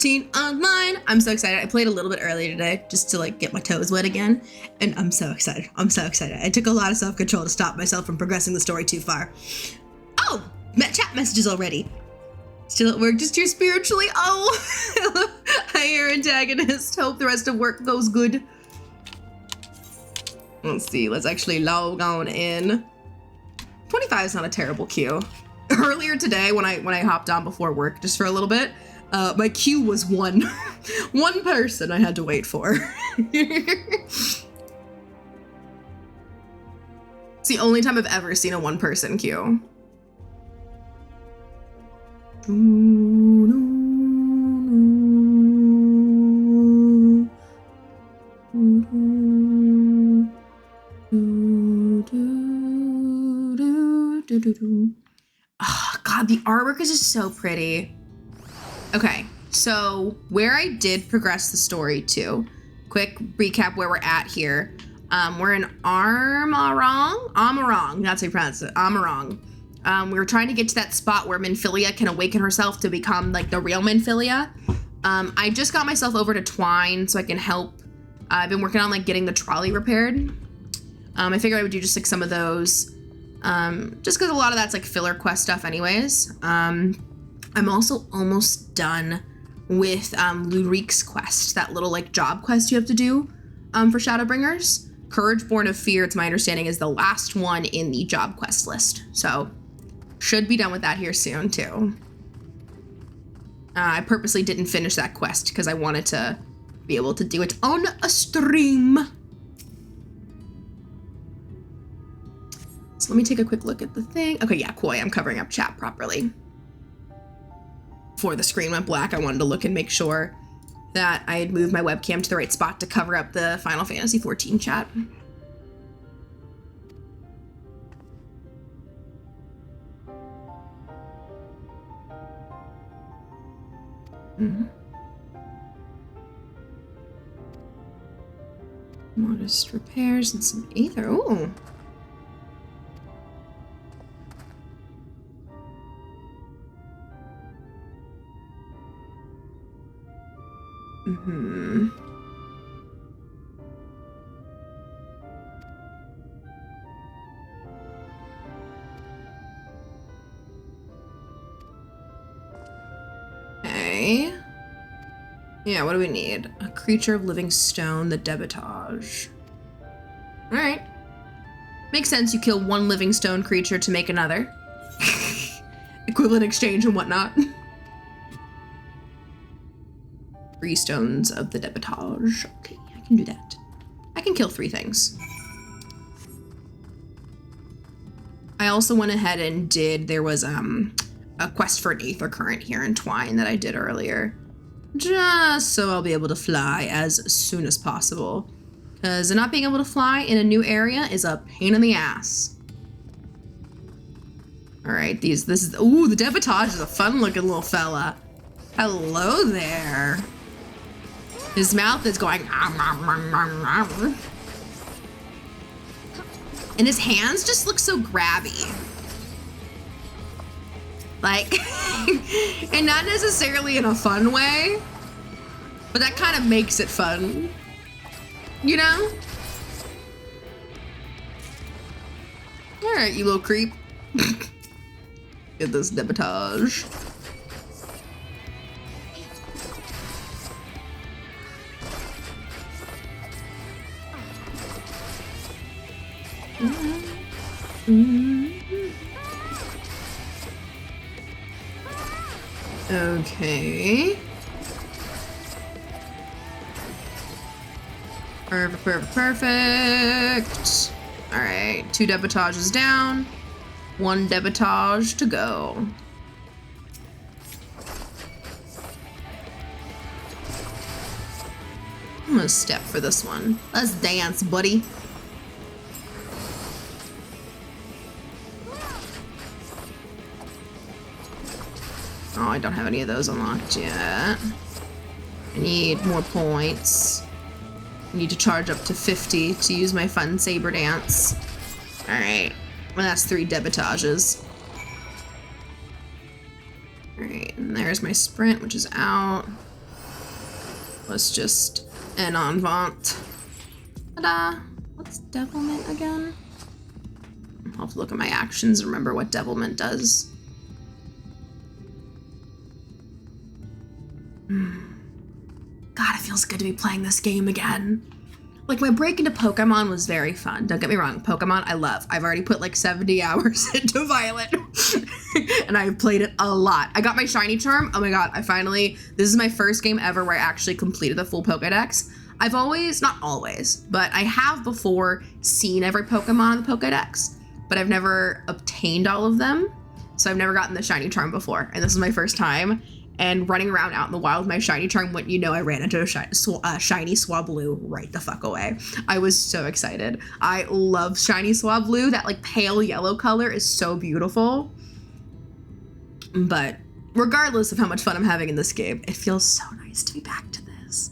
14 online. I'm so excited. I played a little bit earlier today just to like get my toes wet again. And I'm so excited. I'm so excited. I took a lot of self-control to stop myself from progressing the story too far. Oh, chat messages already. Still at work, just here spiritually. Oh, hi, your antagonist. Hope the rest of work goes good. Let's see. Let's actually log on in. 25 is not a terrible queue. Earlier today, when I hopped on before work just for a little bit, my queue was one person I had to wait for. It's the only time I've ever seen a one-person queue. Oh, God, the artwork is just so pretty. Okay, so where I did progress the story to, quick recap where we're at here. We're in Amarong, that's how you pronounce it, Amarong. We were trying to get to that spot where Minfilia can awaken herself to become like the real Minfilia. I just got myself over to Twine so I can help. I've been working on like getting the trolley repaired. I figured I would do just like some of those, just because a lot of that's like filler quest stuff anyways. I'm also almost done with Lurik's quest, that little like job quest you have to do for Shadowbringers. Courage Born of Fear, it's my understanding, is the last one in the job quest list. So should be done with that here soon too. I purposely didn't finish that quest because I wanted to be able to do it on a stream. So let me take a quick look at the thing. Okay, yeah, cool, I am covering up chat properly. Before the screen went black, I wanted to look and make sure that I had moved my webcam to the right spot to cover up the Final Fantasy XIV chat. Modest repairs and some ether. Ooh. Okay. Yeah, what do we need? A creature of living stone, the debitage. All right. Makes sense, you kill one living stone creature to make another. Equivalent exchange and whatnot. 3 stones of the debitage. Okay, I can do that. I can kill 3 things. I also went ahead and there was a quest for an Aether Current here in Twine that I did earlier. Just so I'll be able to fly as soon as possible. Because not being able to fly in a new area is a pain in the ass. All right, ooh, the debitage is a fun looking little fella. Hello there. His mouth is going, and his hands just look so grabby. Like, and not necessarily in a fun way, but that kind of makes it fun, you know? All right, you little creep. Get this debitage. Okay. Perfect. All right, 2 debitages down, 1 debitage to go. I'm gonna step for this one. Let's dance, buddy. Oh, I don't have any of those unlocked yet. I need more points. I need to charge up to 50 to use my fun saber dance. All right, well, that's 3 debitages. All right, and there's my sprint, which is out. was just an enfant. Ta-da! What's devilment again? I'll have to look at my actions and remember what devilment does. God, it feels good to be playing this game again. Like, my break into Pokemon was very fun. Don't get me wrong, Pokemon I love. I've already put like 70 hours into Violet. And I've played it a lot. I got my shiny charm. Oh my god, this is my first game ever where I actually completed the full Pokedex. I've always, not always, but I have before seen every Pokemon in the Pokedex, but I've never obtained all of them. So I've never gotten the shiny charm before, and this is my first time. And running around out in the wild, my shiny charm, wouldn't you know, I ran into a shiny Swablu right the fuck away. I was so excited. I love shiny Swablu. That like pale yellow color is so beautiful. But regardless of how much fun I'm having in this game, it feels so nice to be back to this.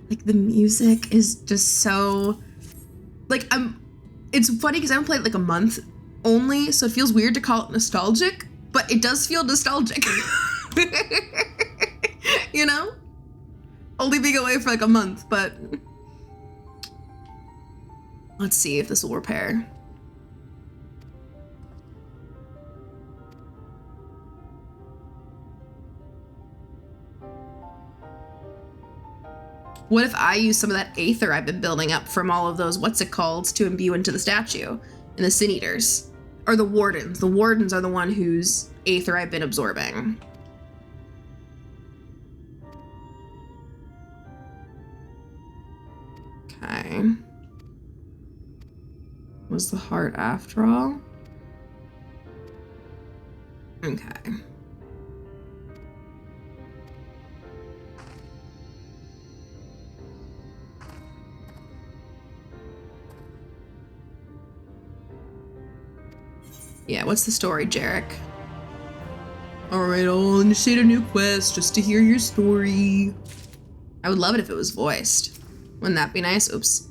Like, the music is just so, like, it's funny because I haven't played it like a month only, so it feels weird to call it nostalgic, but it does feel nostalgic. You know? Only being away for like a month, but let's see if this will repair. What if I use some of that aether I've been building up from all of those, what's it called, to imbue into the statue and the Sin Eaters? Or the Wardens. The Wardens are the one whose aether I've been absorbing. Okay. Was the heart after all? Okay. Yeah, what's the story, Jarek? Alright, I'll initiate a new quest just to hear your story. I would love it if it was voiced. Wouldn't that be nice? Oops.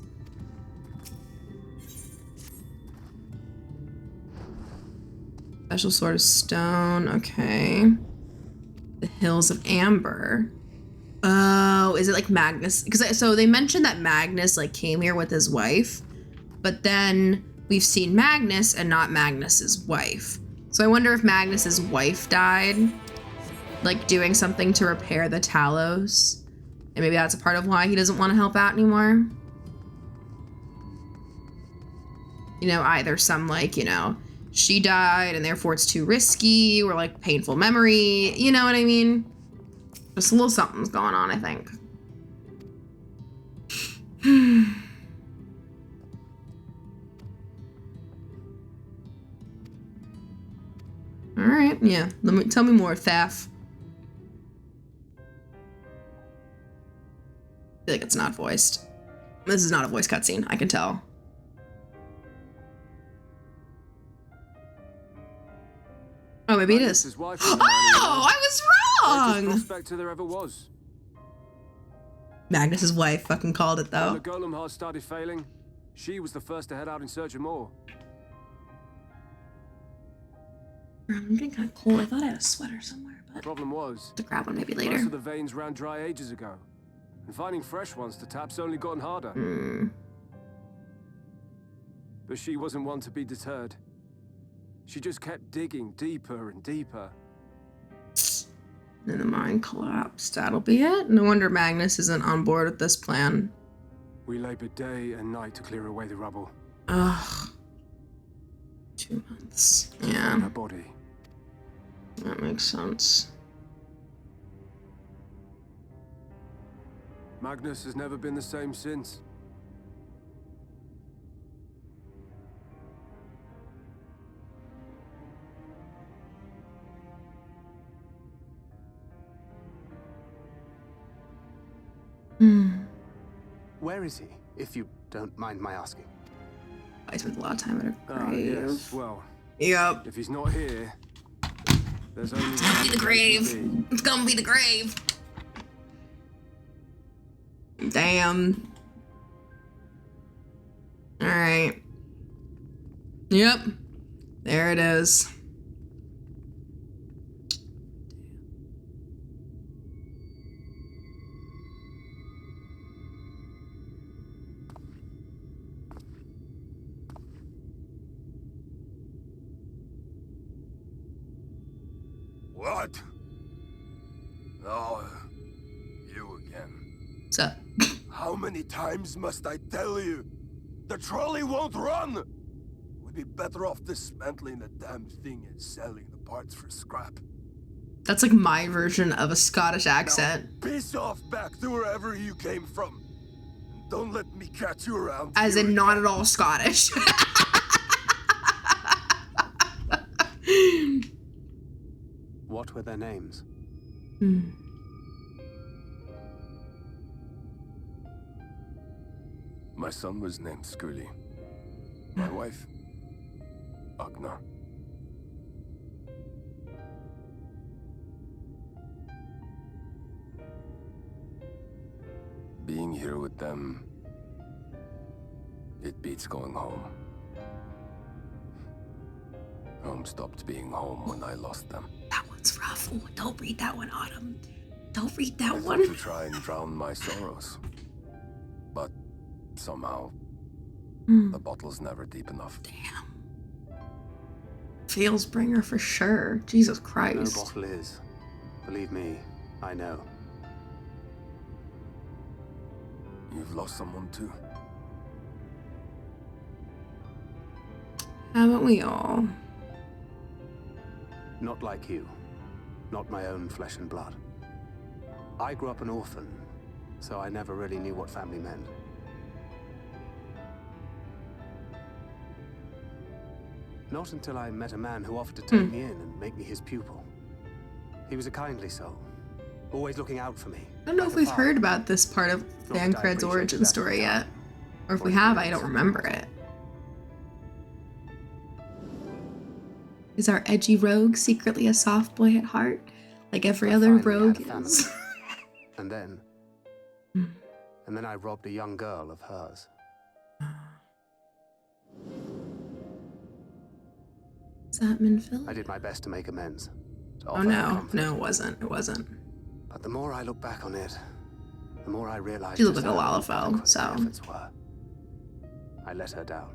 Special Sword of Stone, okay. The Hills of Amber. Oh, is it like Magnus? Because so they mentioned that Magnus like came here with his wife, but then we've seen Magnus and not Magnus's wife. So I wonder if Magnus's wife died, like doing something to repair the Talos, and maybe that's a part of why he doesn't want to help out anymore. You know, either some like, you know, she died and therefore it's too risky, or like painful memory, you know what I mean? Just a little something's going on, I think. All right, yeah. Tell me more, Thaf. I feel like it's not voiced. This is not a voice cutscene, I can tell. Oh, maybe it is. Oh, I was wrong! Prospector there ever was. Magnus's wife fucking called it, though. When the golem heart started failing, she was the first to head out in search of more. I'm getting kind of cold. I thought I had a sweater somewhere, but Problem was, to grab one maybe later. most of the veins ran dry ages ago, and finding fresh ones to tap's only gotten harder. But she wasn't one to be deterred. She just kept digging deeper and deeper. Then the mine collapsed. That'll be it. No wonder Magnus isn't on board with this plan. We labored day and night to clear away the rubble. Ugh. 2 months. Yeah. Her body. That makes sense. Magnus has never been the same since. Where is he, if you don't mind my asking? I spent a lot of time at a grave. Yes, well. Yep. If he's not here, there's only It's gonna be the grave. It's gonna be the grave. Damn. Alright. Yep. There it is. What? Oh, you again. What's up? How many times must I tell you? The trolley won't run! We'd be better off dismantling the damn thing and selling the parts for scrap. That's like my version of a Scottish accent. Now, piss off back to wherever you came from. And don't let me catch you around. As here in not again. at all Scottish. What were their names? My son was named Scully. My wife, Agna. Being here with them, it beats going home. Home stopped being home when I lost them. That one's rough. Ooh, don't read that one, Autumn. Don't read I that thought one. to try and drown my sorrows. But somehow, the bottle's never deep enough. Damn. Feels bringer for sure. Jesus No Christ. bottle is. Believe me, I know. You've lost someone too? Haven't we all? Not like you. Not my own flesh and blood. I grew up an orphan, so I never really knew what family meant. Not until I met a man who offered to take me in and make me his pupil. He was a kindly soul, always looking out for me. I don't know if we've heard about this part of Not that I Thancred's appreciated origin that story at the yet. time. Or if Or we if have, it I don't is. remember it. Is our edgy rogue secretly a soft boy at heart? Like every I other finally rogue had a family. is? And then... Hmm. and then I robbed a young girl of hers. Is that Minfield? I did my best to make amends. To Oh offer her no, comfort. no, it wasn't. It wasn't. But the more I look back on it, the more I realize She looked just like a how Lalafell, inadequate so- my efforts were. I let her down.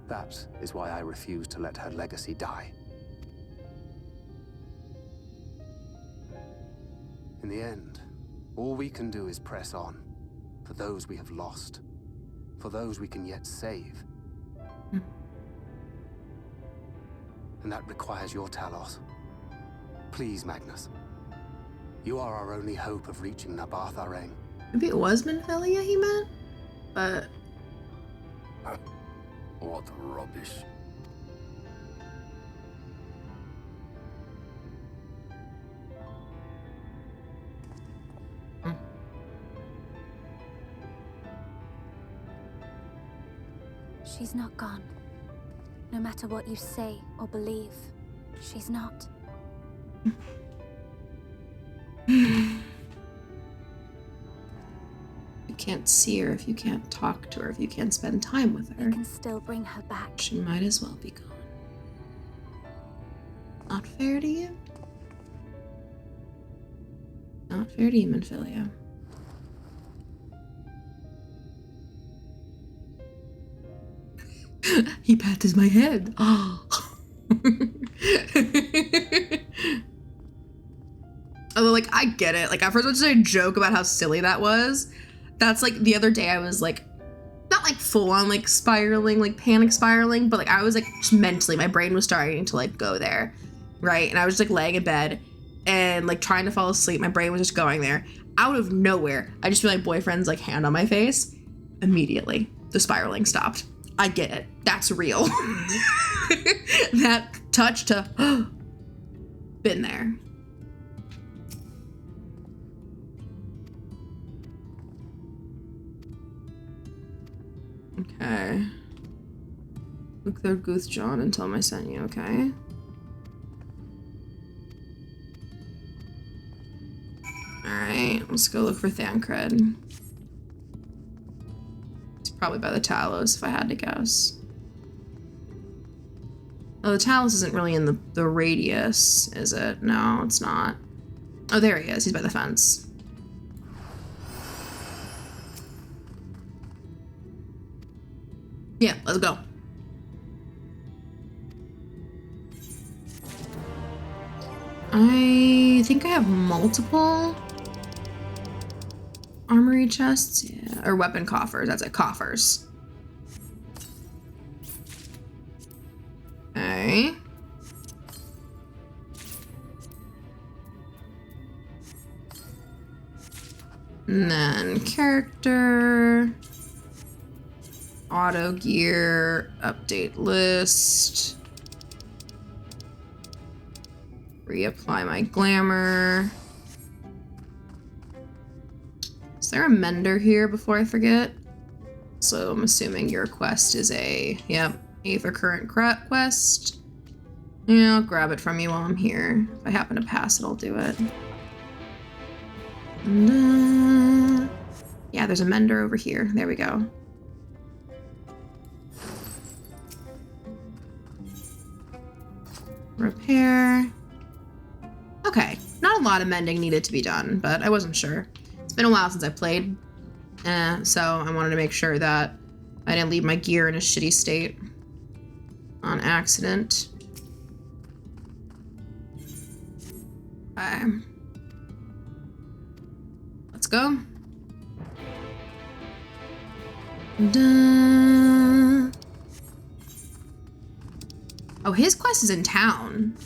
That is why I refuse to let her legacy die. In the end, all we can do is press on. For those we have lost. For those we can yet save. And that requires your Talos. Please, Magnus. You are our only hope of reaching Nabarth Areng. Maybe it was Minfilia he meant? But What rubbish. She's not gone. No matter what you say or believe, she's not. you can't see her if you can't talk to her, if you can't spend time with You her. can still bring her back. She might as well be gone. Not fair to you? Not fair to you, Minfilia. He patted my head. Oh. Although, like, I get it. Like, at first I was just a joke about how silly that was. That's like the other day I was like, not like full on like spiraling, like panic spiraling, but like I was like just mentally, my brain was starting to like go there, right? And I was just like laying in bed and like trying to fall asleep. My brain was just going there. Out of nowhere, I just feel my boyfriend's like hand on my face. Immediately, the spiraling stopped. I get it. That's real. That touch to been there. Okay. Look there, Gooth John, and tell him I sent you, okay? Alright, let's go look for Thancred. He's probably by the Talos, if I had to guess. Oh, the Talos isn't really in the radius, is it? No, it's not. Oh, there he is. He's by the fence. Yeah, let's go. I think I have multiple armory chests, yeah, or weapon coffers. That's it, coffers. Okay. And then character, auto gear, update list, reapply my glamour. Is there a mender here before I forget? So I'm assuming your quest is yep, Aether Current quest. Yeah, I'll grab it from you while I'm here. If I happen to pass it, I'll do it. And, yeah, there's a mender over here. There we go. Repair. Okay, not a lot of mending needed to be done, but I wasn't sure. It's been a while since I played, so I wanted to make sure that I didn't leave my gear in a shitty state on accident. Okay. Let's go. Dun. Oh, his quest is in town.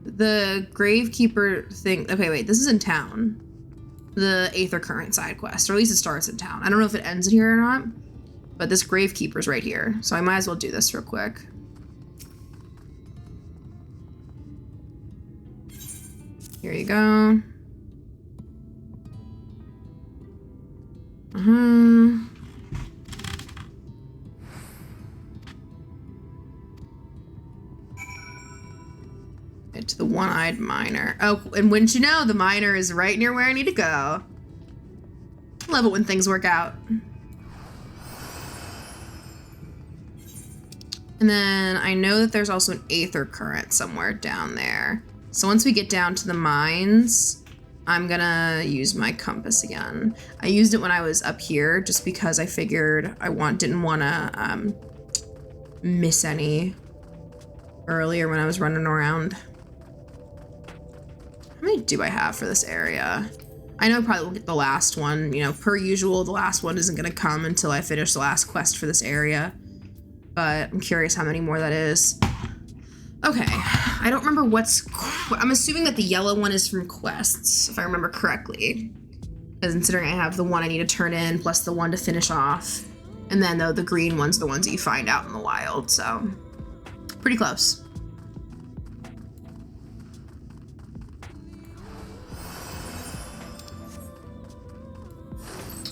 The Gravekeeper thing. Okay, wait, this is in town. The Aether Current side quest, or at least it starts in town. I don't know if it ends in here or not, but this Gravekeeper's right here, so I might as well do this real quick. Here you go. To the one-eyed miner. Oh, and wouldn't you know, the miner is right near where I need to go. Love it when things work out. And then I know that there's also an Aether Current somewhere down there. So once we get down to the mines, I'm gonna use my compass again. I used it when I was up here just because I figured I didn't wanna miss any earlier when I was running around. How many do I have for this area? I know I probably will get the last one. You know, per usual, the last one isn't gonna come until I finish the last quest for this area. But I'm curious how many more that is. Okay, I don't remember I'm assuming that the yellow one is from quests, if I remember correctly. Because considering I have the one I need to turn in, plus the one to finish off. And then though the green one's the ones that you find out in the wild, so pretty close.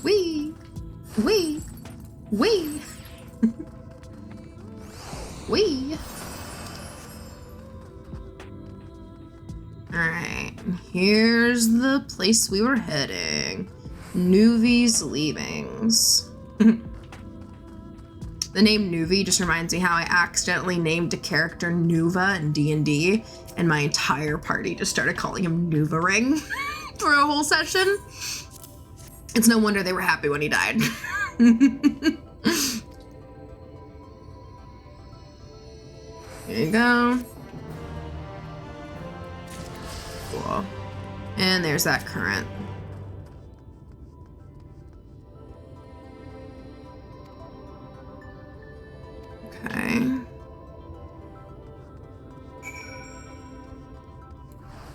Wee! Wee! Wee! Wee! Alright, here's the place we were heading. Nuvi's Leavings. The name Nuvi just reminds me how I accidentally named a character Nuva in D&D, and my entire party just started calling him Nuvaring for a whole session. It's no wonder they were happy when he died. There you go. Cool. And there's that current. Okay.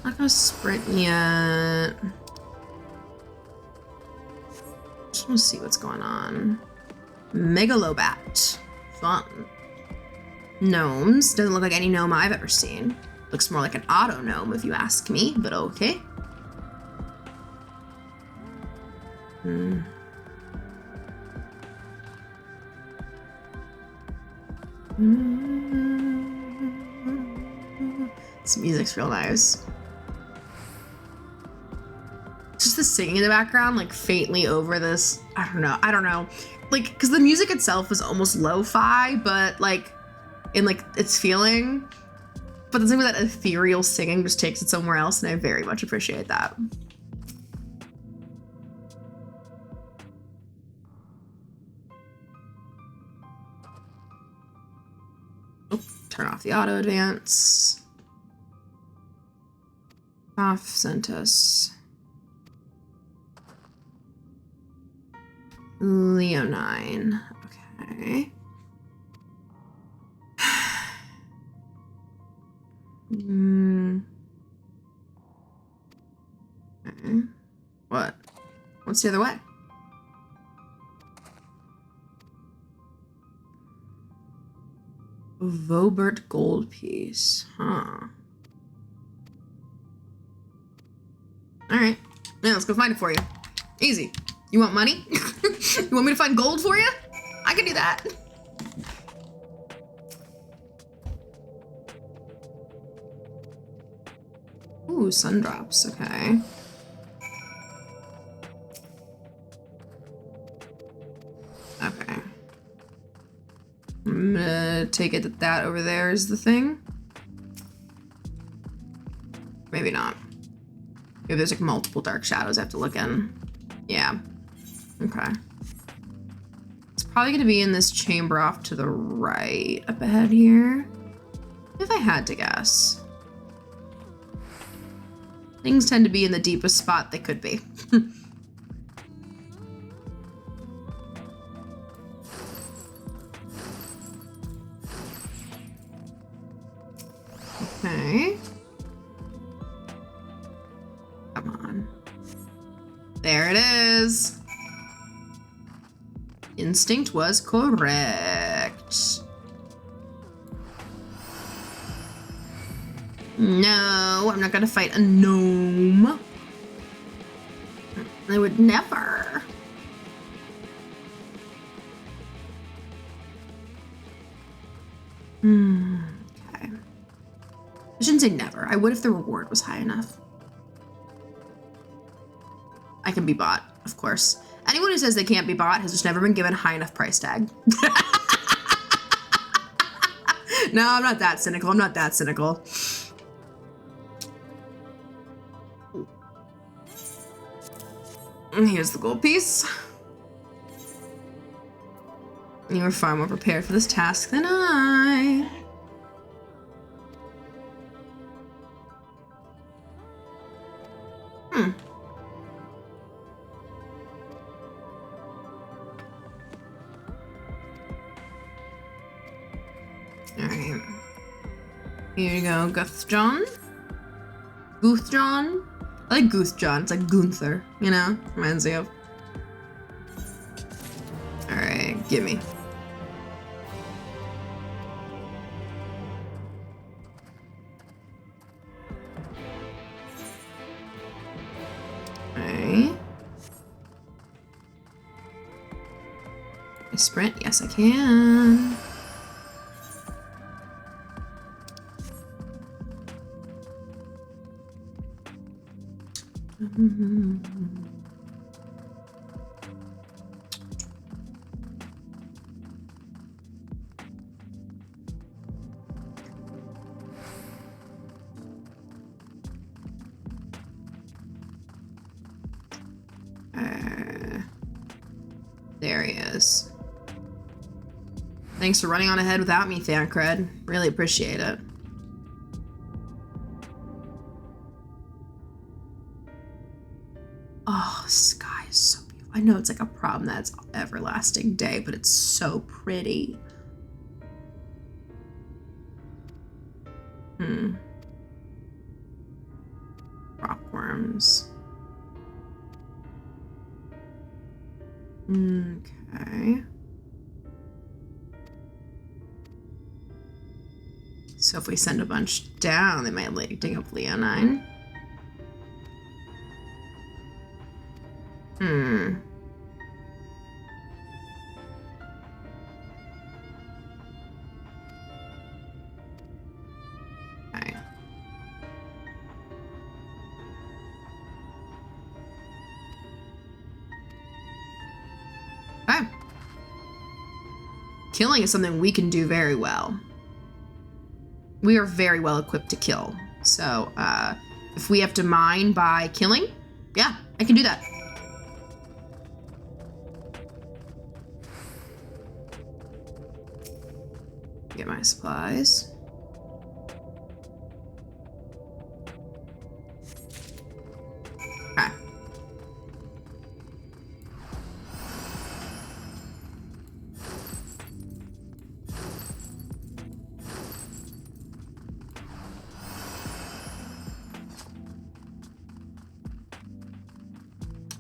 Not gonna sprint yet. Just want to see what's going on. Megalobat. Fun. Gnomes. Doesn't look like any gnome I've ever seen. Looks more like an auto gnome if you ask me, but okay. This music's real nice. Just the singing in the background, like faintly over this. I don't know. Like, because the music itself is almost lo-fi, but like, in like its feeling. But the thing with that ethereal singing just takes it somewhere else, and I very much appreciate that. Oh, turn off the auto advance. Off sent us. Leonine. Okay. Okay. What? What's the other way? Vobert gold piece. Huh. Alright. Yeah, let's go find it for you. Easy. You want money? You want me to find gold for you? I can do that. Ooh, sun drops. Okay. Okay. I'm gonna take it that over there is the thing. Maybe not. Maybe there's like multiple dark shadows I have to look in. Yeah. Okay. It's probably gonna be in this chamber off to the right up ahead here. If I had to guess. Things tend to be in the deepest spot they could be. Okay. Come on. There it is. Instinct was correct. No, I'm not gonna fight a gnome. I would never. Okay. I shouldn't say never. I would if the reward was high enough. I can be bought, of course. Anyone who says they can't be bought has just never been given a high enough price tag. No, I'm not that cynical. I'm not that cynical. And here's the gold piece. You were far more prepared for this task than I. Alright. Here you go, Guthjohn. Guthjohn? I like Guthjohn. It's like Gunther, you know? Reminds me of. Alright, gimme. Alright. I sprint? Yes, I can. There he is. Thanks for running on ahead without me, Thancred. Really appreciate it. Oh, the sky is so beautiful. I know it's like a problem that's everlasting day, but it's so pretty. Rockworms. Okay. So if we send a bunch down, they might dig up Leonine. Okay. Okay. Killing is something we can do very well. We are very well equipped to kill. So, if we have to mine by killing, yeah, I can do that. Get my supplies.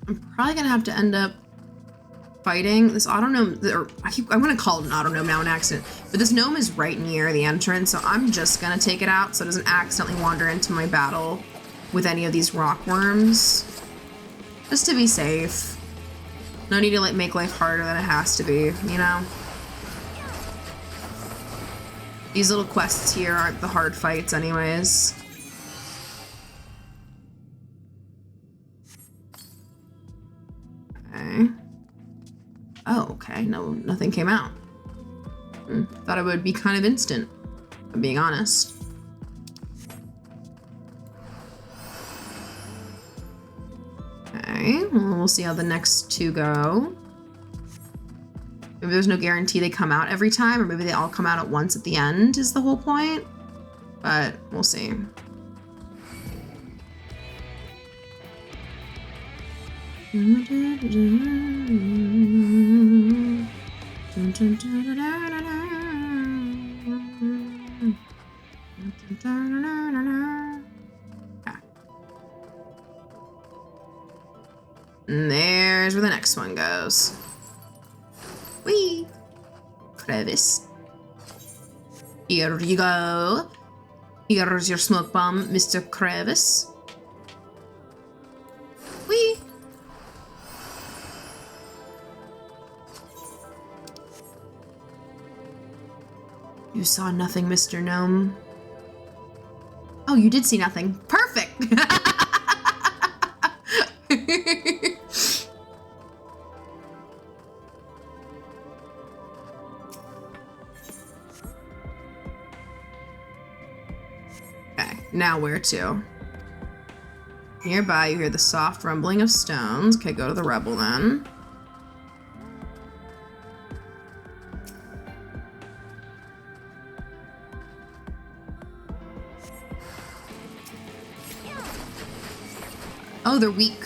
I'm probably gonna have to end up fighting this autognome, or I'm gonna call it an autognome now, an accident, but this gnome is right near the entrance, so I'm just gonna take it out so it doesn't accidentally wander into my battle with any of these rock worms. Just to be safe. No need to like make life harder than it has to be, you know? These little quests here aren't the hard fights anyways. Okay. Oh, okay. No, nothing came out. Thought it would be kind of instant, if I'm being honest. Okay, well, we'll see how the next two go. Maybe there's no guarantee they come out every time, or maybe they all come out at once at the end is the whole point. But we'll see. And there's where the next one goes. Whee! Crevice. Here you go. Here's your smoke bomb, Mr. Crevice. Whee! You saw nothing, Mr. Gnome. Oh, you did see nothing. Perfect! Okay, now where to? Nearby, you hear the soft rumbling of stones. Okay, go to the rebel then. Oh, they're weak.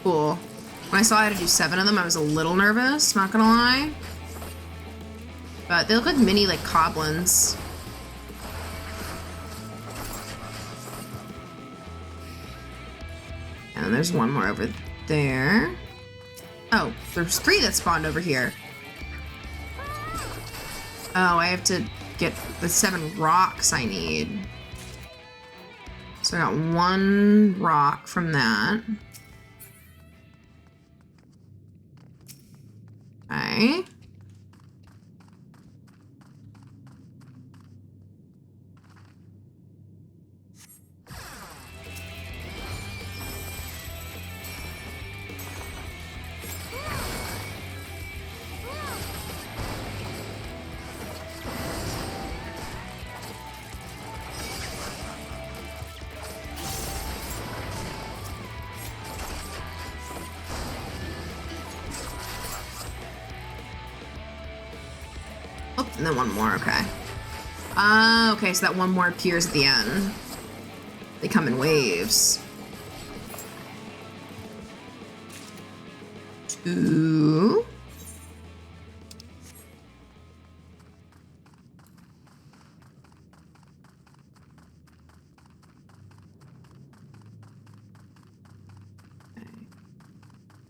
Cool. When I saw I had to do 7 of them, I was a little nervous, not gonna lie. But they look like mini, like, goblins. And there's one more over there. Oh, there's 3 that spawned over here. Oh, I have to get the 7 rocks I need. So I got 1 rock from that. Okay. Oh, and then 1 more, okay. Okay, so that 1 more appears at the end. They come in waves. 2. Okay.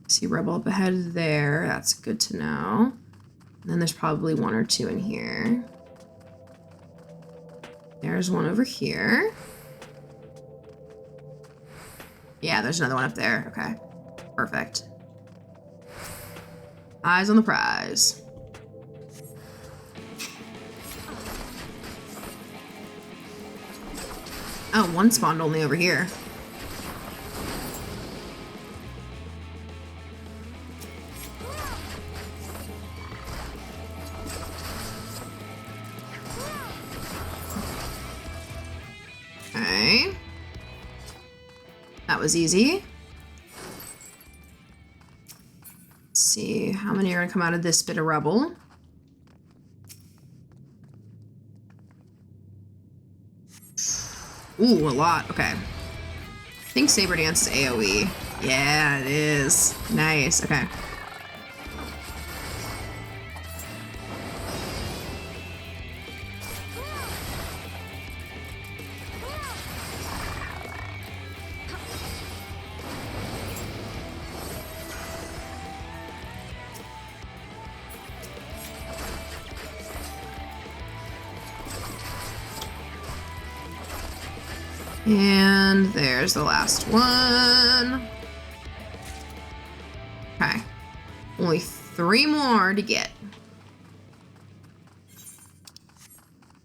See rebel up ahead there. That's good to know. And then there's probably 1 or 2 in here. There's 1 over here. Yeah, there's another 1 up there. Okay, perfect. Eyes on the prize. Oh, 1 spawned only over here. Okay. That was easy. Let's see, how many are gonna come out of this bit of rubble? Ooh, a lot. Okay. I think Saber Dance is AoE. Yeah, it is. Nice. Okay. And there's the last one. Okay. Only 3 more to get.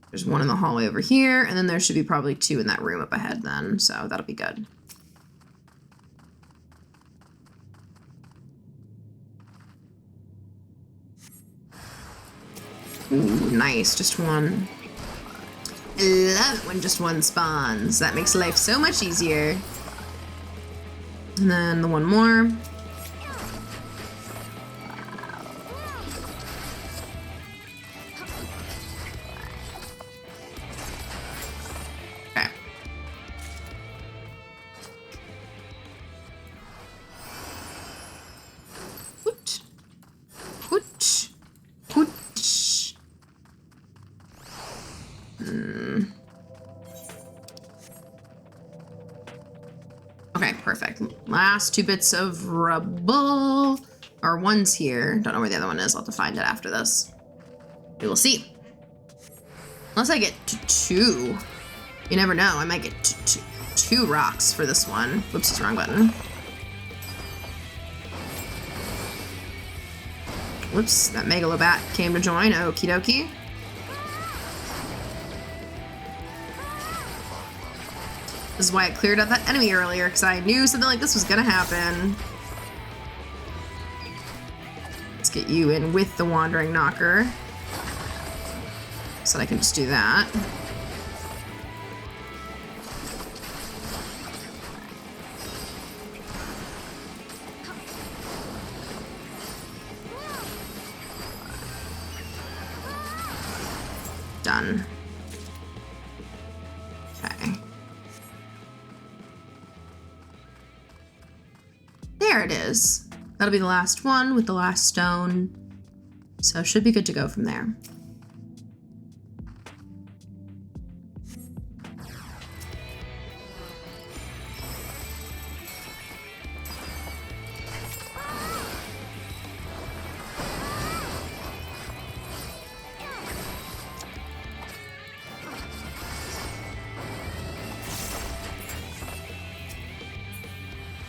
There's one in the hallway over here, and then there should be probably 2 in that room up ahead then, so that'll be good. Ooh, nice, just 1. I love it when just 1 spawns. That makes life so much easier. And then the 1 more. Okay. Hoot. Hoot. Hoot. Okay, perfect. Last 2 bits of rubble. Or one's here. Don't know where the other one is. I'll have to find it after this. We will see. Unless I get 2. You never know. I might get 2 rocks for this one. Whoops, it's the wrong button. Whoops, that Megalobat came to join. Okie dokie. This is why I cleared out that enemy earlier, because I knew something like this was gonna happen. Let's get you in with the Wandering Knocker. So that I can just do that. Done. Okay. There it is. That'll be the last one with the last stone. So should be good to go from there.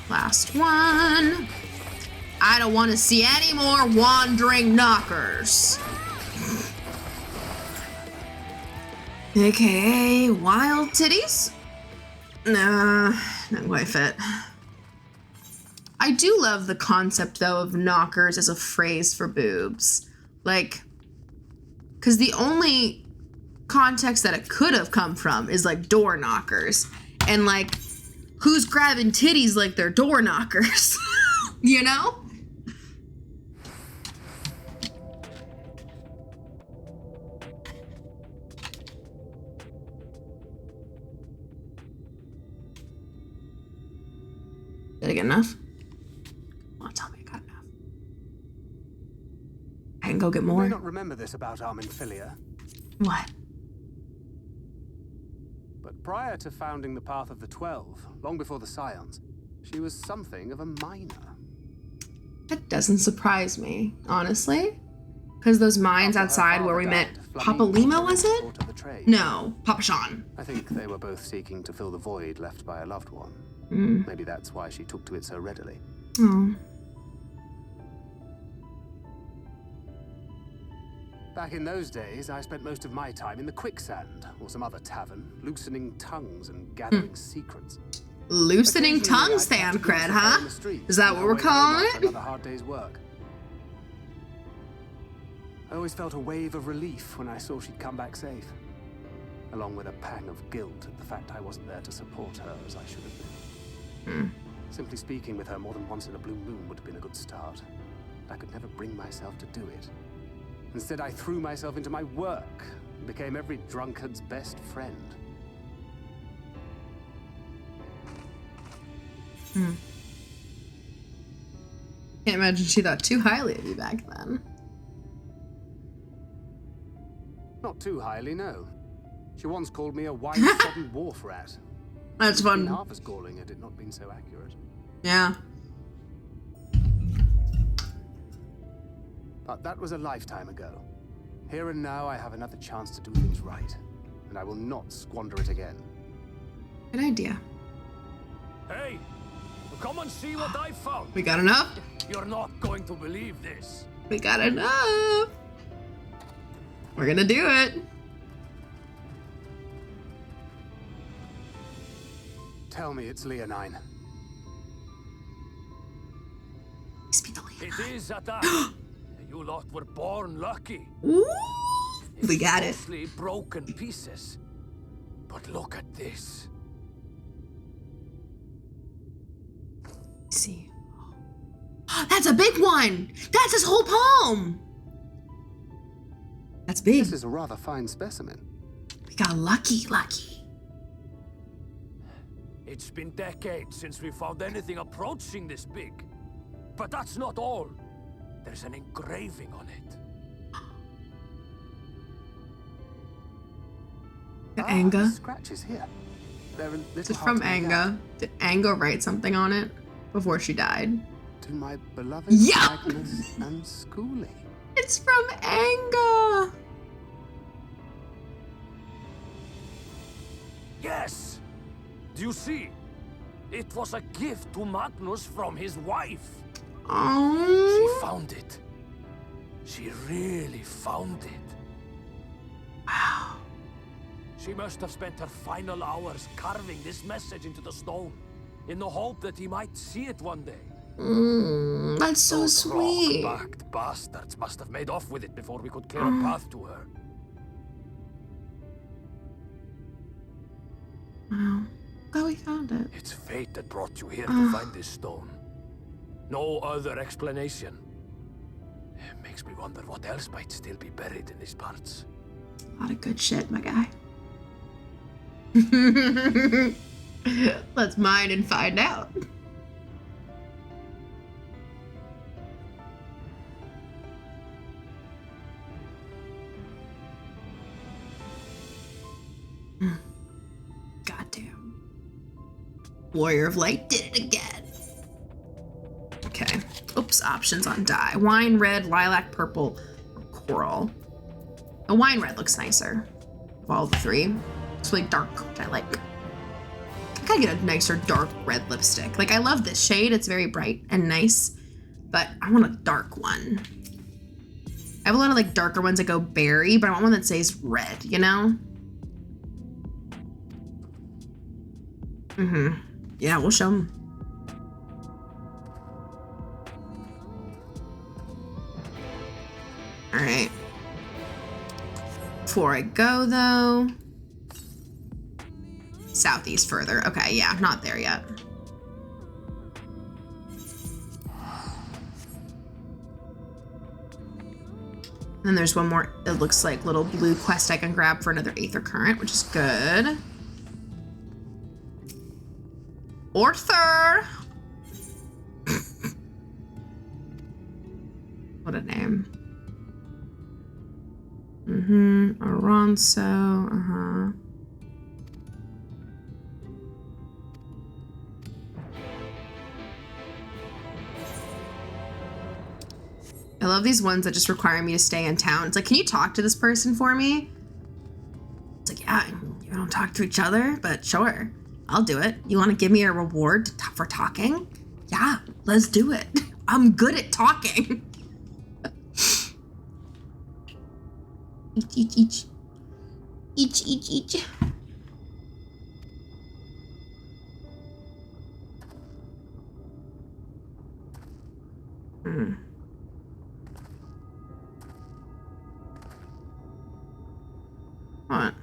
Last one. I don't want to see any more wandering knockers. AKA wild titties? Nah, not quite fit. I do love the concept, though, of knockers as a phrase for boobs. Like, because the only context that it could have come from is, like, door knockers. And, like, who's grabbing titties like they're door knockers? You know? Did I get enough? Well, tell me I got enough. I can go get more. You may not remember this about Arminfilia, What? but prior to founding the Path of the 12, long before the Scions, she was something of a miner. That doesn't surprise me, honestly. Because those mines outside where we met Papa Lima, was it? No, Papa Sean. I think they were both seeking to fill the void left by a loved one. Maybe that's why she took to it so readily. Oh. Back in those days, I spent most of my time in the Quicksand, or some other tavern, loosening tongues and gathering secrets. Loosening tongue stand cred, huh? Is that what we're calling it? Another hard day's work. I always felt a wave of relief when I saw she'd come back safe, along with a pang of guilt at the fact I wasn't there to support her as I should have been. Simply speaking with her more than once in a blue moon would have been a good start. I could never bring myself to do it. Instead, I threw myself into my work and became every drunkard's best friend. Can't imagine she thought too highly of you back then. Not too highly, no. She once called me a wine-sodden wharf rat. That's fun. Half as galling had it not been so accurate. Yeah. But that was a lifetime ago. Here and now, I have another chance to do things right, and I will not squander it again. Good idea. Hey, come and see what I found. We got enough? You're not going to believe this. We got enough. We're gonna do it. Tell me it's Leonine. Speak the It is at that. You lot were born lucky. Ooh, we got it. Mostly broken pieces. But look at this. Let's see. That's a big one. That's his whole palm. That's big. This is a rather fine specimen. We got lucky. It's been decades since we found anything approaching this big. But that's not all. There's an engraving on it. Anga. Scratches here. They're a Is little it from hard to make Anga? Did Anga write something on it before she died? out. To my beloved Yeah! Agnes and Schoolie. It's from Anga. Yes! Do you see? It was a gift to Magnus from his wife. She Oh. found it. She really found it. Wow. She must have spent her final hours carving this message into the stone, in the hope that he might see it one day. That's so Those sweet. rock-backed bastards must have made off with it before we could clear a path to her. Wow. Glad we found it. It's fate that brought you here to find this stone. No other explanation. It makes me wonder what else might still be buried in these parts. A lot of good shit, my guy. Let's mine and find out. Goddamn. Warrior of Light did it again. Okay. Oops, options on dye. Wine red, lilac purple, or coral. The wine red looks nicer of all the three. It's really dark, which I like. I gotta get a nicer dark red lipstick. Like, I love this shade. It's very bright and nice, but I want a dark one. I have a lot of like darker ones that go berry, but I want one that says red, you know? Mm-hmm. Yeah, we'll show them. All right. Before I go, though. Southeast further. Okay, yeah, not there yet. Then there's one more, it looks like, little blue quest I can grab for another Aether Current, which is good. Arthur! What a name. Aronso, I love these ones that just require me to stay in town. It's like, can you talk to this person for me? It's like, yeah, you don't talk to each other, but sure, I'll do it. You want to give me a reward for talking? Yeah, let's do it. I'm good at talking. Each. What?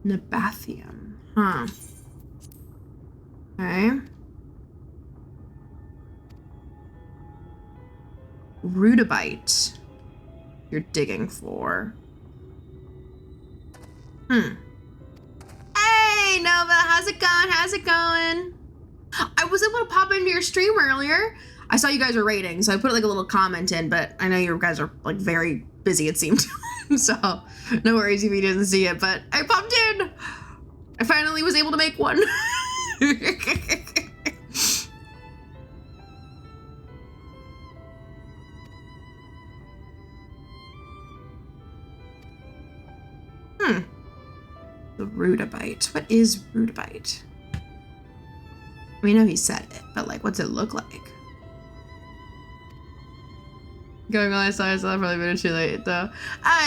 Nabathium. Huh. Okay. Rudabite. You're digging for. Hey, Nova. How's it going? How's it going? I was able to pop into your stream earlier. I saw you guys were raiding, so I put like a little comment in, but I know you guys are like very busy, it seemed. So no worries if you didn't see it, but I popped in. I finally was able to make one. The rutabyte. What is rutabyte? I mean, I know he said it, but like, what's it look like? Going on, I saw I've probably been too late though.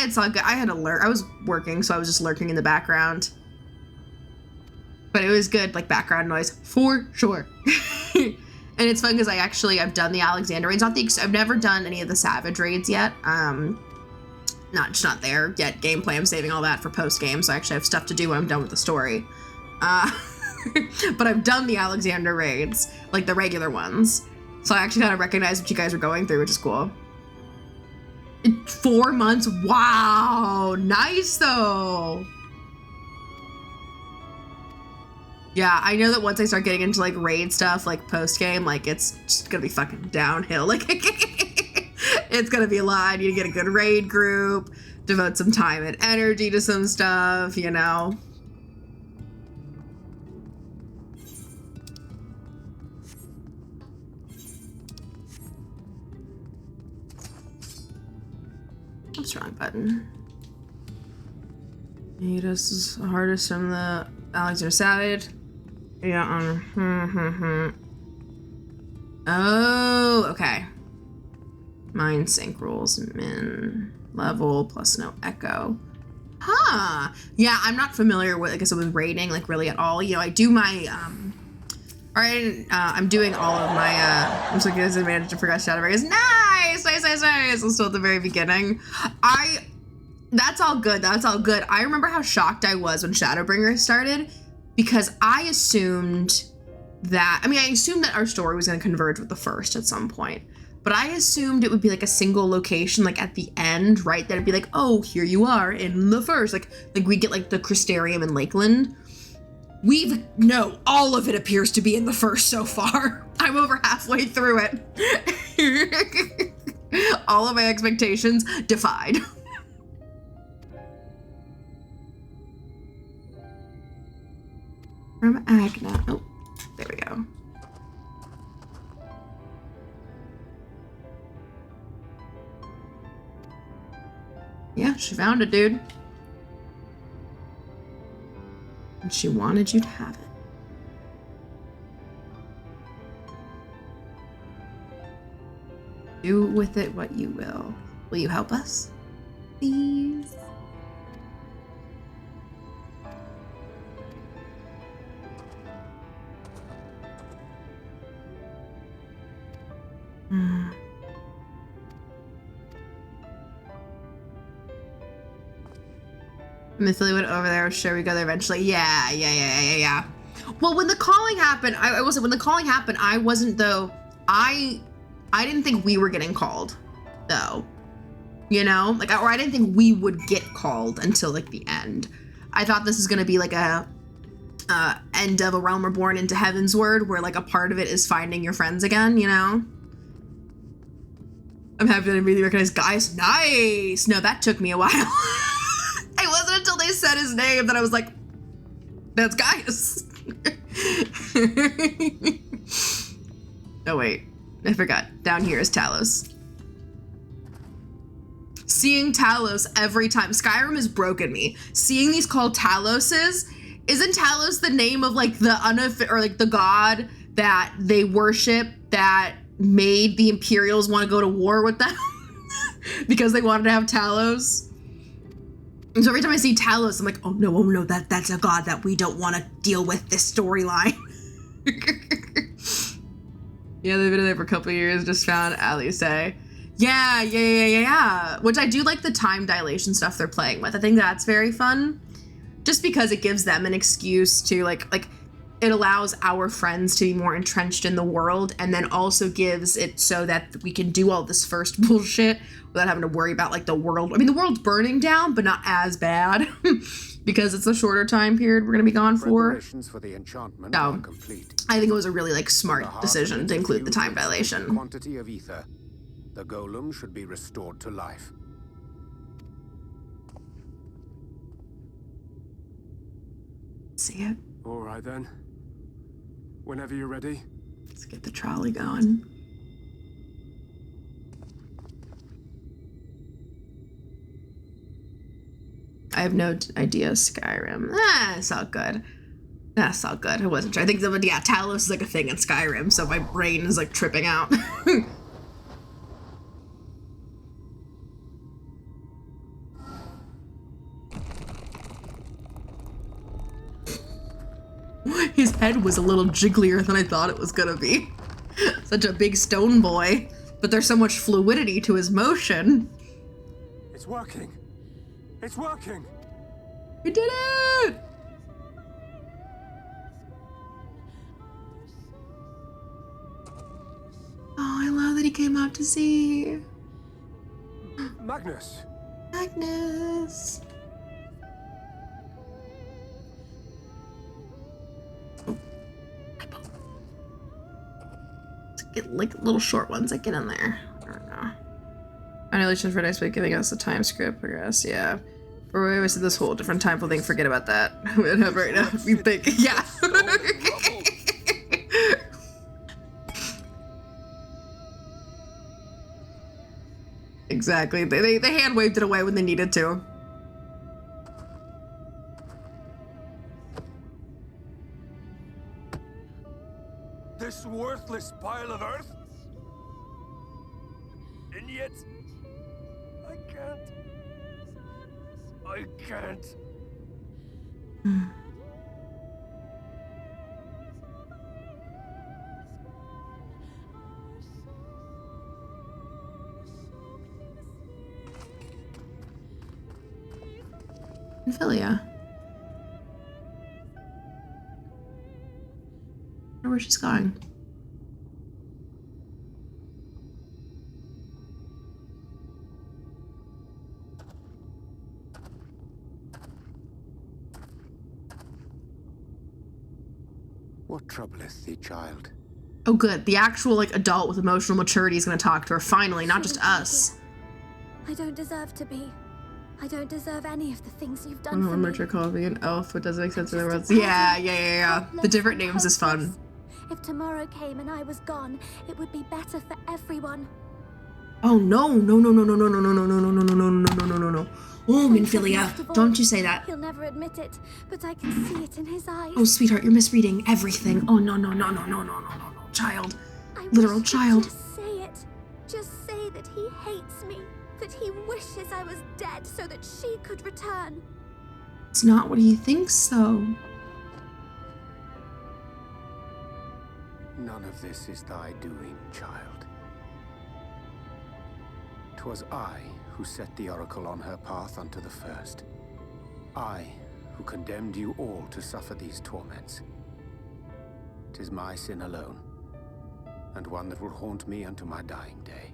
It's all good. I had to lurk. I was working, so I was just lurking in the background. But it was good, like background noise for sure. And it's fun because I've done the Alexander raids. I've never done any of the Savage raids yet. Not there yet. Gameplay, I'm saving all that for post game, so I actually have stuff to do when I'm done with the story. But I've done the Alexander raids, like the regular ones. So I actually kind of recognize what you guys are going through, which is cool. 4 months? Wow, nice though. Yeah, I know that once I start getting into like raid stuff, like post game, like it's just gonna be fucking downhill. Like it's gonna be a lot. I need to get a good raid group, devote some time and energy to some stuff, you know. Oops, wrong button. This is the hardest from the Alexander Savage. Yeah, Oh, okay. Mind sync rules, min level plus no echo. Huh. Yeah, I'm not familiar with, like I said, with rating, like really at all. You know, I do my, I'm doing all of my, I'm so good as advantage to progress shadowbringers. Nice. I'm still at the very beginning. That's all good. I remember how shocked I was when Shadowbringers started because I assumed that our story was going to converge with the first at some point, but I assumed it would be like a single location, like at the end, right? That it'd be like, oh, here you are in the first, like we get like the Crystarium in Lakeland. No, all of it appears to be in the first so far. I'm over halfway through it. All of my expectations defied. From Agna. Oh, there we go. Yeah, she found it, dude. And she wanted you to have it. Do with it what you will. Will you help us? Please? Mythily went over there. Sure, we go there eventually. Yeah. Well, when the calling happened, I wasn't though. I didn't think we were getting called, though. You know, like, or I didn't think we would get called until like the end. I thought this is gonna be like a end of A Realm Reborn into Heaven's Word, where like a part of it is finding your friends again. You know. I'm happy to really recognize Gaius. Nice. No, that took me a while. It wasn't until they said his name that I was like, that's Gaius. Oh, wait. I forgot. Down here is Talos. Seeing Talos every time. Skyrim has broken me. Seeing these called Taloses. Isn't Talos the name of like the god that they worship that made the Imperials want to go to war with them? Because they wanted to have Talos? And so every time I see Talos, I'm like, oh no, that's a god that we don't want to deal with this storyline. Yeah, they've been there for a couple of years, just found Alice. Yeah. Which I do like the time dilation stuff they're playing with. I think that's very fun. Just because it gives them an excuse to like it allows our friends to be more entrenched in the world, and then also gives it so that we can do all this first bullshit without having to worry about like the world. I mean, the world's burning down, but not as bad because it's a shorter time period we're gonna be gone for. For the enchantment So are complete. I think it was a really like smart decision to include the time dilation. Quantity of ether. The golem should be restored to life. See it? All right then. Whenever you're ready. Let's get the trolley going. I have no idea. Skyrim. It's all good. That's all good. I wasn't sure. I think that, yeah, Talos is like a thing in Skyrim, so my brain is like tripping out. His head was a little jigglier than I thought it was gonna be. Such a big stone boy. But there's so much fluidity to his motion. It's working. It's working. We did it! Oh, I love that he came out to see. Magnus. Magnus. Get like little short ones that get in there. I don't know. Annihilation for next week, giving us a time script, I guess. Yeah. But we always did this whole different time thing. Forget about that. Right now, we think, yeah. Exactly. They hand waved it away when they needed to. This worthless pile of earth? And yet, I can't. Ophelia. I wonder where she's going. What troubleth thee, child? Oh, good. The actual, like, adult with emotional maturity is going to talk to her finally, not just us. I don't deserve to be. I don't deserve any of the things you've done for me. Mature Coffee and Elf, what doesn't make sense in the world. Yeah. The different names is fun. If tomorrow came and I was gone, it would be better for everyone. Oh no. Oh, Minfilia, don't you say that. He'll never admit it, but I can see it in his eyes. Oh, sweetheart, you're misreading everything. Oh, no, child. Literal child. Just say it. Just say that he hates me, that he wishes I was dead so that she could return. It's not what he thinks, though. None of this is thy doing, child. 'Twas I who set the oracle on her path unto the first. I who condemned you all to suffer these torments. 'Tis my sin alone, and one that will haunt me unto my dying day.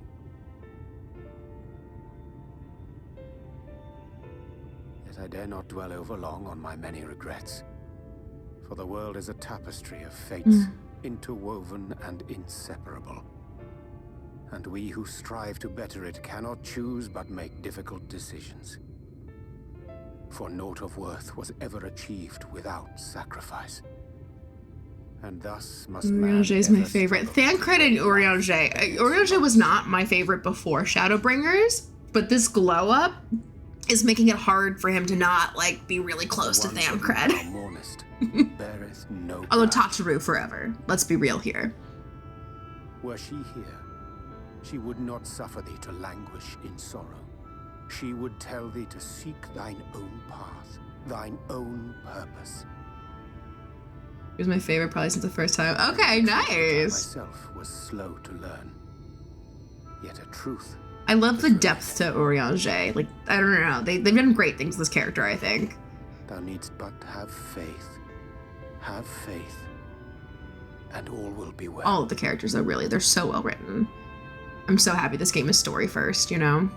Yet I dare not dwell over long on my many regrets, for the world is a tapestry of fates, interwoven and inseparable. And we who strive to better it cannot choose but make difficult decisions. For naught of worth was ever achieved without sacrifice. And thus must man Urianger is my ever favorite. struggle Thancred and Urianger. Urianger was not my favorite before Shadowbringers, but this glow up is making it hard for him to not, like, be really close to One whom Thancred. thou mournest beareth no Although pride. Tataru forever. Let's be real here. Were she here, she would not suffer thee to languish in sorrow. She would tell thee to seek thine own path, thine own purpose. He was my favorite probably since the first time. Okay, I nice. myself was slow to learn. Yet a truth. I love the depth to Urianger. Like, I don't know. They've done great things with this character, I think. Thou needst but have faith. Have faith. And all will be well. All of the characters, though, really, they're so well written. I'm so happy this game is story first, you know?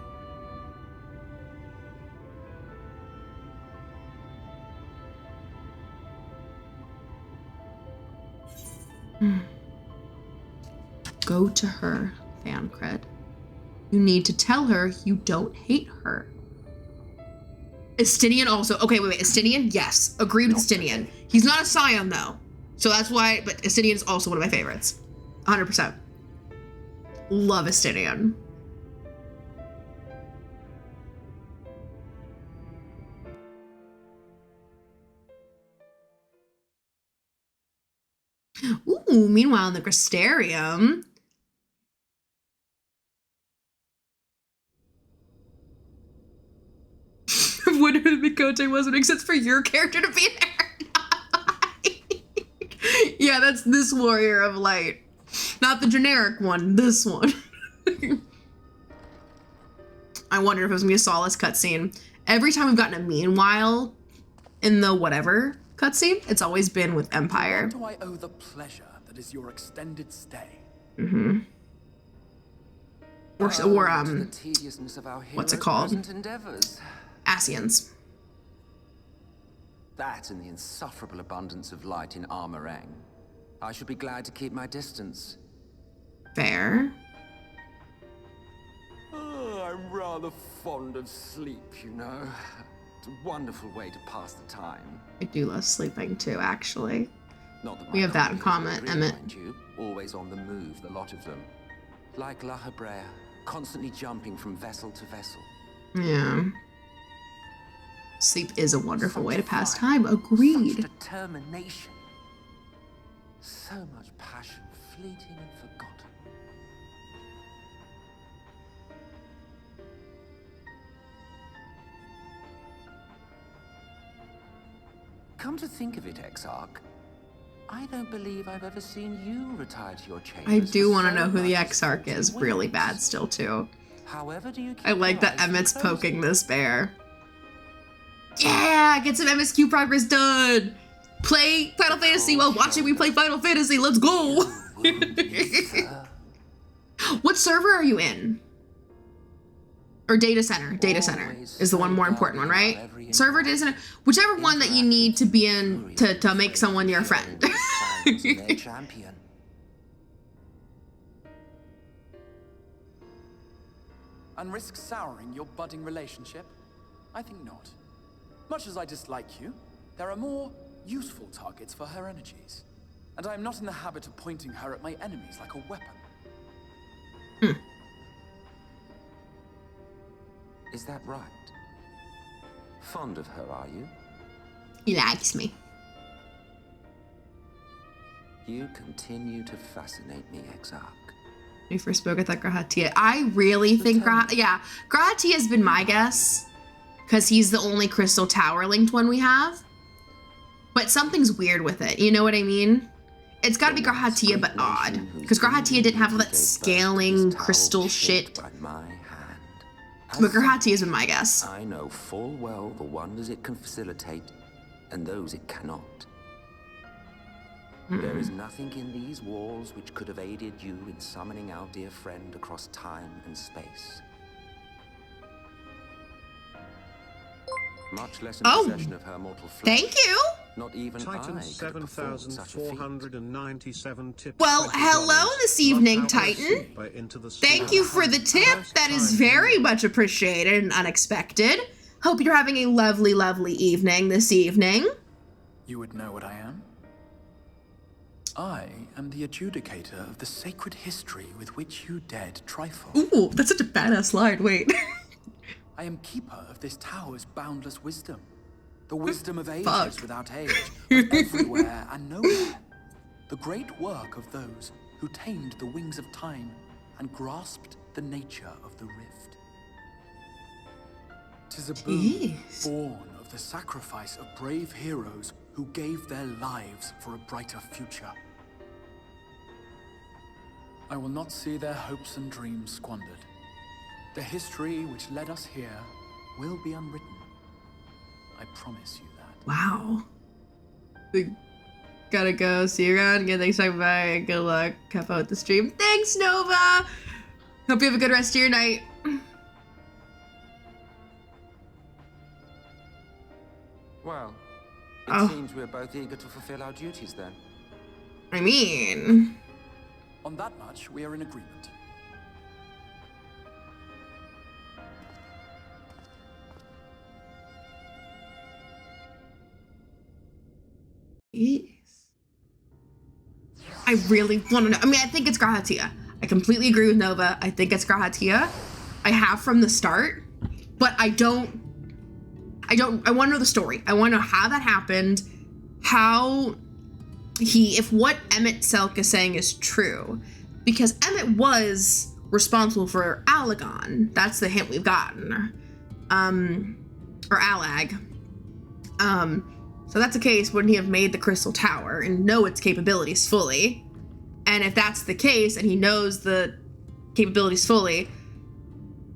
Go to her, Thancred. You need to tell her you don't hate her. Estinian also. Okay, wait. Estinian? Yes. Agreed with Estinian. He's not a Scion, though. So that's why, but Estinian is also one of my favorites. 100%. Love Ooh, meanwhile in the Crystarium. I wonder who the Mikote was. It makes sense for your character to be there. Yeah, that's this Warrior of Light. Not the generic one, this one. I wonder if it was gonna be a Solace cutscene. Every time we've gotten a meanwhile in the whatever cutscene, it's always been with Empire. Do I owe the pleasure that is your extended stay? Mm-hmm. Or the tediousness of our what's it hero's called? present endeavors. Asians. That and the insufferable abundance of light in Armorang. I should be glad to keep my distance. Fair. Oh, I'm rather fond of sleep, you know. It's a wonderful way to pass the time. I do love sleeping too, actually. Not that We my have that in colleagues common, agree, Emmett. mind you. Always on the move, the lot of them. Like La Hebrea, constantly jumping from vessel to vessel. Yeah. Sleep is a wonderful way to pass time. Agreed. Such determination. So much passion, fleeting and forgotten. Come to think of it, Exarch, I don't believe I've ever seen you retire to your chambers. I do want to for know so who the much as Exarch 14 is really weeks. bad still, too. However do you keep I like your that eyes from Emmett's closing? poking this bear. Yeah! Get some MSQ progress done! Play Final Fantasy while watching me play Final Fantasy! Let's go! What server are you in? Or data center? Data center is the one more important one, right? Server, data center, whichever one that you need to be in to make someone your friend. Their champion. And risk souring your budding relationship? I think not. Much as I dislike you, there are more useful targets for her energies. And I am not in the habit of pointing her at my enemies like a weapon. Is that right? Fond of her, are you? He likes me. You continue to fascinate me, Exarch. When we first spoke, I thought Grahatia. I really think Grahatia has been my guess. Because he's the only Crystal Tower linked one we have. But something's weird with it, you know what I mean? It's gotta be Grahatia, but odd. Because Grahatia didn't have all that scaling crystal shit. By my hand. But Grahatia has been my guess. I know full well the wonders it can facilitate, and those it cannot. There is nothing in these walls which could have aided you in summoning our dear friend across time and space. Much less in possession of her mortal flesh. Thank you. Not even Titan I could have performed such a feat. 7,497 tips. Well, hello this evening, Titan. Thank you for the tip. That is very much appreciated and unexpected. Hope you're having a lovely, lovely evening this evening. You would know what I am? I am the adjudicator of the sacred history with which you dared trifle. Ooh, that's such a badass line. Wait. I am keeper of this tower's boundless wisdom. The wisdom of ages Fuck. without age, of everywhere and nowhere. The great work of those who tamed the wings of time and grasped the nature of the rift. 'Tis a boon Jeez. born of the sacrifice of brave heroes who gave their lives for a brighter future. I will not see their hopes and dreams squandered. The history which led us here will be unwritten. I promise you that. Wow. We gotta go. See you around. Again, thanks for stopping by. Good luck. Have fun with the stream. Thanks, Nova. Hope you have a good rest of your night. Well, it seems we're both eager to fulfill our duties then. I mean, On that much, we are in agreement. jeez. I really want to know. I mean, I think it's Grahatia. I completely agree with Nova. I think it's Grahatia. I have from the start, but I want to know the story. I want to know how that happened, how if what Emmett Selk is saying is true, because Emmett was responsible for Alagon. That's the hint we've gotten. Or Alag. So that's the case, wouldn't he have made the Crystal Tower and know its capabilities fully? And if that's the case, and he knows the capabilities fully,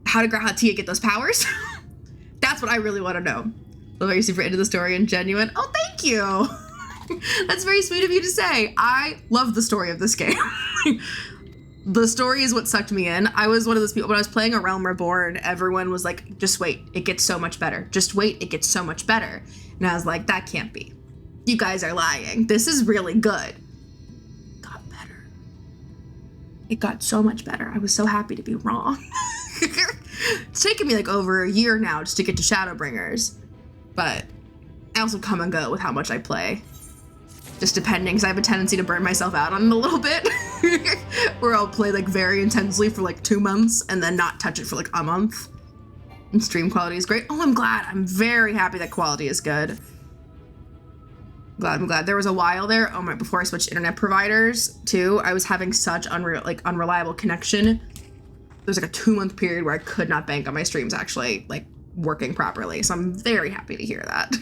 how did Grahatia get those powers? That's what I really want to know. So very super into the story and genuine. Oh, thank you. That's very sweet of you to say. I love the story of this game. The story is what sucked me in. I was one of those people, when I was playing A Realm Reborn, everyone was like, just wait, it gets so much better. Just wait, it gets so much better. And I was like, that can't be. You guys are lying. This is really good. It got better. It got so much better. I was so happy to be wrong. It's taken me like over a year now just to get to Shadowbringers. But I also come and go with how much I play. Just depending, because I have a tendency to burn myself out on it a little bit. Where I'll play like very intensely for like 2 months and then not touch it for like a month. And stream quality is great. Oh, I'm glad. I'm very happy that quality is good. I'm glad. There was a while there, before I switched internet providers too, I was having such unreliable connection. There's like a 2-month period where I could not bank on my streams actually like working properly. So I'm very happy to hear that.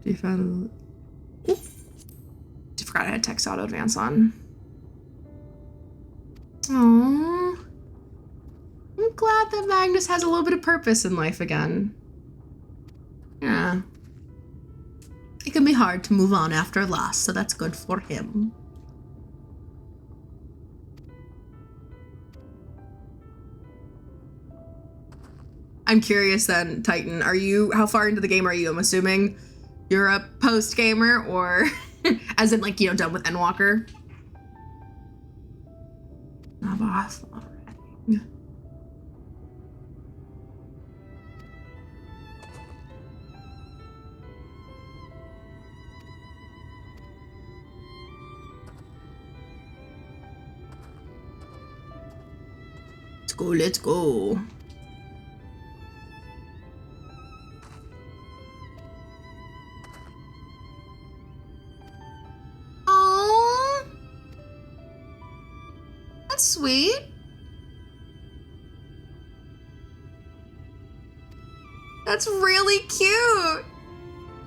You found... I forgot I had text auto advance on. Aww. I'm glad that Magnus has a little bit of purpose in life again. Yeah. It can be hard to move on after loss, so that's good for him. I'm curious then, Titan, how far into the game are you? I'm assuming you're a post gamer, or as in like, done with Endwalker? Naboth already. Let's go. That's sweet. That's really cute.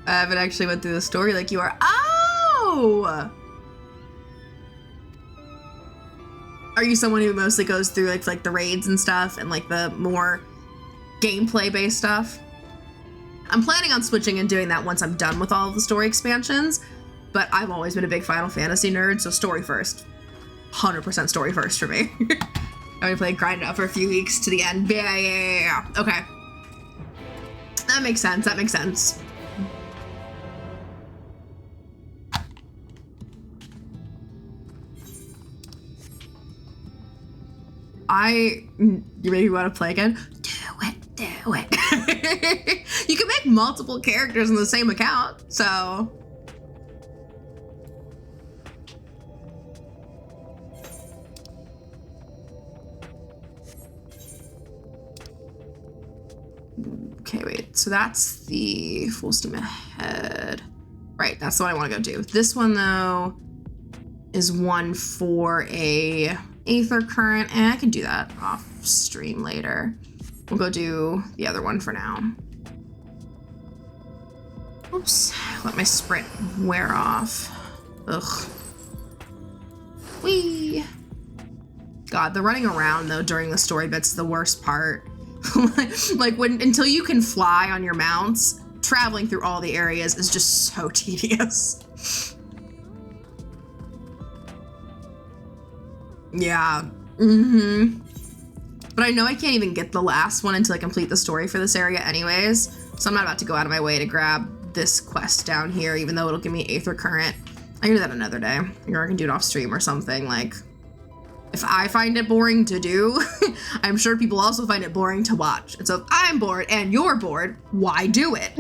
I haven't actually went through the story like you are. Oh! Are you someone who mostly goes through like the raids and stuff and like the more gameplay based stuff? I'm planning on switching and doing that once I'm done with all of the story expansions, but I've always been a big Final Fantasy nerd, so story first. 100% story first for me. I'm gonna play grind it out for a few weeks to the end. Yeah. Okay. That makes sense. That makes sense. You maybe want to play again? Do it. You can make multiple characters in the same account, so. Okay, wait, so that's the full steam ahead. Right, that's the one I want to go do. This one, though, is one for a Aether Current, and I can do that off stream later. We'll go do the other one for now. Oops, let my sprint wear off. Ugh. Whee! God, the running around, though, during the story bit's the worst part. Like until you can fly on your mounts, traveling through all the areas is just so tedious. Yeah. But I know I can't even get the last one until I complete the story for this area anyways, so I'm not about to go out of my way to grab this quest down here, even though it'll give me Aether Current. I can do that another day, or I can do it off stream or something. Like, if I find it boring to do, I'm sure people also find it boring to watch. And so if I'm bored and you're bored, why do it?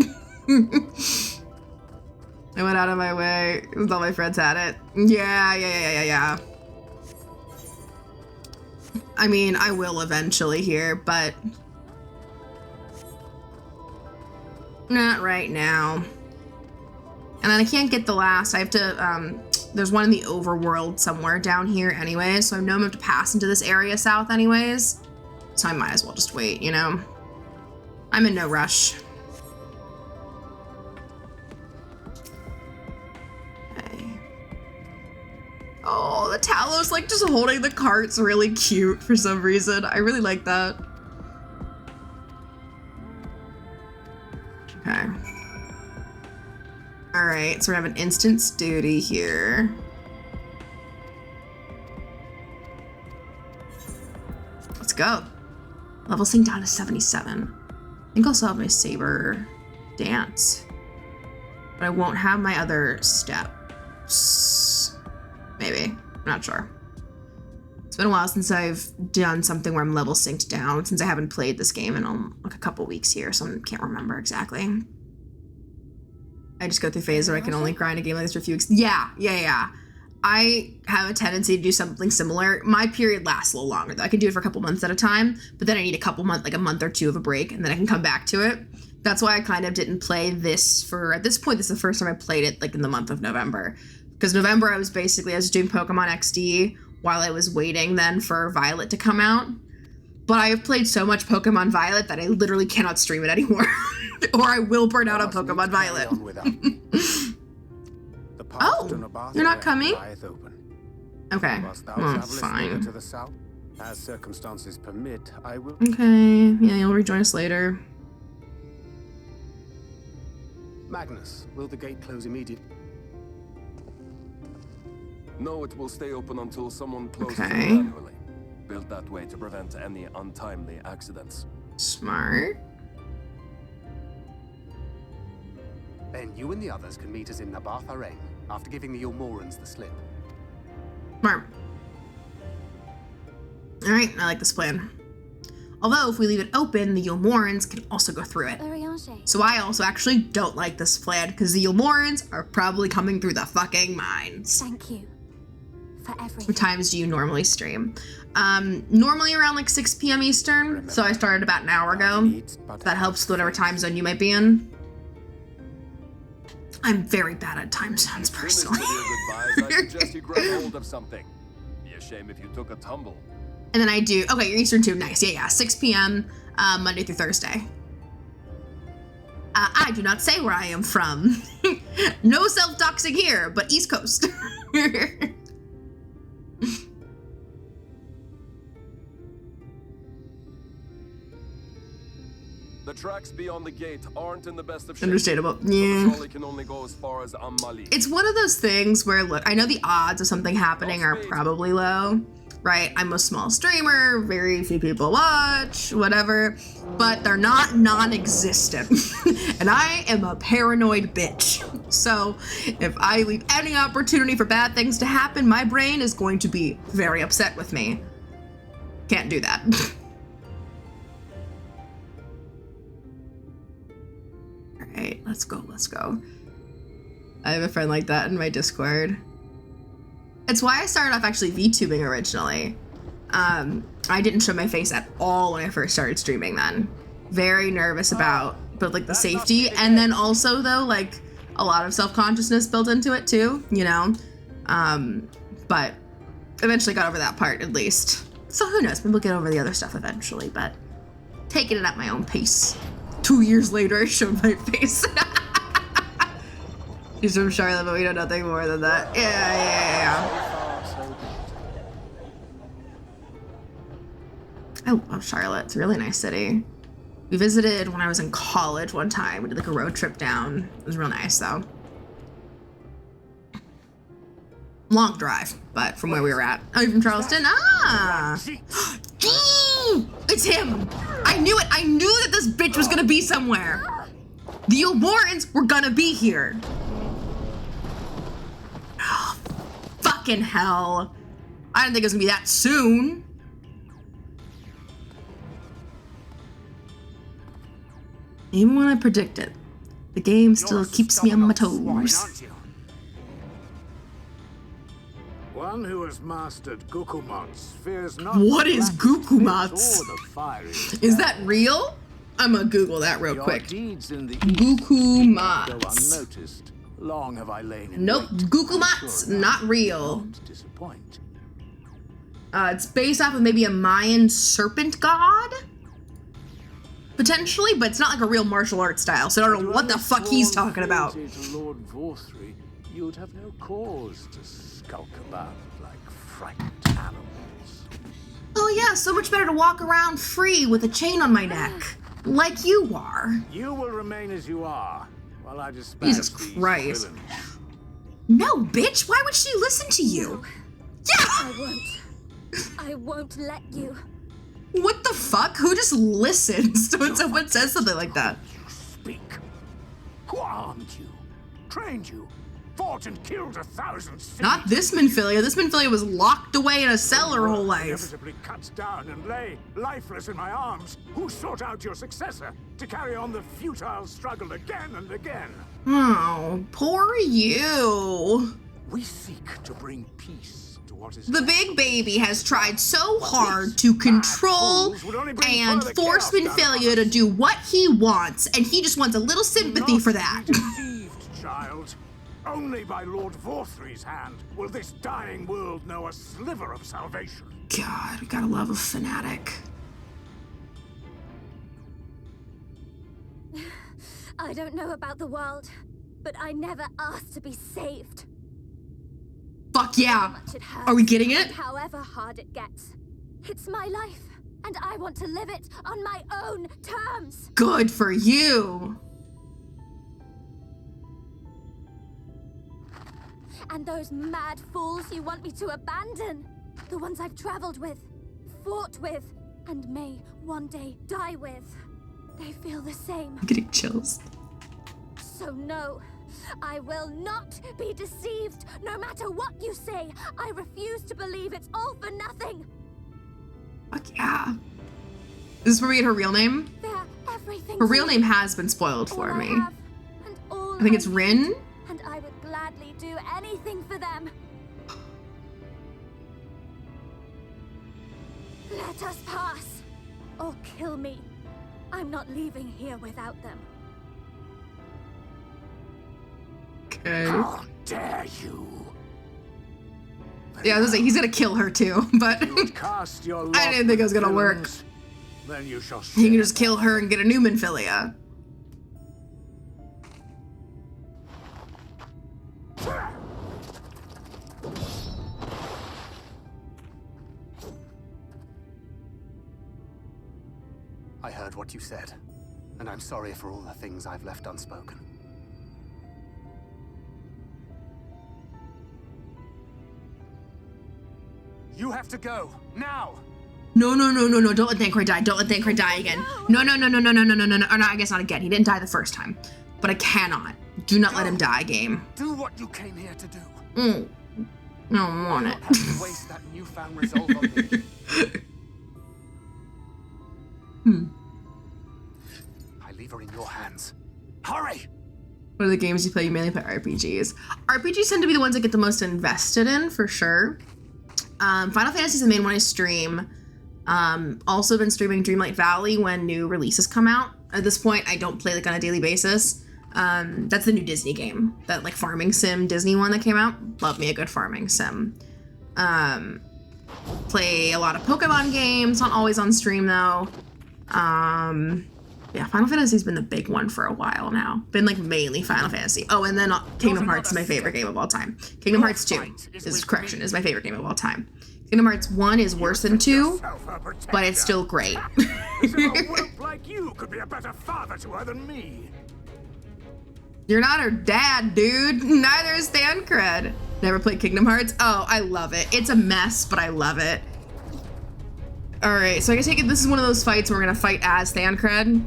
I went out of my way because all my friends had it. Yeah. I mean, I will eventually here, but Not right now. And then I can't get the last. I have to, there's one in the overworld somewhere down here anyways, so I know I'm gonna have to pass into this area south anyways. So I might as well just wait, you know? I'm in no rush. Okay. Oh, the Talos like just holding the cart's really cute for some reason. I really like that. Okay. All right, so we have an instance duty here. Let's go. Level sync down to 77. I think I'll still have my saber dance, but I won't have my other steps. Maybe, I'm not sure. It's been a while since I've done something where I'm level synced down, since I haven't played this game in like a couple weeks here, so I can't remember exactly. I just go through phases where I can only grind a game like this for a few weeks. Yeah. I have a tendency to do something similar. My period lasts a little longer though. I can do it for a couple months at a time, but then I need a month or two of a break, and then I can come back to it. That's why I kind of didn't play this for, at this point, this is the first time I played it like in the month of November. Because November I was doing Pokemon XD while I was waiting then for Violet to come out. But I have played so much Pokemon Violet that I literally cannot stream it anymore. Or I will burn out on Pokemon Violet. Oh, you're not coming? Okay, well, fine. To the south. As circumstances permit, I will. Okay, yeah, you'll rejoin us later. Magnus, will the gate close immediately? No, it will stay open until someone closes it Okay. manually. Built that way to prevent any untimely accidents. Smart. Then you and the others can meet us in Nabartha Rain after giving the Yulmorans the slip. Smart. Alright, I like this plan. Although, if we leave it open, the Yulmorans can also go through it. So I also actually don't like this plan, because the Yulmorans are probably coming through the fucking mines. Thank you for everything. What times do you normally stream? Normally around like 6 p.m. Eastern, so I started about an hour ago. That helps with whatever time zone you might be in. I'm very bad at time zones, personally. I suggest you grab hold of something. Be a shame if you took a tumble. And then I do, okay, you're Eastern too, nice. Yeah, 6 p.m. Monday through Thursday. I do not say where I am from. No self-doxing here, but East Coast. The tracks beyond the gate aren't in the best of shape. Understandable. So Yeah. the trolley can only go as far as Amali. It's one of those things where, look, I know the odds of something happening are probably low, right? I'm a small streamer, very few people watch, whatever, but they're not non-existent. And I am a paranoid bitch. So if I leave any opportunity for bad things to happen, my brain is going to be very upset with me. Can't do that. Alright, let's go. I have a friend like that in my Discord. It's why I started off actually VTubing originally. I didn't show my face at all when I first started streaming then. Very nervous about both like the safety and then also though like a lot of self-consciousness built into it too, you know? But eventually got over that part at least. So who knows, maybe we'll get over the other stuff eventually, but taking it at my own pace. 2 years later, I showed my face. He's from Charlotte, but we know nothing more than that. Yeah. I love Charlotte. It's a really nice city. We visited when I was in college one time. We did like a road trip down. It was real nice though. Long drive, but from where we were at. Oh, you're from Charleston? Ah! It's him! I knew it! I knew that this bitch was gonna be somewhere! The Yulmorans were gonna be here! Oh, fucking hell. I didn't think it was gonna be that soon. Even when I predict it, the game still keeps me on my toes. One who has mastered Gukumats fears not. What is Gukumats? Is that real? I'm gonna Google that real Your quick. deeds in the Guku go Mats. unnoticed. Long have I lain in Nope, wait. Guku I'm Mats, sure not I real. won't disappoint. It's based off of maybe a Mayan serpent god? Potentially, but it's not like a real martial arts style, so I don't know what the fuck he's talking about. To Lord Vorthry, you'd have no cause to skulk about like frightened animals. Oh yeah, so much better to walk around free with a chain on my neck. Like you are. You will remain as you are, while I dispatch Jesus these Christ. villains. No, bitch, why would she listen to you? Yeah! I won't let you. What the fuck? Who just listens when someone says something like that? You speak. Who armed you? Trained you? Fought and killed 1,000 cities? Not this Minfilia. This Minfilia was locked away in a cell her whole life. Inevitably cut down and lay lifeless in my arms. Who sought out your successor to carry on the futile struggle again and again? Oh, poor you. We seek to bring peace to what is The big baby has tried so hard to control and force Minfilia to do what he wants, and he just wants a little sympathy for that. Deceived, child. Only by Lord Vorthry's hand will this dying world know a sliver of salvation. God, we gotta love a fanatic. I don't know about the world, but I never asked to be saved. Fuck yeah. How much it hurts, Are we getting it? and however hard it gets. It's my life, and I want to live it on my own terms. Good for you. And those mad fools you want me to abandon. The ones I've traveled with, fought with, and may one day die with. They feel the same. I'm getting chills. So no, I will not be deceived. No matter what you say, I refuse to believe it's all for nothing. Fuck yeah. Is this where we get her real name? They're everything. Her to real me. name has been spoiled All for I me. have, and all I think it's need. Rin. And I would gladly do anything for them. Let us pass, or kill me. I'm not leaving here without them. Okay. How dare you? Yeah, I was gonna say, he's gonna kill her too, but You would cast your lot I didn't think it was with gonna work. villains, Then you shall he can share just kill her and get a new Minfilia. I heard what you said, and I'm sorry for all the things I've left unspoken. You have to go, now! No, no, no, no, no, don't let Thancred die. Don't let Thancred die again. No, no, no, no, no, no, no, no, no, no, or no, I guess not again. He didn't die the first time. But I cannot. Do not let him die, game. Do what you came here to do. I don't want Not have to waste that newfound resolve on me. I leave her in your hands. Hurry! What are the games you play? You mainly play RPGs. RPGs tend to be the ones I get the most invested in, for sure. Final Fantasy is the main one I stream. Also been streaming Dreamlight Valley when new releases come out. At this point, I don't play like on a daily basis. That's the new Disney game, that like farming sim Disney one that came out. Love me a good farming sim. Play a lot of Pokemon games, not always on stream though. Yeah, Final Fantasy's been the big one for a while now. Been like mainly Final Fantasy. Oh, and then Kingdom Hearts is my favorite game of all time. Kingdom Hearts 2 is my favorite game of all time. Kingdom Hearts 1 is worse than 2, but it's still great. As if a whelp like you could be a better father to her than me. You're not her dad, dude. Neither is Thancred. Never played Kingdom Hearts? Oh, I love it. It's a mess, but I love it. All right, so I take it this is one of those fights where we're gonna fight as Thancred,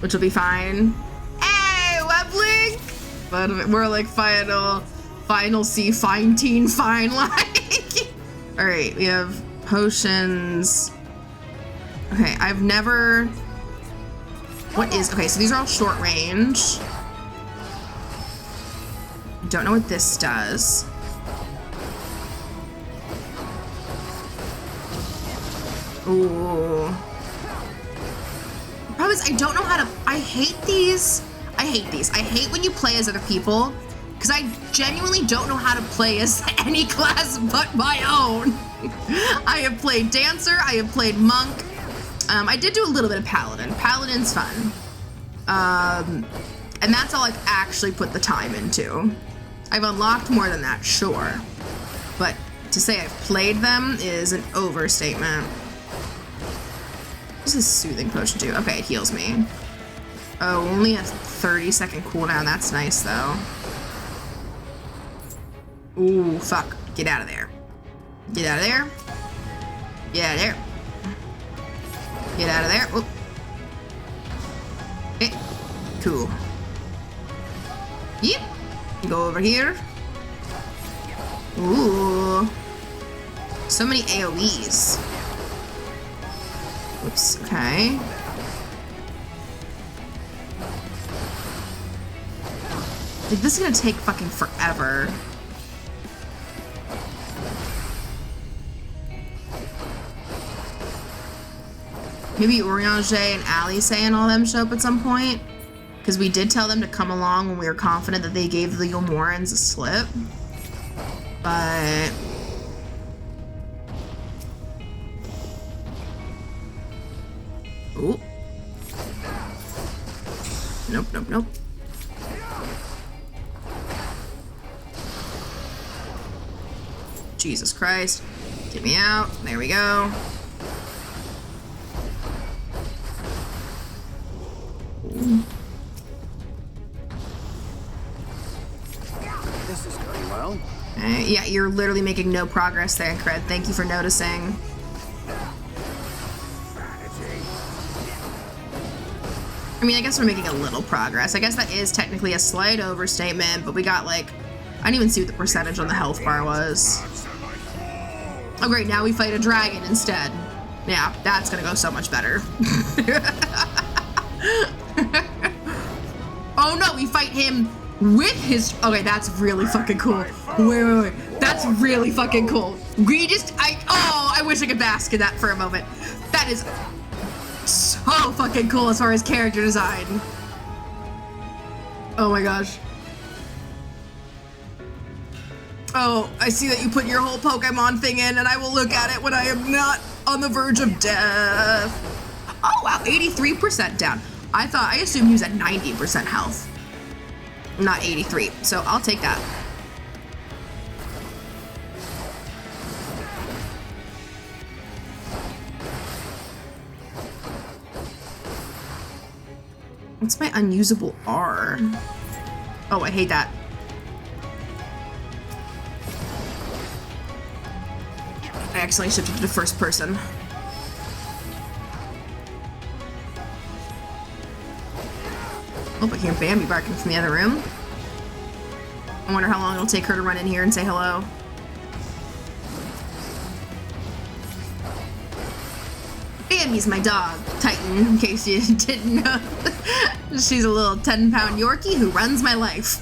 which will be fine. Hey, Weblink! But we're like final C, fine teen, fine like. All right, we have potions. Okay, I've never. What is, okay, so these are all short range. Don't know what this does. Ooh. Problem is, I don't know how to, I hate these. I hate when you play as other people, because I genuinely don't know how to play as any class but my own. I have played Dancer, I have played Monk. I did do a little bit of Paladin. Paladin's fun. And that's all I've actually put the time into. I've unlocked more than that, sure. But to say I've played them is an overstatement. What does this soothing potion do? Okay, it heals me. Oh, only a 30-second cooldown. That's nice, though. Ooh, fuck. Get out of there. Get out of there. Get out of there. Get out of there. Whoop. Okay. Cool. Yep. Go over here. Ooh. So many AoEs. Oops. Okay. Dude, this is gonna take fucking forever. Maybe Urianger and Alice and all them show up at some point. Because we did tell them to come along when we were confident that they gave the Yomorans a slip. But... Ooh. Nope, nope, nope. Jesus Christ. Get me out. There we go. Ooh. This is going well. Yeah, you're literally making no progress there, Cred. Thank you for noticing. I mean, I guess we're making a little progress. I guess that is technically a slight overstatement, but we got like... I didn't even see what the percentage on the health bar was. Oh great, now we fight a dragon instead. Yeah, that's gonna go so much better. Oh no, we fight him with his... Okay, that's really fucking cool. Wait. That's really fucking cool. I wish I could bask in that for a moment. That is so fucking cool as far as character design. Oh my gosh. Oh, I see that you put your whole Pokemon thing in, and I will look at it when I am not on the verge of death. Oh wow, 83% down. I assumed he was at 90% health. Not 83, so I'll take that. What's my unusable R? Oh, I hate that. I accidentally shifted to the first person. Oh, I hear Bambi barking from the other room. I wonder how long it'll take her to run in here and say hello. Bambi's my dog, Titan, in case you didn't know. She's a little 10-pound Yorkie who runs my life.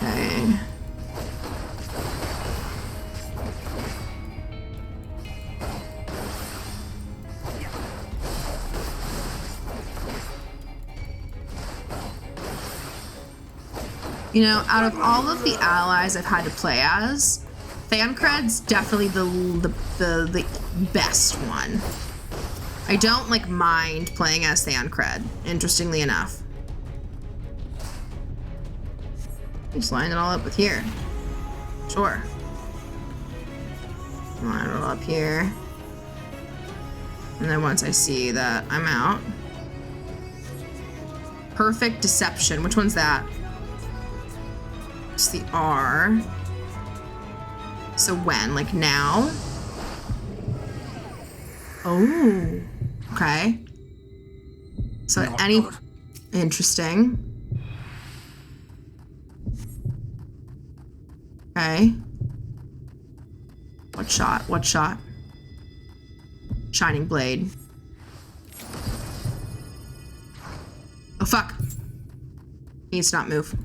Okay. You know, out of all of the allies I've had to play as, Thancred's definitely the best one. I don't like mind playing as Thancred, interestingly enough. Just line it all up with here. Sure. Line it all up here. And then once I see that I'm out. Perfect Deception. Which one's that? It's the R. So when? Like now? Oh. Okay. So at any... Interesting. Okay. What shot? What shot? Shining Blade. Oh, fuck. He needs to not move.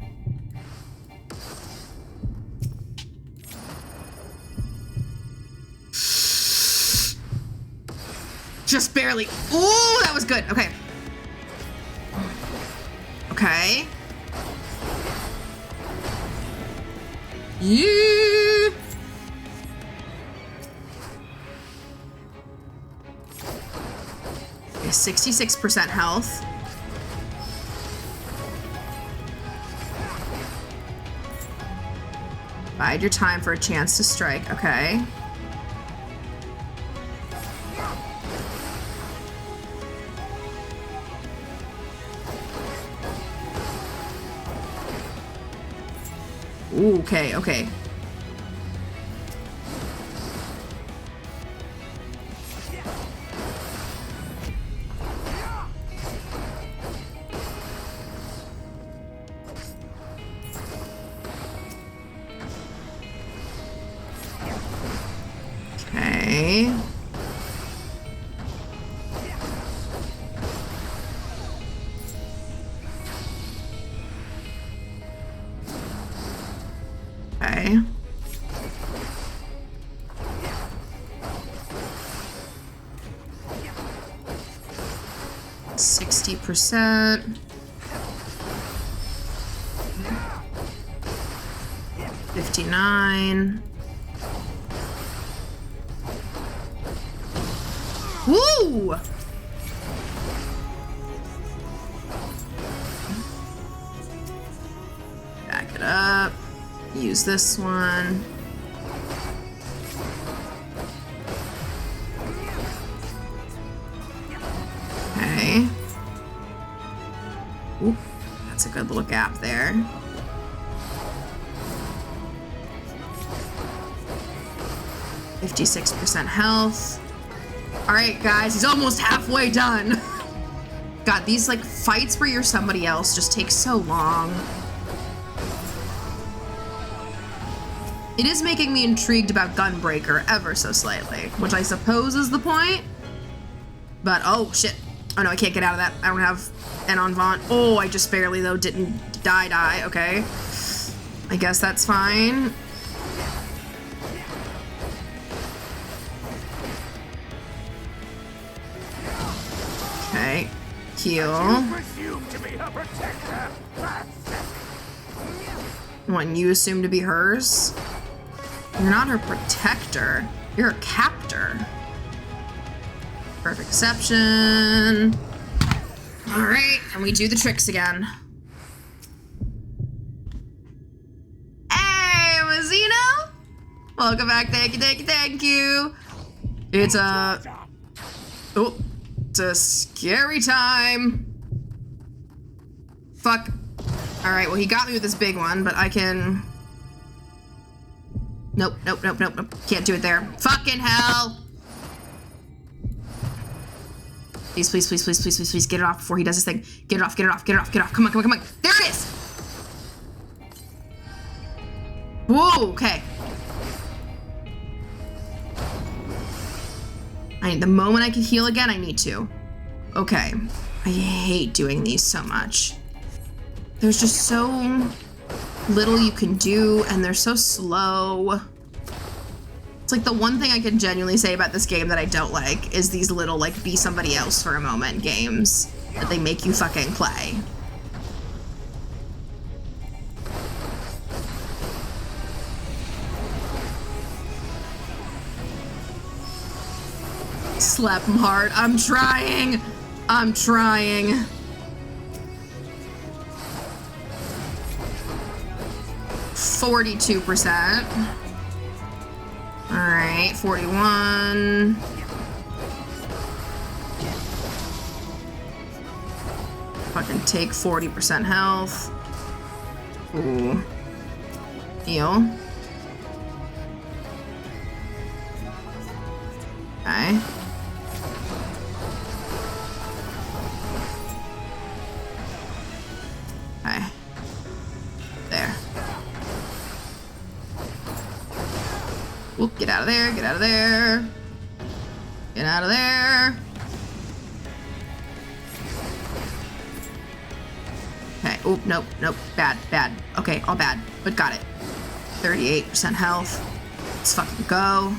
Just barely. Ooh, that was good. Okay. Okay. Yeah. Okay, 66% health. Bide your time for a chance to strike. Okay. Ooh, okay, okay. Okay. Okay. %. 59. Woo! Back it up. Use this one. Okay. Oop, that's a good little gap there. %56 health. All right, guys, he's almost halfway done. God, these like fights where you're somebody else just take so long. It is making me intrigued about Gunbreaker ever so slightly, which I suppose is the point. But oh shit. Oh no, I can't get out of that. I don't have an en avant. Oh, I just barely though didn't die. Okay. I guess that's fine. Okay. Heal. When you assume to be hers? You're not her protector. You're a captor. Perfect exception. All right, and we do the tricks again. Hey, Mazzino! Welcome back. Thank you. It's a scary time. Fuck. All right, well, he got me with this big one, but I can... Nope. Can't do it there. Fucking hell. Please. Get it off before he does his thing. Get it off. Come on. There it is. Whoa, okay. The moment I can heal again, I need to. Okay. I hate doing these so much. There's just so little you can do, and they're so slow. It's like the one thing I can genuinely say about this game that I don't like is these little, like, be somebody else for a moment games that they make you fucking play. Slap him hard. I'm trying. 42%. All right, 41. Fucking take 40% health. Ooh. Heal. Okay. Okay. There. Whoop, get out of there. Okay. Oh, nope, nope. Bad, bad. Okay, all bad, but got it. 38% health. Let's fucking go.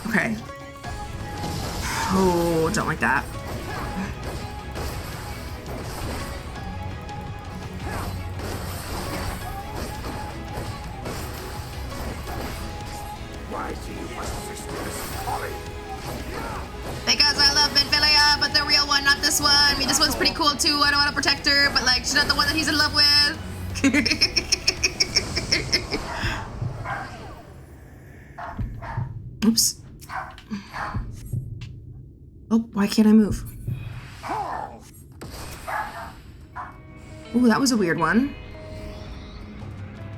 Okay. Oh, don't like that. Why do you persist in this folly? Because I love Minfilia, but the real one, not this one. I mean, this one's pretty cool too. I don't want to protect her, but like, she's not the one that he's in love with. Oops. Oh, why can't I move? Ooh, that was a weird one.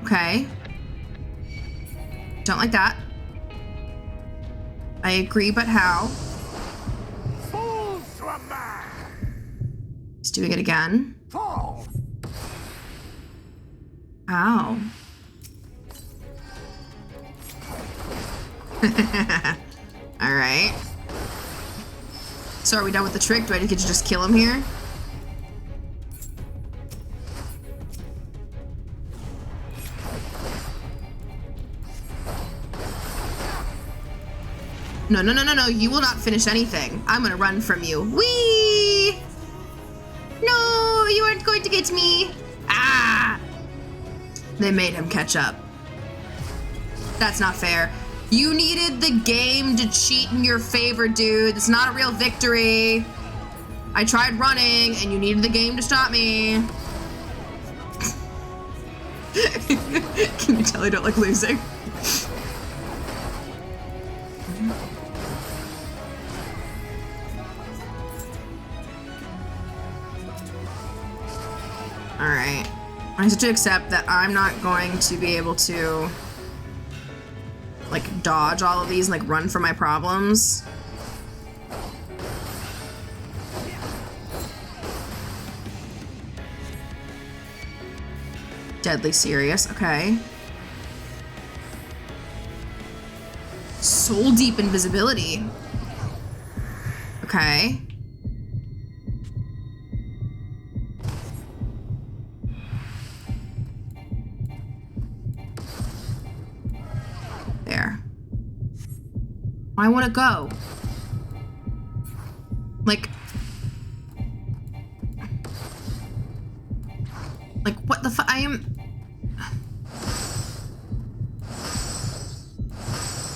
Okay. Don't like that. I agree, but how? Fools to a man! He's doing it again. Fall! Ow. Alright. So are we done with the trick? Do I get to just kill him here? No, no, no, no, no. You will not finish anything. I'm gonna run from you. Whee! No, you aren't going to get me. Ah! They made him catch up. That's not fair. You needed the game to cheat in your favor, dude. It's not a real victory. I tried running, and you needed the game to stop me. Can you tell I don't like losing? Alright. I have to accept that I'm not going to be able to like dodge all of these and like run from my problems. Deadly serious, okay. Soul deep invisibility. Okay. There. I want to go. Like what the fuck? I am.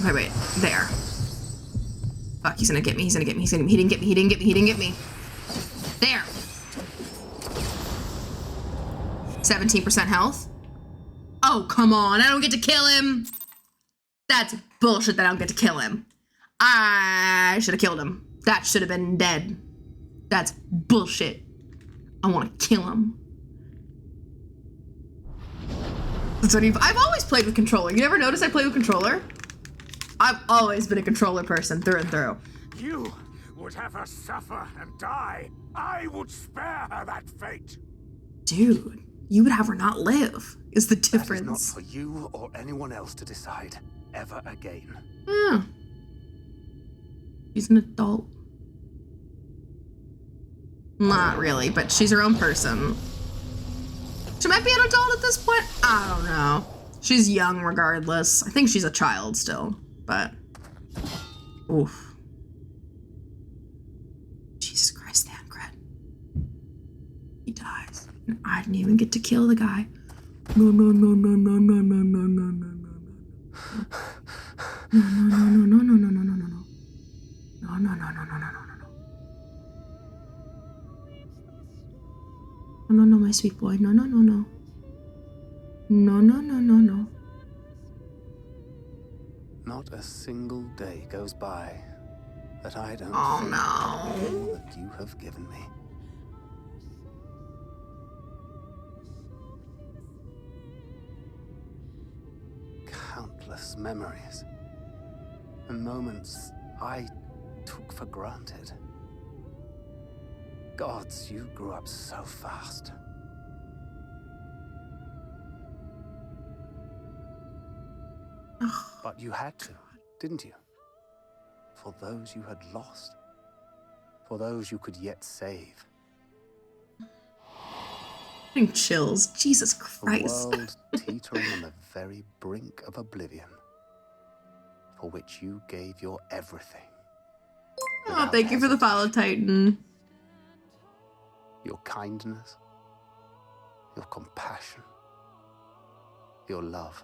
Okay, wait. There. Fuck, he's gonna get me. He's gonna get me. He's gonna. He didn't get me. He didn't get me. He didn't get me. There. 17% health. Oh, come on. I don't get to kill him. That's bullshit that I don't get to kill him. I should have killed him. That should have been dead. That's bullshit. I want to kill him. That's what I've always played with controller. You never notice I play with controller? I've always been a controller person through and through. You would have her suffer and die. I would spare her that fate. Dude, you would have her not live, is the difference. That is not for you or anyone else to decide ever again. Yeah. She's an adult. Not really, but she's her own person. She might be an adult at this point. I don't know. She's young regardless. I think she's a child still, but oof. Jesus Christ, Thancred. He dies. And I didn't even get to kill the guy. No, no, no, no, no, no, no, no, no, no, no, no. No, no, no, no, no, no, no, no, no, no. No, no, no, no, no, no, no, no. No, no, my sweet boy. No, no, no, no. No, no, no, no, no. Not a single day goes by that I don't Oh, think no. of all that you have given me. Countless memories and moments I took for granted. Gods, you grew up so fast. But you had to, didn't you? For those you had lost. for those you could yet save. Getting chills. Jesus A Christ. world teetering on the very brink of oblivion, for which you gave your everything. Oh, without thank you for the follow, hesitation. Titan. Your kindness, your compassion, your love,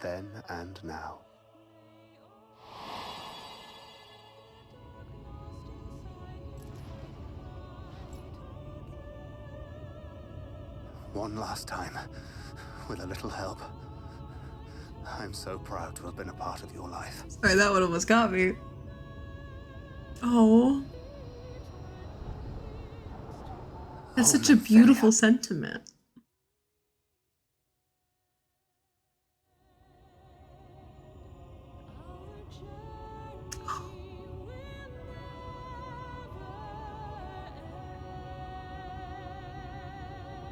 then and now. One last time, with a little help. I'm so proud to have been a part of your life. Sorry, that one almost got me. Oh. That's such a beautiful sentiment.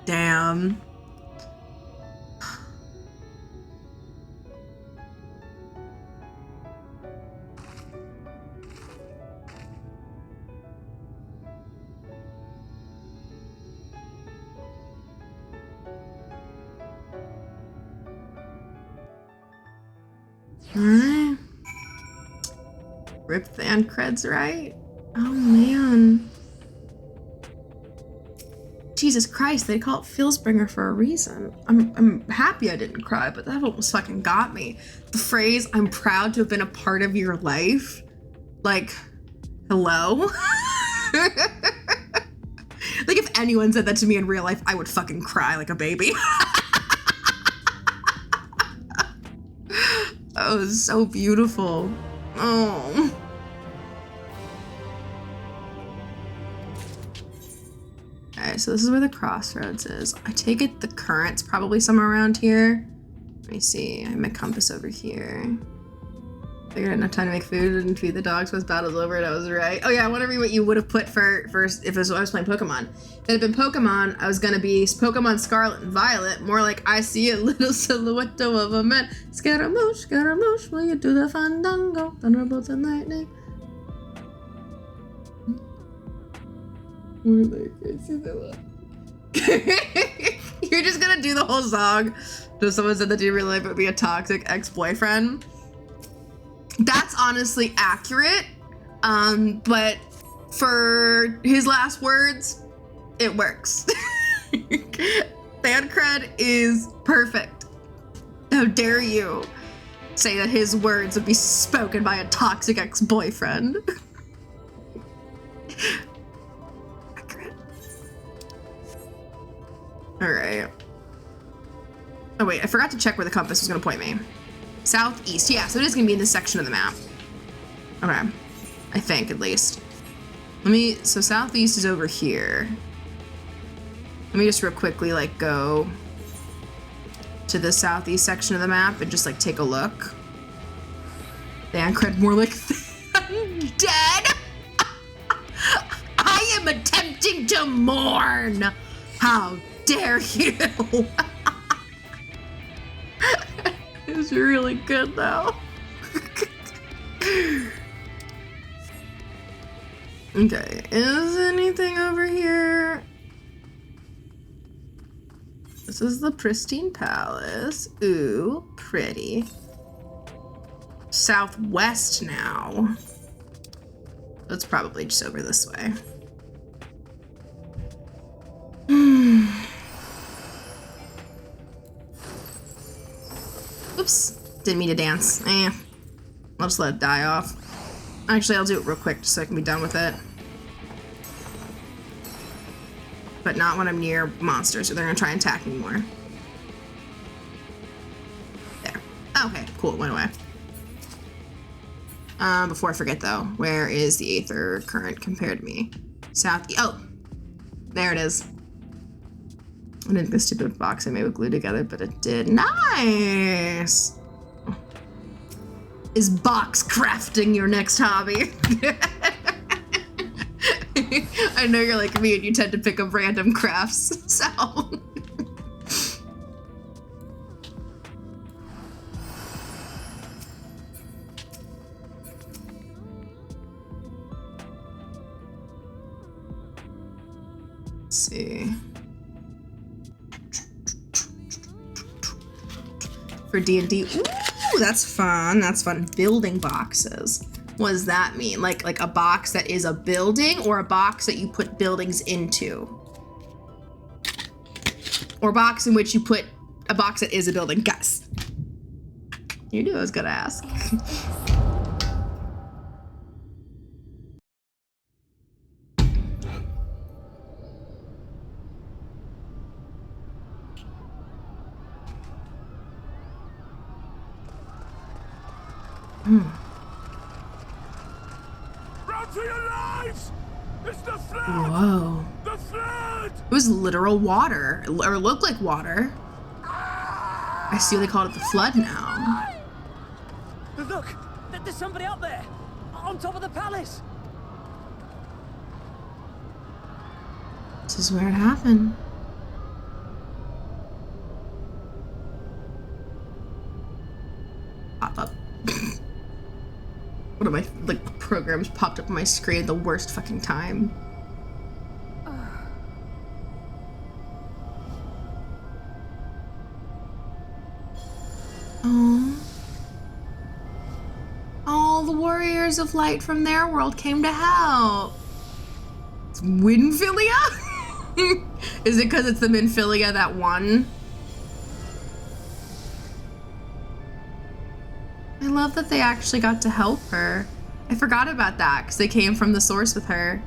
Damn. Alright. Rip Van Creds, right? Oh man. Jesus Christ, they call it Feelsbringer for a reason. I'm happy I didn't cry, but that almost fucking got me. The phrase, I'm proud to have been a part of your life. Like, hello? Like, if anyone said that to me in real life, I would fucking cry like a baby. Oh, it was so beautiful. Oh. Alright, so this is where the crossroads is. I take it the current's probably somewhere around here. Let me see. I have my compass over here. Figured enough time to make food and feed the dogs once battle's over, and I was right. Oh yeah, I want to read what you would have put for first if I was playing Pokemon. If it had been Pokemon, I was gonna be Pokemon Scarlet and Violet, more like I see a little silhouette of a man. Scaramouche, Scaramouche, will you do the fandango? Thunderbolts and lightning. You're just gonna do the whole song. So someone said that in real life it would be a toxic ex-boyfriend. That's honestly accurate. But for his last words, it works. Thancred is perfect. How dare you say that his words would be spoken by a toxic ex-boyfriend? Alright. Oh wait, I forgot to check where the compass was gonna point me. Southeast, yeah, so it is gonna be in this section of the map. Okay, I think at least. So southeast is over here. Let me just real quickly like go to the southeast section of the map and just like take a look. Thancred, more like I'm dead. I am attempting to mourn. How dare you? It was really good though. Okay, is anything over here? This is the pristine palace. Ooh, pretty. Southwest now. It's probably just over this way. Oops, didn't mean to dance. I'll just let it die off. Actually, I'll do it real quick just so I can be done with it. But not when I'm near monsters, or they're gonna try and attack me more. There. Okay, cool, it went away. Before I forget though, where is the Aether current compared to me? Oh, there it is. I didn't think the stupid box I made would glue together, but it did. Nice! Is box crafting your next hobby? I know you're like me and you tend to pick up random crafts, so. Let's see. For D&D. Ooh, that's fun. That's fun. Building boxes. What does that mean? Like a box that is a building, or a box that you put buildings into? Or a box in which you put a box that is a building? Guess. You knew I was gonna ask. Run for your lives! It's the flood! Whoa. The flood! It was literal water, or looked like water. I see they called it the flood now. Look! There's somebody up there! On top of the palace! This is where it happened. Pop up. One of my like programs popped up on my screen at the worst fucking time. Oh. All the warriors of light from their world came to help. It's Winfilia? Is it because it's the Minfilia that won? I love that they actually got to help her. I forgot about that because they came from the source with her.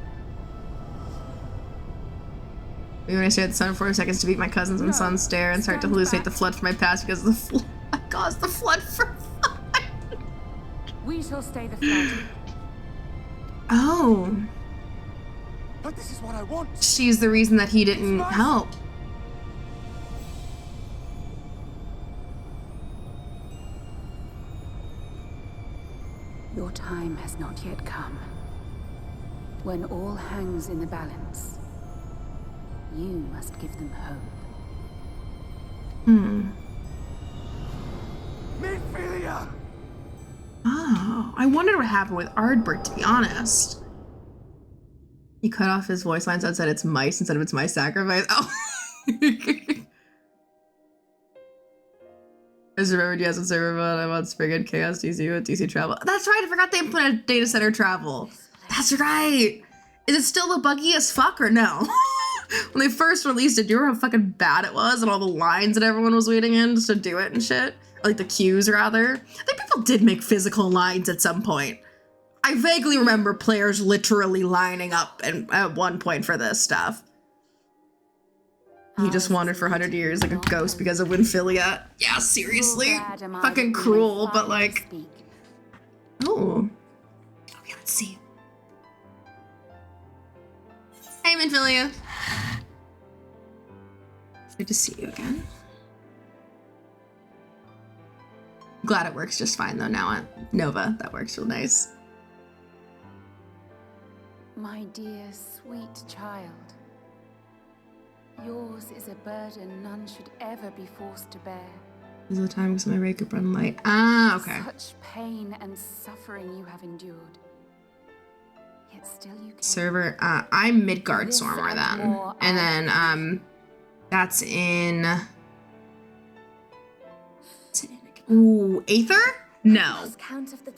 When I stare at the sun for 4 seconds to beat my cousins and sons stare and start to hallucinate the flood from my past because of the flood. I caused the flood for fun. We shall stay the flood. Oh. But this is what I want. She's the reason that he didn't help. Your time has not yet come. When all hangs in the balance, you must give them hope. Minfilia! Oh, I wondered what happened with Ardbert, to be honest. He cut off his voice lines and said it's mice instead of it's my sacrifice. Oh. I just remembered you guys on server mode. I'm on Spring and Chaos DC with DC Travel. That's right, I forgot they implemented data center travel. That's right. Is it still the buggy as fuck or no? When they first released it, do you remember how fucking bad it was and all the lines that everyone was waiting in just to do it and shit? Or like the queues, rather. I think people did make physical lines at some point. I vaguely remember players literally lining up at one point for this stuff. He just wandered for 100 years like a ghost because of Winfilia. Yeah, seriously. Fucking cruel, but like... Oh. Okay, let's see. Hey, Winfilia. Good to see you again. Glad it works just fine though now at Nova. That works real nice. My dear, sweet child. Yours is a burden none should ever be forced to bear. This is the time because my ray could run light. Ah, okay. Such pain and suffering you have endured. Yet still you can. Server, I'm Midgard Stormer then. And then, that's in... Ooh, Aether? No.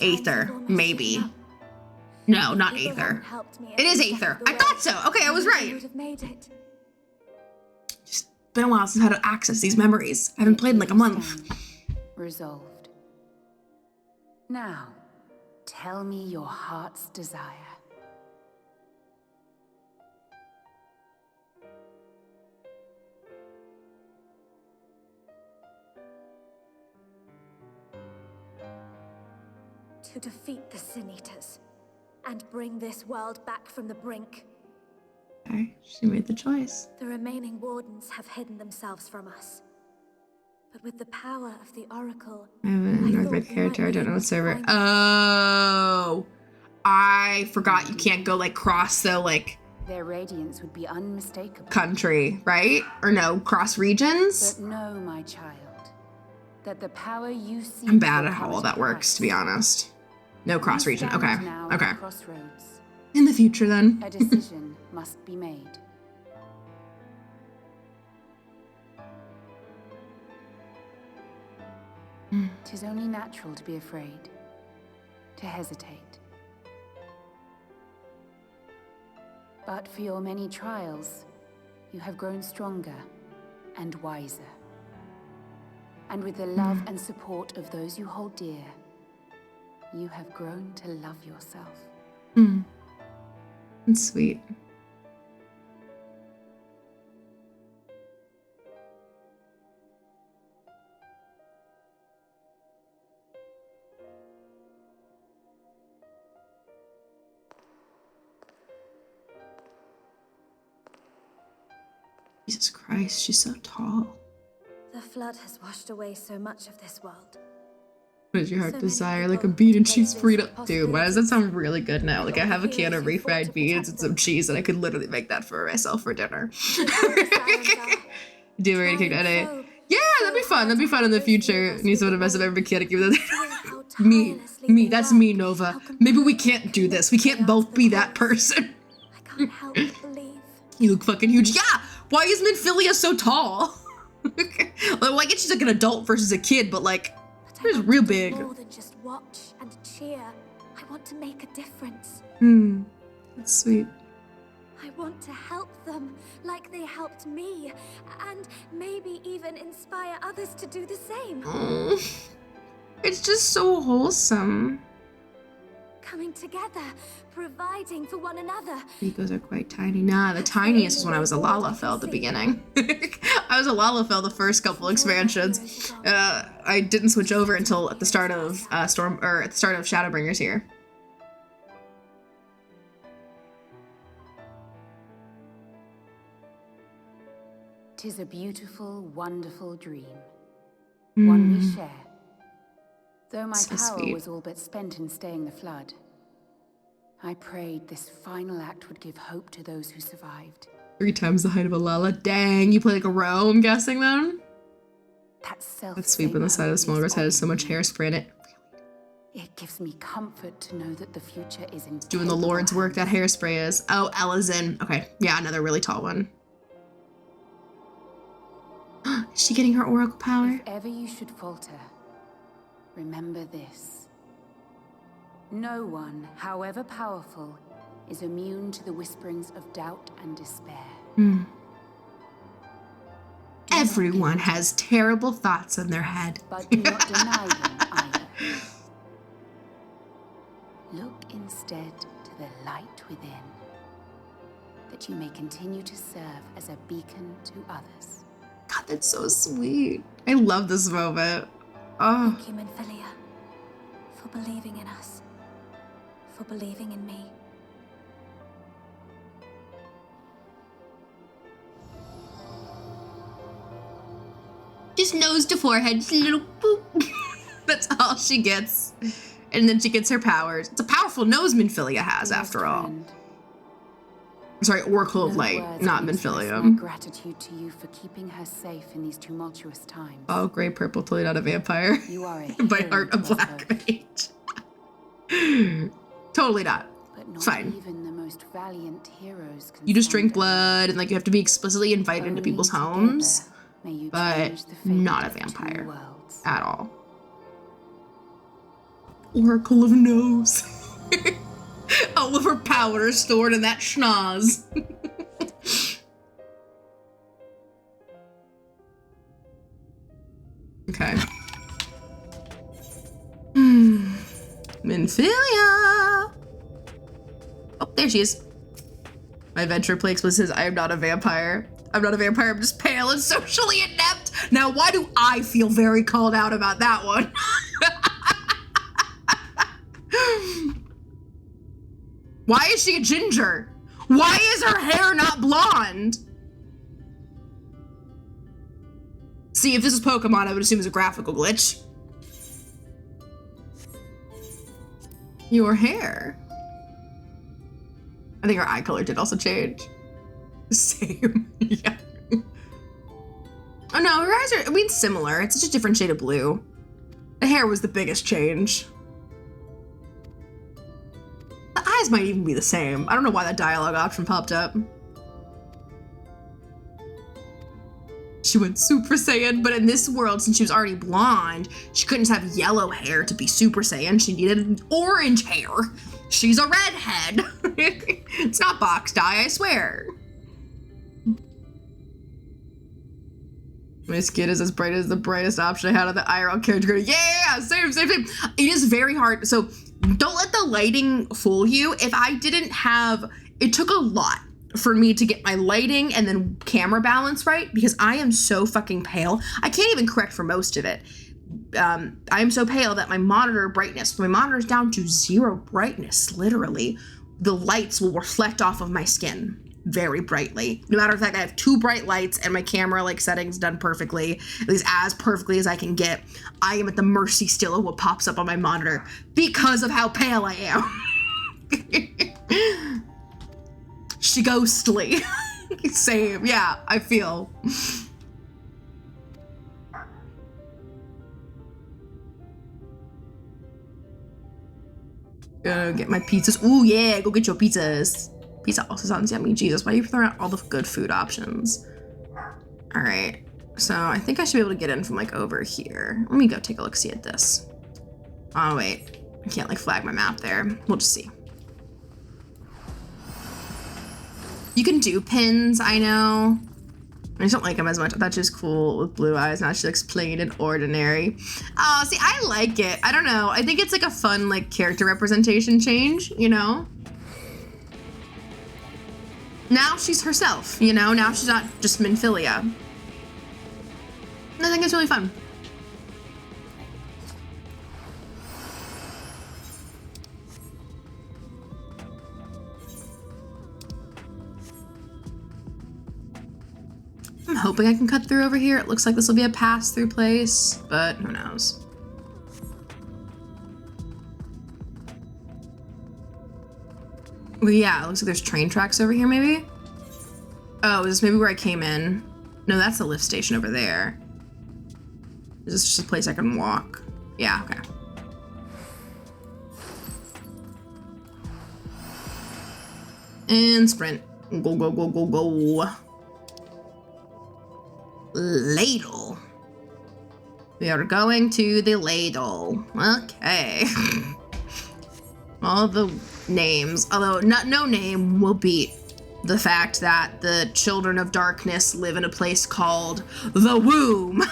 Aether, maybe. No, not Aether. It is Aether. I thought so. Okay, I was right. Just been a while since I had to access these memories. I haven't played in like a month. Resolved. Now, tell me your heart's desire. To defeat the Sin Eaters and bring this world back from the brink. Okay, she made the choice. The remaining wardens have hidden themselves from us. But with the power of the Oracle, I have an Northern character, I don't know what server. Oh, I forgot you can't go like cross the like their radiance would be unmistakable. Country, right? Or no, cross regions? But know, my child, that the power you see. I'm bad at how all that works, to be honest. No cross region. Okay. Okay. Crossroads. In the future then. A decision must be made. 'Tis only natural to be afraid, to hesitate. But for your many trials, you have grown stronger and wiser. And with the love and support of those you hold dear, you have grown to love yourself. That's sweet. Jesus Christ, she's so tall. The flood has washed away so much of this world. What does your heart desire? Like a bean and cheese burrito. Dude, why does that sound really good now? Like I have a can of refried beans and some cheese and I could literally make that for myself for dinner. Do we already kicked Eddie? Yeah, that'd be fun. That'd be fun in the future. Need someone to mess up every mechanic. Me, that's me, Nova. Maybe we can't do this. We can't both be that person. I can't help but believe. You look fucking huge. Yeah! Why is Minfilia so tall? Well, I guess she's like an adult versus a kid, but like, she's real big. More than just watch and cheer. I want to make a difference. That's sweet. I want to help them like they helped me, and maybe even inspire others to do the same. It's just so wholesome. Coming together, providing for one another. Egos are quite tiny. Nah, the tiniest was when I was a Lalafell at the beginning. I was a Lalafell the first couple expansions. I didn't switch over until at the start of Shadowbringers here. "'Tis a beautiful, wonderful dream. One we share. Though my power was all but spent in staying the flood, I prayed this final act would give hope to those who survived. 3 times the height of a Lala. Dang, you play like a row, I'm guessing then? That sweep on the side of the smaller head has so much hairspray in it. It gives me comfort to know that the future is in doing the Lord's work, that hairspray is. Oh, Ella's in. Okay, yeah, another really tall one. Is she getting her oracle power? If ever you should falter, remember this. No one, however powerful, is immune to the whisperings of doubt and despair. Everyone has terrible thoughts in their head. But do not deny them either. Look instead to the light within, that you may continue to serve as a beacon to others. God, that's so sweet. I love this moment. Oh. Thank you, Minfilia, for believing in us, for believing in me. Just nose to forehead, just a little boop. That's all she gets. And then she gets her powers. It's a powerful nose Minfilia has, after all. Sorry, Oracle of Light, not Minfilia. My gratitude to you for keeping her safe in these tumultuous times. Oh, gray purple, totally not a vampire. You are a By heart, a black mage. Totally not. But not fine. Even the most valiant heroes can you just drink blood and like you have to be explicitly invited into people's homes, but not a vampire at all. Oracle of Nose. All of her power is stored in that schnoz. Okay. Minfilia. Oh, there she is. My adventure play explicit says, I am not a vampire. I'm not a vampire, I'm just pale and socially inept. Now, why do I feel very called out about that one? Why is she a ginger? Why is her hair not blonde? See, if this is Pokemon, I would assume it's a graphical glitch. Your hair. I think her eye color did also change. Same, yeah. Oh no, her eyes are, I mean, similar. It's just a different shade of blue. The hair was the biggest change. The eyes might even be the same. I don't know why that dialogue option popped up. She went Super Saiyan, but in this world, since she was already blonde, she couldn't just have yellow hair to be Super Saiyan. She needed orange hair. She's a redhead. It's not box dye, I swear. My skin is as bright as the brightest option I had on the IRL character. Yeah, same. It is very hard. So don't let the lighting fool you. If I didn't have, it took a lot for me to get my lighting and then camera balance right, because I am so fucking pale. I can't even correct for most of it. I am so pale that my monitor brightness, my monitor is down to 0 brightness, literally. The lights will reflect off of my skin very brightly. No matter the fact I have 2 bright lights and my camera like settings done perfectly, at least as perfectly as I can get, I am at the mercy still of what pops up on my monitor because of how pale I am. She ghostly. Same. Yeah, I feel. Gonna get my pizzas. Ooh, yeah, go get your pizzas. Pizza also sounds yummy. Jesus, why are you throwing out all the good food options? All right, so I think I should be able to get in from like over here. Let me go take a look, see at this. Oh, wait, I can't like flag my map there. We'll just see. You can do pins, I know. I just don't like them as much. I thought she was cool with blue eyes. Now she looks plain and ordinary. Oh, see, I like it. I don't know. I think it's like a fun like character representation change, you know? Now she's herself, you know? Now she's not just Minfilia. And I think it's really fun. I'm hoping I can cut through over here. It looks like this will be a pass-through place, but who knows? Well, yeah, it looks like there's train tracks over here, maybe? Oh, is this maybe where I came in? No, that's the lift station over there. Is this just a place I can walk? Yeah, okay. And sprint. Go, go, go, go, go. Ladle. We are going to the ladle. Okay. All the names, although no name will beat the fact that the children of darkness live in a place called the womb.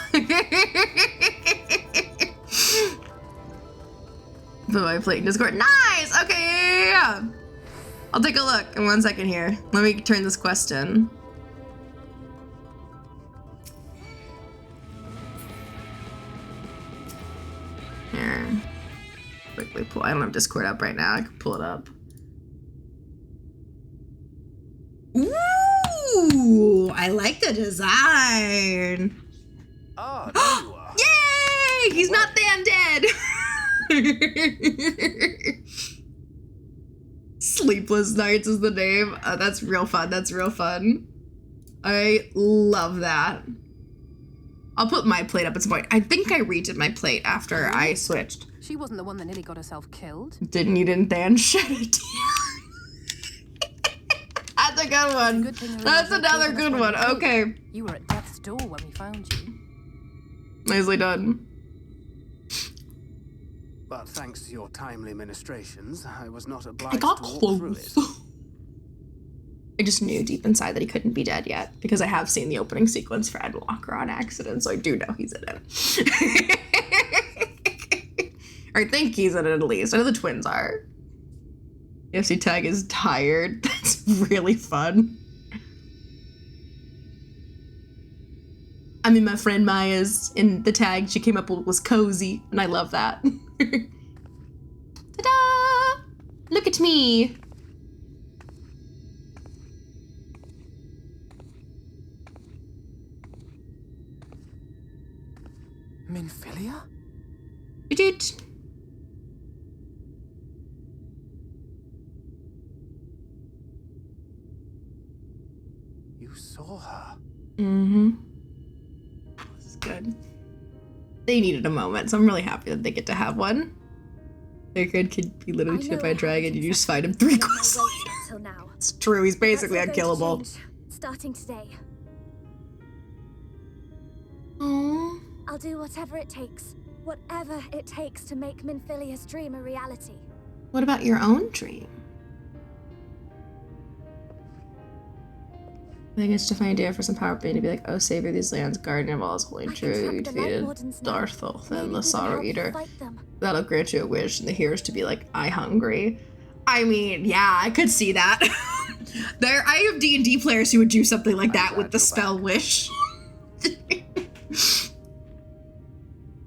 Put my plate in Discord. Nice! Okay, yeah. I'll take a look in 1 second here. Let me turn this quest in. Here. Quickly pull. I don't have Discord up right now. I can pull it up. Ooh, I like the design. Ah, there you are. Yay! He's not the undead. Sleepless Nights is the name. That's real fun. That's real fun. I love that. I'll put my plate up at some point. I think I redid my plate after I switched. She wasn't the one that nearly got herself killed. Didn't Dan shed it? That's a good one. That's another good one. Okay. You were at death's door when we found you. Nicely done. But thanks to your timely ministrations, I was not obliged I got to walk through it. I just knew deep inside that he couldn't be dead yet, because I have seen the opening sequence for Ed Walker on accident, so I do know he's in it. Or I think he's in it at least. I know the twins are. The FC tag is tired. That's really fun. I mean, my friend Maya's in the tag she came up with was cozy, and I love that. Ta-da! Look at me. Minfilia? You did. You saw her. Mm-hmm. This is good. They needed a moment, so I'm really happy that they get to have one. Their kid could be literally killed by a dragon, you just fight him 3 quests later. It's true, he's basically unkillable. Starting today. Aww. I'll do whatever it takes. Whatever it takes to make Minfilia's dream a reality. What about your own dream? I think it's just my idea for some power being to be like, oh, savior these lands, guardian of all is holy and true. You defeated Darthulfin, the Sorrow Eater. That'll grant you a wish, and the heroes to be like, I hungry. I mean, yeah, I could see that. I have D&D players who would do something like that with the spell wish.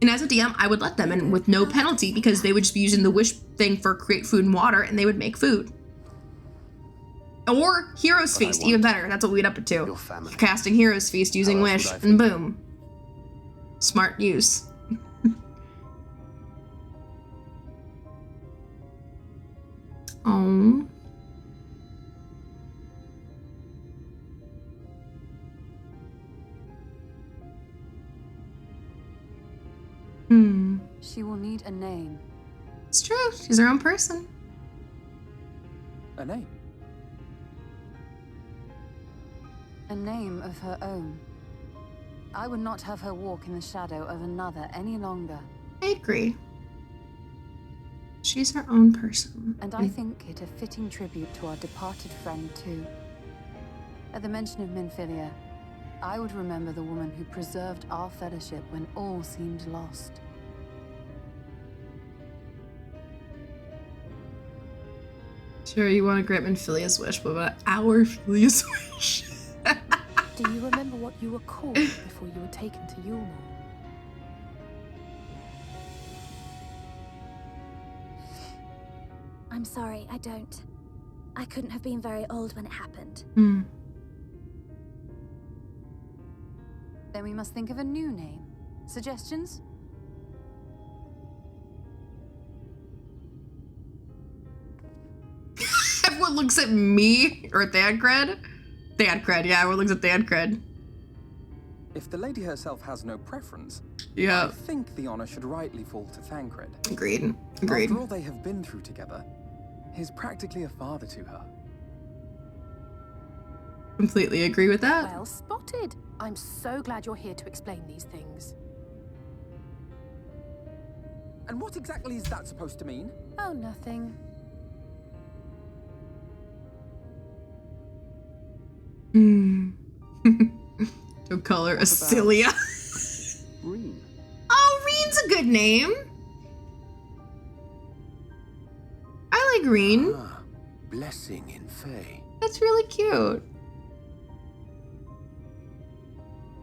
And as a DM, I would let them, and with no penalty, because they would just be using the wish thing for create food and water, and they would make food. Or Heroes Feast, even better. That's what we'd up it to. Casting Heroes Feast using wish, and boom. Smart use. Oh. She will need a name. It's true. She's her own person. A name? A name of her own. I would not have her walk in the shadow of another any longer. I agree. She's her own person. And I think it a fitting tribute to our departed friend, too. At the mention of Minfilia, I would remember the woman who preserved our fellowship when all seemed lost. Sure, you want to grant Minfilia's wish, but about our Filia's wish? Do you remember what you were called before you were taken to Yulmore? I'm sorry, I don't. I couldn't have been very old when it happened. Then we must think of a new name. Suggestions? Everyone looks at me, or Thancred. Thancred, yeah, everyone looks at Thancred. If the lady herself has no preference, yeah, I think the honor should rightly fall to Thancred. Agreed. Agreed. After all they have been through together, he's practically a father to her. Completely agree with that. Well spotted. I'm so glad you're here to explain these things. And what exactly is that supposed to mean? Oh, nothing. Don't call her Acilia. Reen. Oh, Reen's a good name. I like Reen. Blessing in Fae. That's really cute.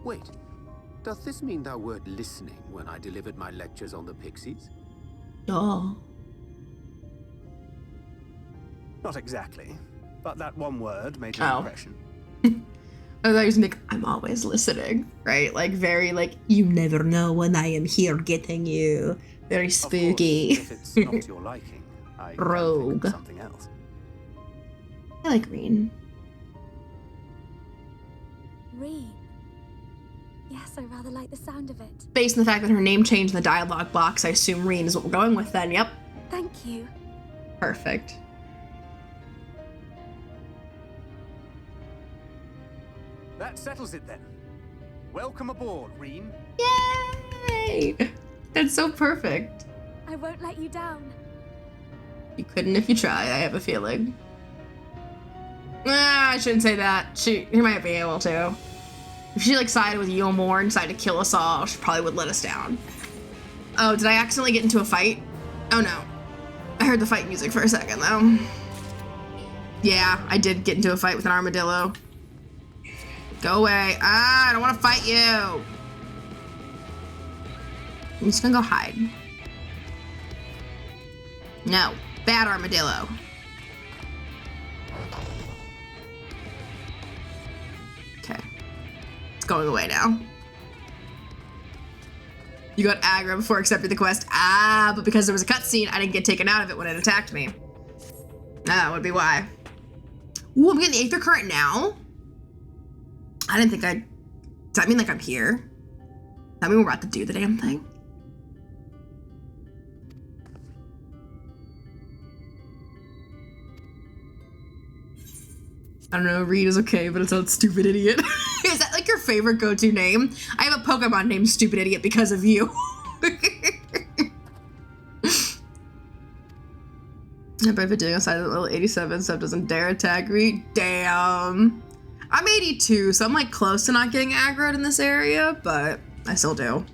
Wait, does this mean thou wert listening when I delivered my lectures on the pixies? Oh. Not exactly, but that one word made an impression. I thought you was like, I'm always listening, right? Like very like, you never know when I am here getting you. Very spooky. Of course, if it's not your liking, I Rogue. can think of something else. I like Reen. Reen. Yes, I rather like the sound of it. Based on the fact that her name changed in the dialogue box, I assume Reen is what we're going with then, yep. Thank you. Perfect. That settles it then. Welcome aboard, Reen. Yay! That's so perfect. I won't let you down. You couldn't if you tried, I have a feeling. I shouldn't say that. She might be able to. If she like sided with Yulmore and decided to kill us all, she probably would let us down. Oh, did I accidentally get into a fight? Oh no. I heard the fight music for a second though. Yeah, I did get into a fight with an armadillo. Go away. I don't want to fight you. I'm just gonna go hide. No. Bad armadillo. Okay. It's going away now. You got aggro before accepting the quest. But because there was a cutscene, I didn't get taken out of it when it attacked me. That would be why. Ooh, I'm getting the Aether Current now? I didn't think I'd... Does that mean like I'm here? Does that mean we're about to do the damn thing? I don't know, Reed is okay, but it's that stupid idiot. His Is that like your favorite go-to name? I have a Pokemon named Stupid Idiot because of you. If I've been doing a silent little 87 stuff doesn't dare attack me. Damn. I'm 82, so I'm like close to not getting aggroed in this area, but I still do.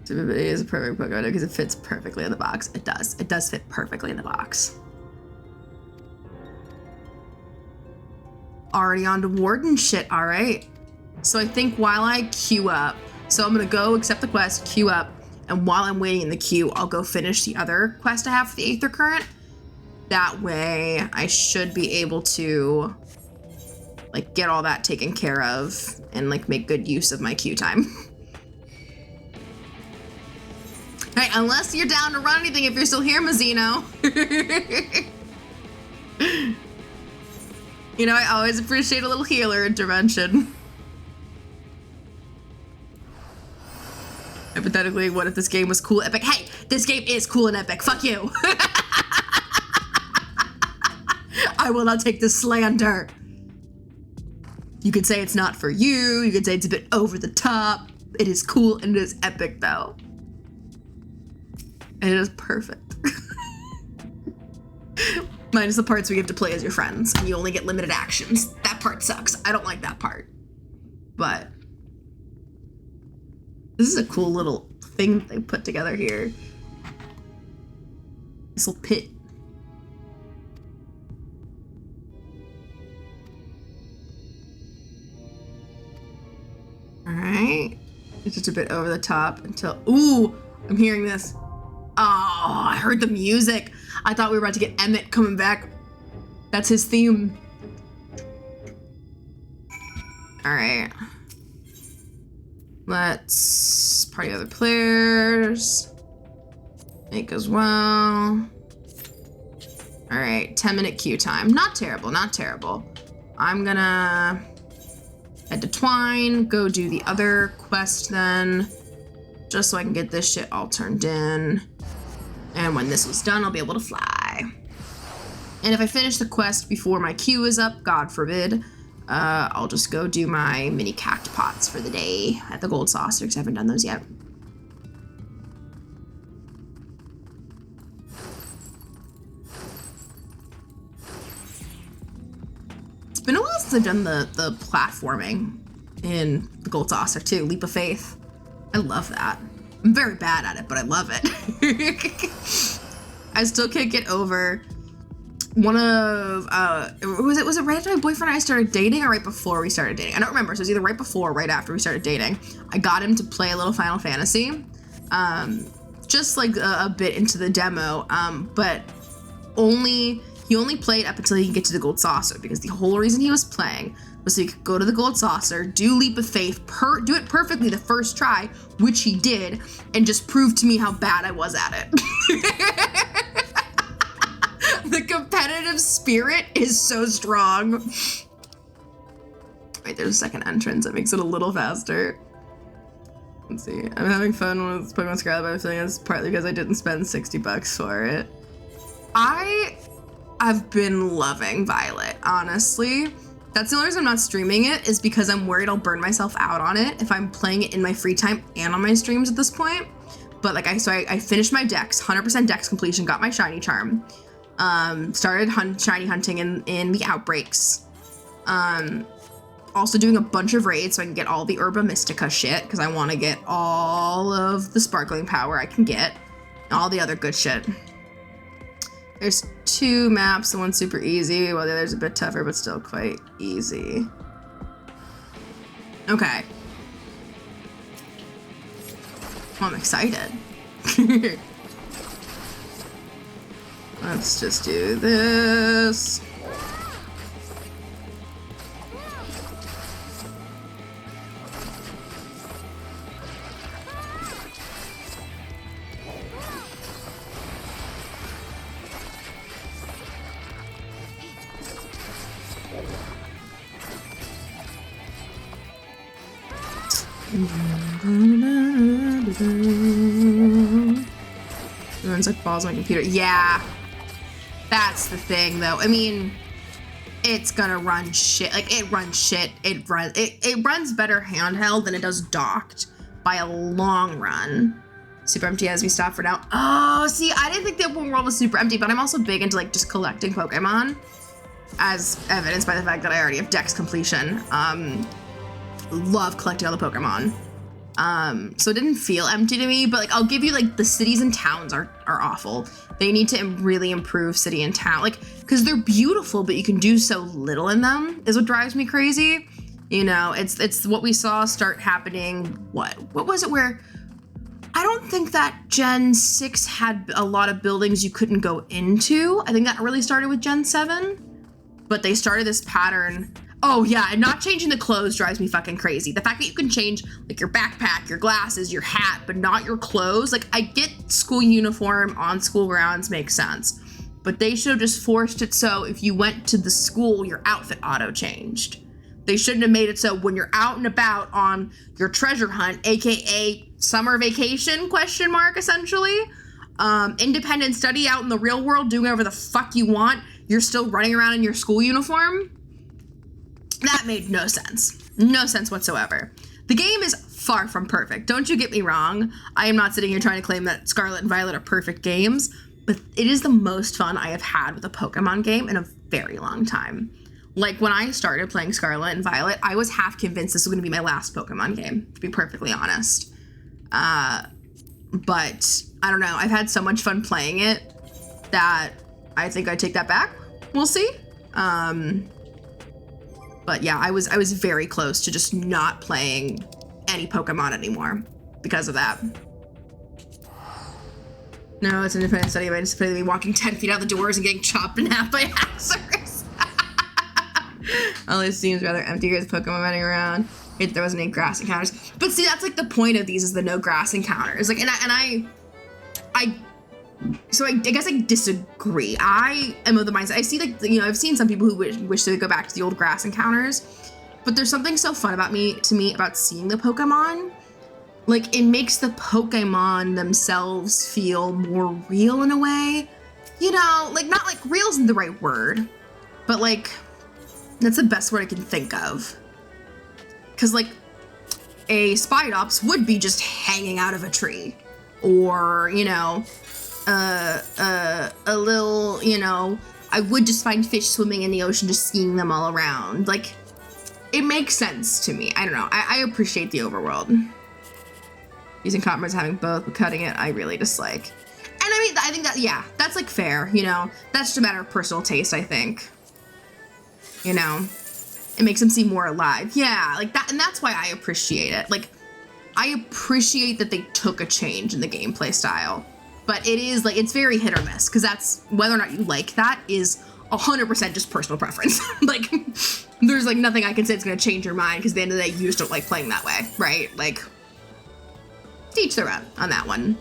Stupid Idiot is a perfect Pokemon because it fits perfectly in the box. It does. It does fit perfectly in the box. Already on to Warden shit. All right. So I think while I queue up, so I'm gonna go accept the quest, queue up, and while I'm waiting in the queue, I'll go finish the other quest I have for the Aether Current. That way, I should be able to like get all that taken care of and like make good use of my queue time. Right, unless you're down to run anything, if you're still here, Mazzino. You know, I always appreciate a little healer intervention. Hypothetically, what if this game was cool, epic? Hey, this game is cool and epic. Fuck you. I will not take this slander. You could say it's not for you. You could say it's a bit over the top. It is cool and it is epic, though. And it is perfect. Minus the parts where you have to play as your friends and you only get limited actions. That part sucks. I don't like that part. But this is a cool little thing that they put together here. This little pit. All right. It's just a bit over the top until, ooh, I'm hearing this. Oh, I heard the music. I thought we were about to get Emmett coming back. That's his theme. All right. Let's party other players. Make as well. All right, 10-minute queue time. Not terrible, not terrible. I'm gonna head to Twine, go do the other quest then, just so I can get this shit all turned in. And when this was done, I'll be able to fly. And if I finish the quest before my queue is up, God forbid, I'll just go do my mini cact pots for the day at the Gold Saucer because I haven't done those yet. It's been a while since I've done the platforming in the Gold Saucer too, Leap of Faith. I love that. I'm very bad at it, but I love it. I still can't get over one of, was it right after my boyfriend and I started dating or right before we started dating? I don't remember, so it was either right before or right after we started dating. I got him to play a little Final Fantasy, just like a bit into the demo, but he only played up until he could get to the Gold Saucer because the whole reason he was playing was so he could go to the Gold Saucer, do Leap of Faith, do it perfectly the first try, which he did, and just prove to me how bad I was at it. The competitive spirit is so strong. Wait, there's a second entrance that makes it a little faster. Let's see. I'm having fun with Pokemon Scarlet, but I'm feeling it's partly because I didn't spend $60 for it. I've been loving Violet, honestly. That's the only reason I'm not streaming it is because I'm worried I'll burn myself out on it if I'm playing it in my free time and on my streams at this point. But like I finished my dex, 100% dex completion, got my shiny charm. Started shiny hunting in the outbreaks. Also doing a bunch of raids so I can get all the Herba Mystica shit because I want to get all of the sparkling power I can get. All the other good shit. There's 2 maps, the one's super easy, while the other's a bit tougher, but still quite easy. Okay. Well, I'm excited. Let's just do this. Runs like balls on my computer. Yeah. That's the thing, though. I mean, it's gonna run shit. Like, it runs shit. It runs better handheld than it does docked by a long run. Super empty as we stop for now. Oh, see, I didn't think the open world was super empty, but I'm also big into, like, just collecting Pokemon, as evidenced by the fact that I already have Dex completion. Love collecting all the Pokemon. So it didn't feel empty to me, but, like, I'll give you, like, the cities and towns are awful. They need to really improve city and town, like, because they're beautiful, but you can do so little in them is what drives me crazy. You know, it's what we saw start happening. What was it where, I don't think that Gen 6 had a lot of buildings you couldn't go into. I think that really started with Gen 7, but they started this pattern. Oh yeah, and not changing the clothes drives me fucking crazy. The fact that you can change, like, your backpack, your glasses, your hat, but not your clothes. Like, I get school uniform on school grounds makes sense, but they should have just forced it so if you went to the school, your outfit auto changed. They shouldn't have made it so when you're out and about on your treasure hunt, aka summer vacation, question mark, essentially, independent study out in the real world, doing whatever the fuck you want, you're still running around in your school uniform. That made no sense. No sense whatsoever. The game is far from perfect. Don't you get me wrong. I am not sitting here trying to claim that Scarlet and Violet are perfect games, but it is the most fun I have had with a Pokemon game in a very long time. Like, when I started playing Scarlet and Violet, I was half convinced this was going to be my last Pokemon game, to be perfectly honest. But I don't know. I've had so much fun playing it that I think I take that back. We'll see. But yeah, I was very close to just not playing any Pokemon anymore because of that. No, it's an independent study. I anticipated me walking 10 feet out the doors and getting chopped in half by Haxorus. All this seems rather empty. Here's Pokemon running around. There wasn't any grass encounters. But see, that's like the point of these, is the no grass encounters. Like, so I guess I disagree. I am of the mindset, I see, like, you know, I've seen some people who wish they would go back to the old grass encounters, but there's something so fun about about seeing the Pokemon. Like, it makes the Pokemon themselves feel more real in a way. You know, like, not like real isn't the right word, but like, that's the best word I can think of. Cause like, a Spidops would be just hanging out of a tree, or, you know, a little, you know, I would just find fish swimming in the ocean, just seeing them all around. Like, it makes sense to me. I don't know. I appreciate the overworld. Using compromise, having both, but cutting it, I really dislike. And I mean, I think that, yeah, that's like fair, you know, that's just a matter of personal taste, I think. You know, it makes them seem more alive. Yeah, like that, and that's why I appreciate it. Like, I appreciate that they took a change in the gameplay style. But it is, like, it's very hit or miss, because that's, whether or not you like that is 100% just personal preference. Like, there's, like, nothing I can say that's going to change your mind, because at the end of the day, you just don't like playing that way, right? Like, to each their own on that one.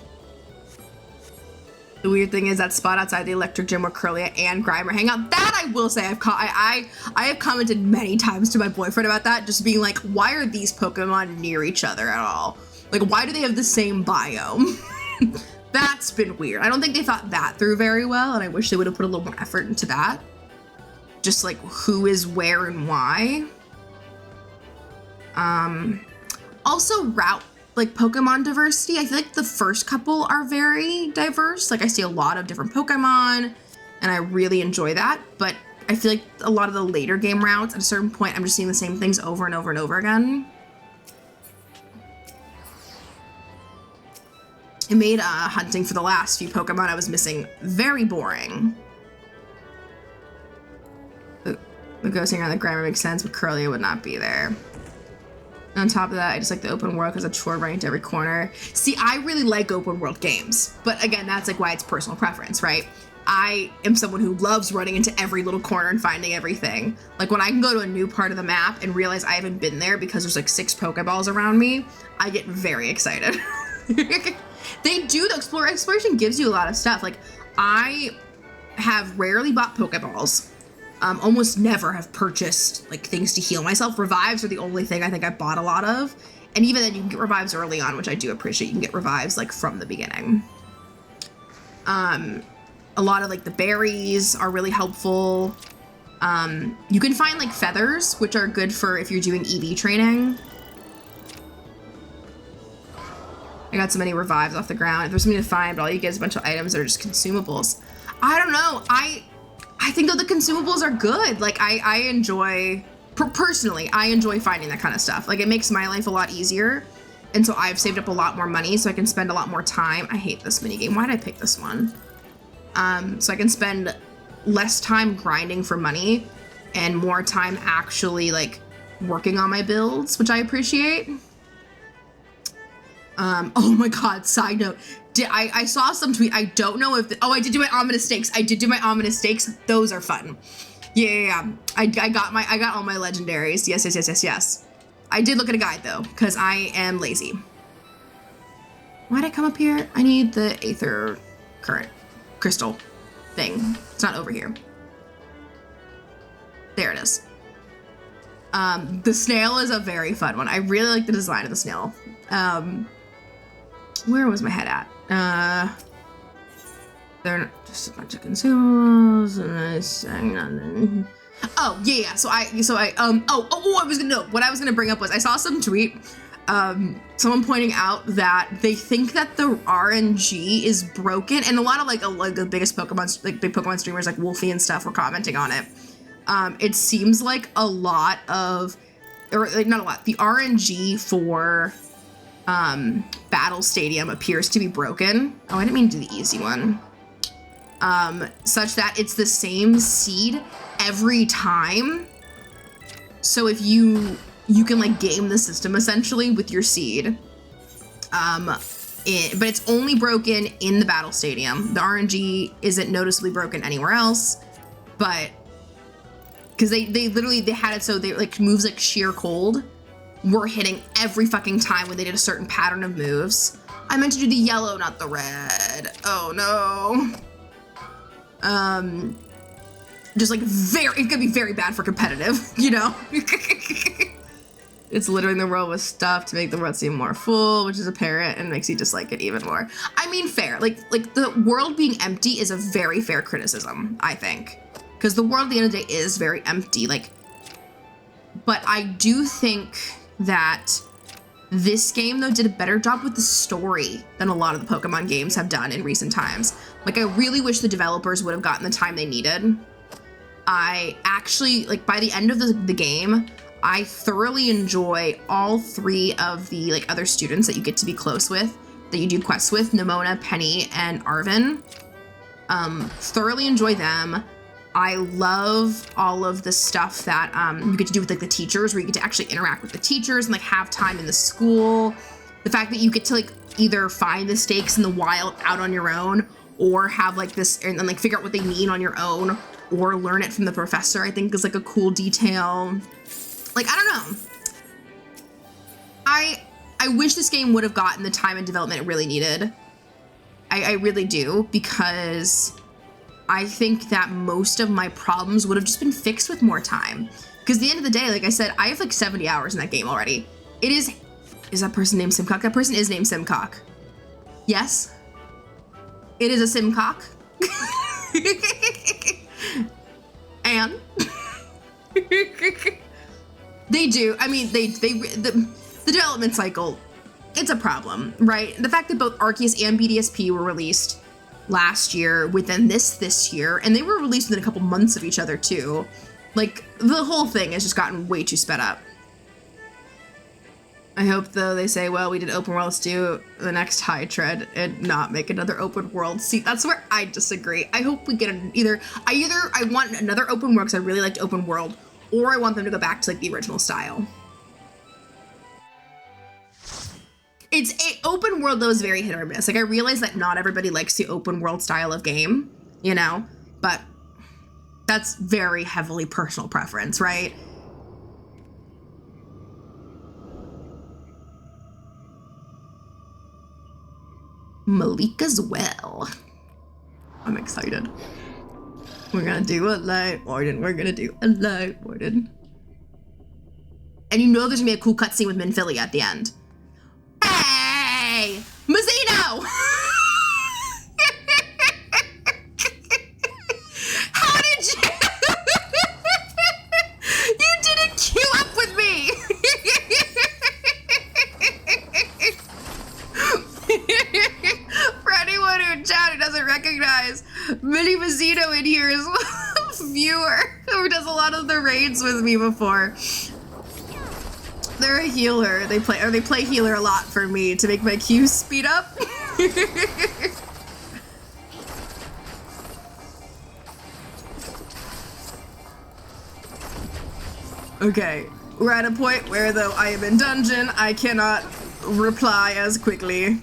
The weird thing is that spot outside the electric gym where Curlia and Grimer hang out. That I will say, I have commented many times to my boyfriend about that, just being like, why are these Pokemon near each other at all? Like, why do they have the same biome? That's been weird. I don't think they thought that through very well, and I wish they would have put a little more effort into that. Just like, who is where and why. Also, route, like, Pokemon diversity. I feel like the first couple are very diverse. Like, I see a lot of different Pokemon, and I really enjoy that. But I feel like a lot of the later game routes, at a certain point, I'm just seeing the same things over and over and over again. It made hunting for the last few Pokemon I was missing very boring. The ghosting around the Grimer makes sense, but Curlia would not be there. And on top of that, I just like the open world because a chore running to every corner. See, I really like open world games, but again, that's like why it's personal preference, right? I am someone who loves running into every little corner and finding everything. Like, when I can go to a new part of the map and realize I haven't been there because there's like 6 Pokeballs around me, I get very excited. They do, the exploration gives you a lot of stuff. Like, I have rarely bought Pokeballs. Almost never have purchased like things to heal myself. Revives are the only thing I think I bought a lot of. And even then you can get revives early on, which I do appreciate. You can get revives like from the beginning. A lot of like the berries are really helpful. You can find like feathers, which are good for if you're doing EV training. I got so many revives off the ground. If there's something to find, but all you get is a bunch of items that are just consumables. I don't know. I think that the consumables are good. Like I enjoy, personally, I enjoy finding that kind of stuff. Like it makes my life a lot easier. And so I've saved up a lot more money so I can spend a lot more time. I hate this minigame. Why did I pick this one? So I can spend less time grinding for money and more time actually like working on my builds, which I appreciate. Oh my God, side note. I saw some tweet. I don't know if, I did do my ominous stakes. I did do my ominous stakes. Those are fun. Yeah. I got all my legendaries. Yes. I did look at a guide though, because I am lazy. Why'd I come up here? I need the Aether Current crystal thing. It's not over here. There it is. The snail is a very fun one. I really like the design of the snail. Where was my head at? They're just a bunch of consumables and oh yeah. So I was gonna know what I was gonna bring up was I saw some tweet, someone pointing out that they think that the RNG is broken, and a lot of like the biggest Pokemon, like big Pokemon streamers like Wolfie and stuff were commenting on it. It seems like a lot of, or like not a lot, the RNG for Battle Stadium appears to be broken. Oh, I didn't mean to do the easy one. Such that it's the same seed every time. So if you can like game the system essentially with your seed. But it's only broken in the Battle Stadium. The RNG isn't noticeably broken anywhere else, but because they literally had it so they like moves like sheer cold were hitting every fucking time when they did a certain pattern of moves. I meant to do the yellow, not the red. Oh no. Just like it's gonna be very bad for competitive, you know? It's littering the world with stuff to make the world seem more full, which is apparent and makes you dislike it even more. I mean, fair. Like the world being empty is a very fair criticism, I think. Because the world at the end of the day is very empty. Like, but I do think that this game, though, did a better job with the story than a lot of the Pokemon games have done in recent times. Like, I really wish the developers would have gotten the time they needed. I actually, like, by the end of the game, I thoroughly enjoy all three of the, like, other students that you get to be close with, that you do quests with, Nimona, Penny, and Arvin. Thoroughly enjoy them. I love all of the stuff that you get to do with like the teachers, where you get to actually interact with the teachers and like have time in the school. The fact that you get to like either find the stakes in the wild out on your own, or have like this and like figure out what they mean on your own, or learn it from the professor, I think is like a cool detail. Like, I don't know. I wish this game would have gotten the time and development it really needed. I really do, because I think that most of my problems would have just been fixed with more time. Because at the end of the day, like I said, I have like 70 hours in that game already. Is that person named Simcock? That person is named Simcock. Yes. It is a Simcock. And they do. I mean, the development cycle, it's a problem, right? The fact that both Arceus and BDSP were released last year within this year, and they were released within a couple months of each other too. Like, the whole thing has just gotten way too sped up. I hope though they say, well, we did open world, let's do the next high tread and not make another open world. See, that's where I disagree. I hope we get I want another open world because I really liked open world, or I want them to go back to like the original style. Open world though is very hit or miss. Like, I realize that not everybody likes the open world style of game, you know, but that's very heavily personal preference, right? Malika's well. I'm excited. We're gonna do a light warden. We're gonna do a light warden. And you know there's gonna be a cool cutscene with Minfilia at the end. Hey! Mazzino! Mini Mazzino in here is a viewer who does a lot of the raids with me before. They're a healer. They play healer a lot for me to make my Qs speed up. Okay, we're at a point where though I am in dungeon, I cannot reply as quickly.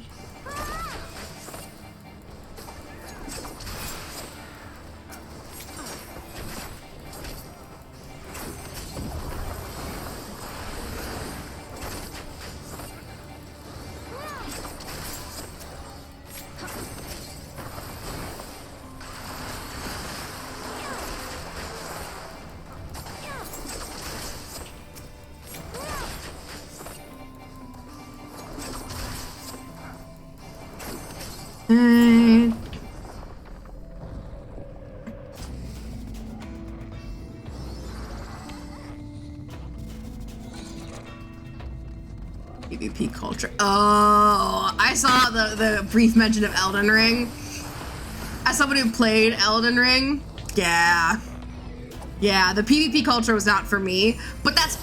PvP culture. Oh, I saw the brief mention of Elden Ring. As someone who played Elden Ring, yeah, the PvP culture was not for me. But that's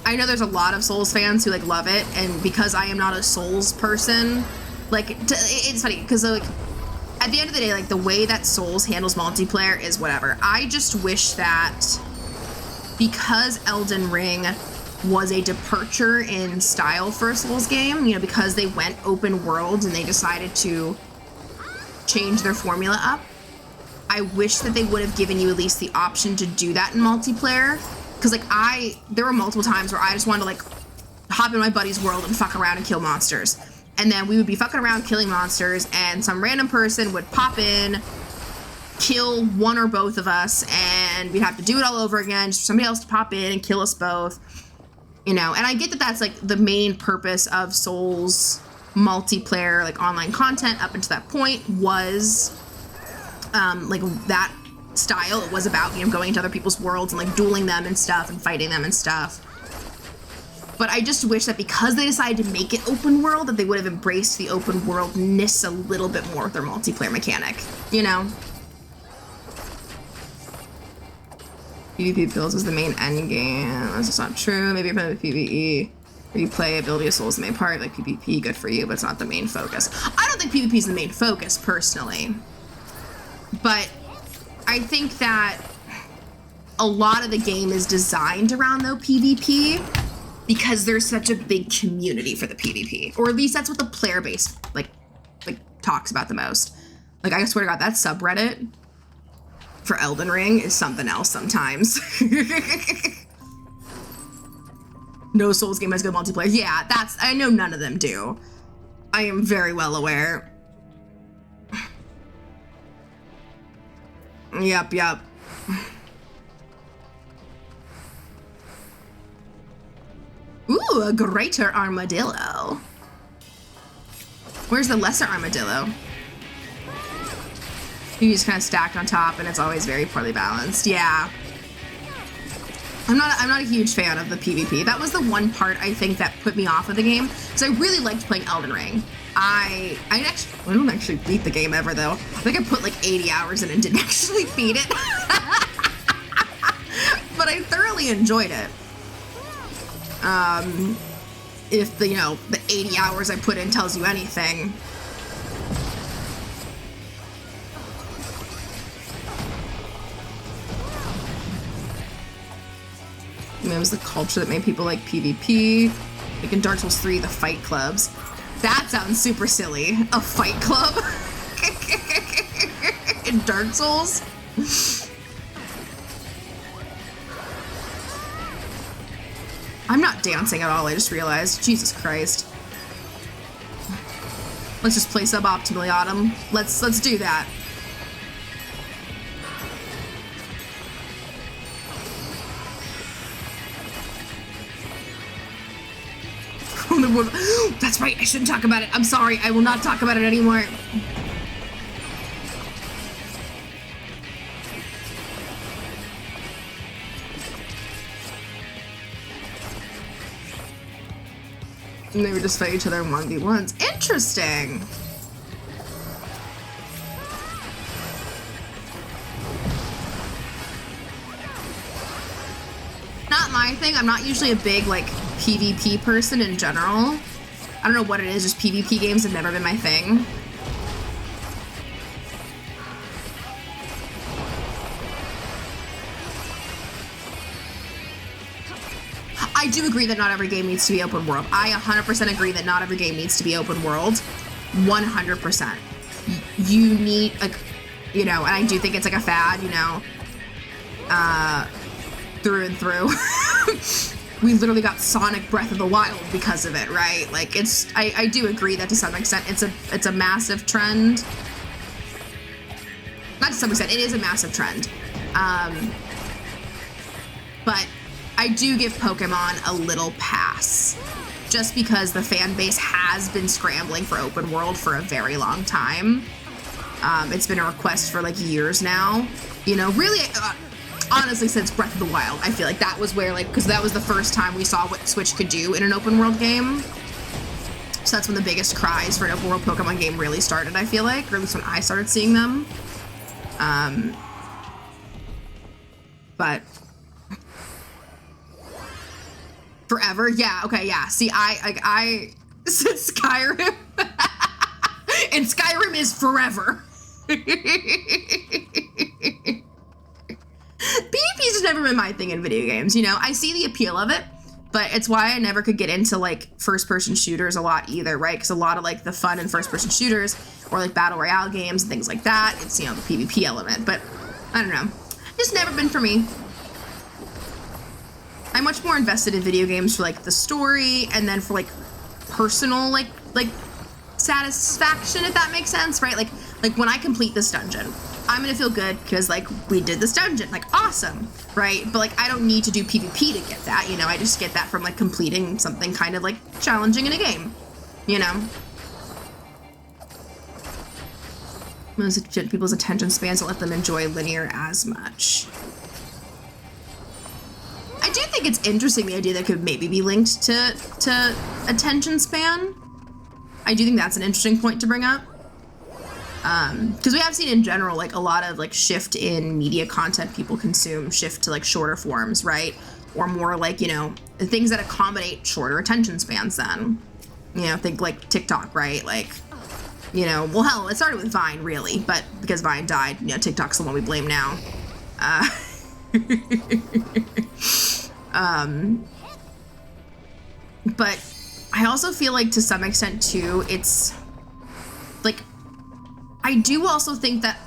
I know there's a lot of Souls fans who like love it, and because I am not a Souls person, like it's funny because like at the end of the day, like the way that Souls handles multiplayer is whatever. I just wish that because Elden Ring was a departure in style for a Souls game, you know, because they went open world and they decided to change their formula up, I wish that they would have given you at least the option to do that in multiplayer. Because like there were multiple times where I just wanted to like hop in my buddy's world and fuck around and kill monsters. And then we would be fucking around killing monsters and some random person would pop in, kill one or both of us, and we'd have to do it all over again just for somebody else to pop in and kill us both. You know, and I get that that's like the main purpose of Souls multiplayer, like online content up until that point was like that style. It was about, you know, going into other people's worlds and like dueling them and stuff and fighting them and stuff. But I just wish that because they decided to make it open world, that they would have embraced the open worldness a little bit more with their multiplayer mechanic, you know? PvP builds is the main end game. That's just not true. Maybe you're playing with PvE. Replayability of Souls is the main part. Like PvP, good for you, but it's not the main focus. I don't think PvP is the main focus, personally. But I think that a lot of the game is designed around, though, PvP, because there's such a big community for the PvP. Or at least that's what the player base, like talks about the most. Like, I swear to God, that subreddit for Elden Ring is something else sometimes. No Souls game has good multiplayer. Yeah, I know none of them do. I am very well aware. Yep. Ooh, a greater armadillo. Where's the lesser armadillo? You just kind of stacked on top, and it's always very poorly balanced. Yeah. I'm not a huge fan of the PvP. That was the one part I think that put me off of the game, because I really liked playing Elden Ring. I don't actually beat the game ever, though. I think I put like 80 hours in and didn't actually beat it. But I thoroughly enjoyed it. If the 80 hours I put in tells you anything. It was the culture that made people like PvP. Like in Dark Souls 3, the fight clubs. That sounds super silly. A fight club? In Dark Souls? I'm not dancing at all, I just realized. Jesus Christ. Let's just play suboptimally, Autumn. Let's do that. That's right, I shouldn't talk about it. I'm sorry, I will not talk about it anymore. And they would just fight each other in 1v1s. Interesting! thing. I'm not usually a big, like, PvP person in general. I don't know what it is, just PvP games have never been my thing. I do agree that not every game needs to be open world. I 100% agree that not every game needs to be open world. 100%. You need, like, you know, and I do think it's like a fad, you know, through and through. We literally got Sonic Breath of the Wild because of it, right? Like, it's, I do agree that to some extent it's a massive trend. Not to some extent, it is a massive trend. But I do give Pokemon a little pass, just because the fan base has been scrambling for open world for a very long time. It's been a request for like years now. You know, really, honestly, since Breath of the Wild, I feel like that was where, like, because that was the first time we saw what Switch could do in an open world game. So that's when the biggest cries for an open world Pokemon game really started, I feel like, or at least when I started seeing them. But forever, yeah, okay, yeah. See, I said Skyrim, and Skyrim is forever. PvP's just never been my thing in video games, you know? I see the appeal of it, but it's why I never could get into, like, first-person shooters a lot either, right? Because a lot of, like, the fun in first-person shooters, or, like, battle royale games and things like that, it's, you know, the PvP element, but I don't know. It's never been for me. I'm much more invested in video games for, like, the story, and then for, like, personal, like satisfaction, if that makes sense, right? Like when I complete this dungeon, I'm gonna feel good because, like, we did this dungeon, like, awesome, right? But, like, I don't need to do PvP to get that, you know? I just get that from, like, completing something kind of, like, challenging in a game, you know? Most people's attention spans don't let them enjoy linear as much. I do think it's interesting, the idea that could maybe be linked to attention span. I do think that's an interesting point to bring up. Because we have seen in general, like, a lot of, like, shift in media content people consume, shift to, like, shorter forms, right? Or more, like, you know, things that accommodate shorter attention spans then. You know, think, like, TikTok, right? Like, you know, well, hell, it started with Vine, really, but because Vine died, you know, TikTok's the one we blame now. But I also feel like, to some extent, too, it's, like, I do also think that,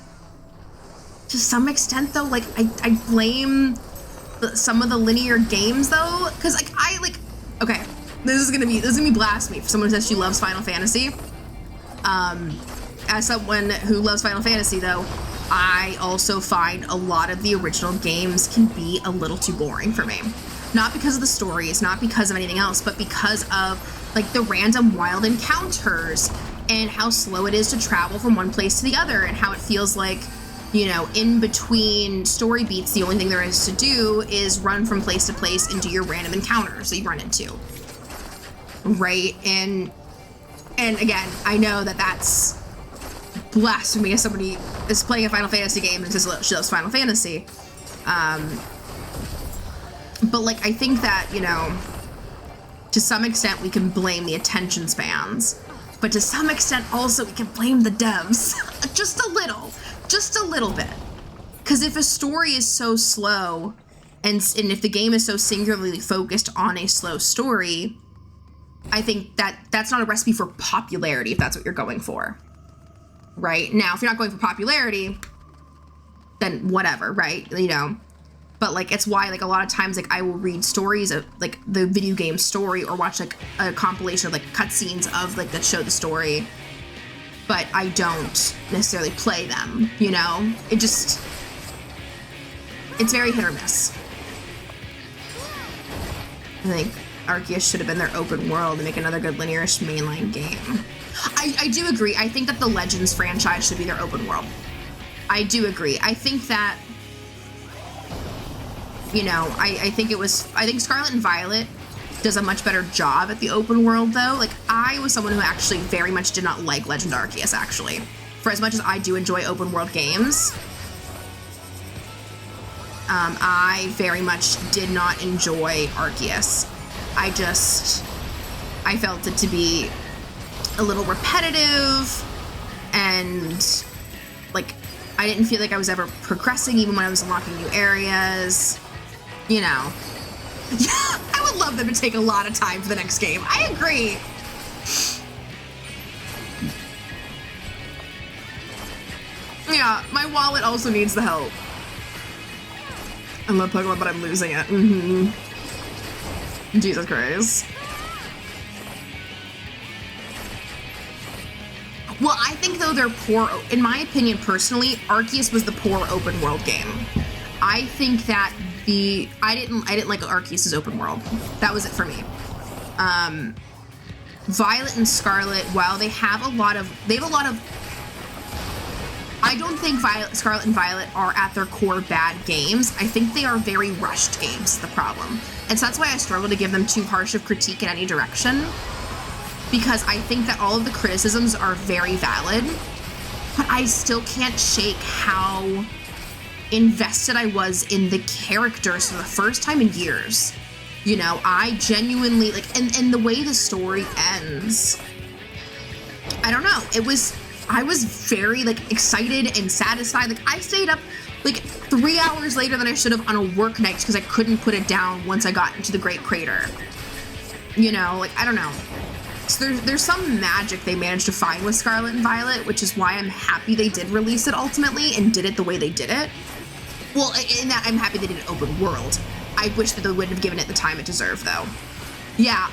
to some extent, though, like, I blame some of the linear games, though, because, like, okay, this is gonna be blasphemy for someone who says she loves Final Fantasy. As someone who loves Final Fantasy, though, I also find a lot of the original games can be a little too boring for me. Not because of the stories, not because of anything else, but because of, like, the random wild encounters and how slow it is to travel from one place to the other, and how it feels like, you know, in between story beats, the only thing there is to do is run from place to place and do your random encounters that you run into. Right? And again, I know that that's blasphemy as somebody is playing a Final Fantasy game and says she loves Final Fantasy. But, like, I think that, you know, to some extent we can blame the attention spans, but to some extent also we can blame the devs. Just a little bit. Because if a story is so slow, and if the game is so singularly focused on a slow story, I think that that's not a recipe for popularity, if that's what you're going for. Right? Now, if you're not going for popularity, then whatever, right? You know? But, like, it's why, like, a lot of times, like, I will read stories of, like, the video game story, or watch, like, a compilation of, like, cutscenes of, like, that show the story, but I don't necessarily play them, you know? It's very hit or miss. I think Arceus should have been their open world and make another good linear-ish mainline game. I do agree. I think that the Legends franchise should be their open world. I do agree. I think that, you know, I think Scarlet and Violet does a much better job at the open world, though. Like, I was someone who actually very much did not like Legend Arceus, actually. For as much as I do enjoy open world games, I very much did not enjoy Arceus. I felt it to be a little repetitive, and like I didn't feel like I was ever progressing even when I was unlocking new areas. You know. I would love them to take a lot of time for the next game. I agree. Yeah, my wallet also needs the help. I love Pokemon, but I'm losing it. Jesus Christ. Well, I think though they're poor, in my opinion personally, Arceus was the poor open world game. I think that I didn't like Arceus's open world. That was it for me. Violet and Scarlet, while they have a lot of, I don't think Scarlet and Violet are at their core bad games. I think they are very rushed games, is the problem. And so that's why I struggle to give them too harsh of critique in any direction. Because I think that all of the criticisms are very valid, but I still can't shake how invested I was in the characters for the first time in years. You know, I genuinely, like, and the way the story ends, I don't know, I was very, like, excited and satisfied. Like, I stayed up, like, 3 hours later than I should have on a work night because I couldn't put it down once I got into the Great Crater. You know, like, I don't know. So there's some magic they managed to find with Scarlet and Violet, which is why I'm happy they did release it ultimately and did it the way they did it. Well, in that I'm happy they did it open world. I wish that they wouldn't have given it the time it deserved, though. Yeah,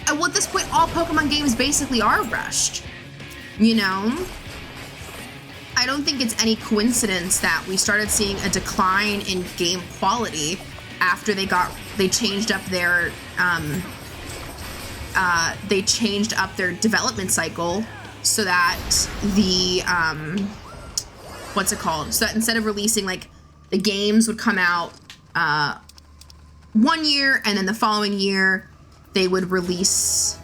well, at this point, all Pokemon games basically are rushed. You know? I don't think it's any coincidence that we started seeing a decline in game quality after they changed up their development cycle so that the what's it called? So that instead of releasing, like, the games would come out 1 year, and then the following year they would release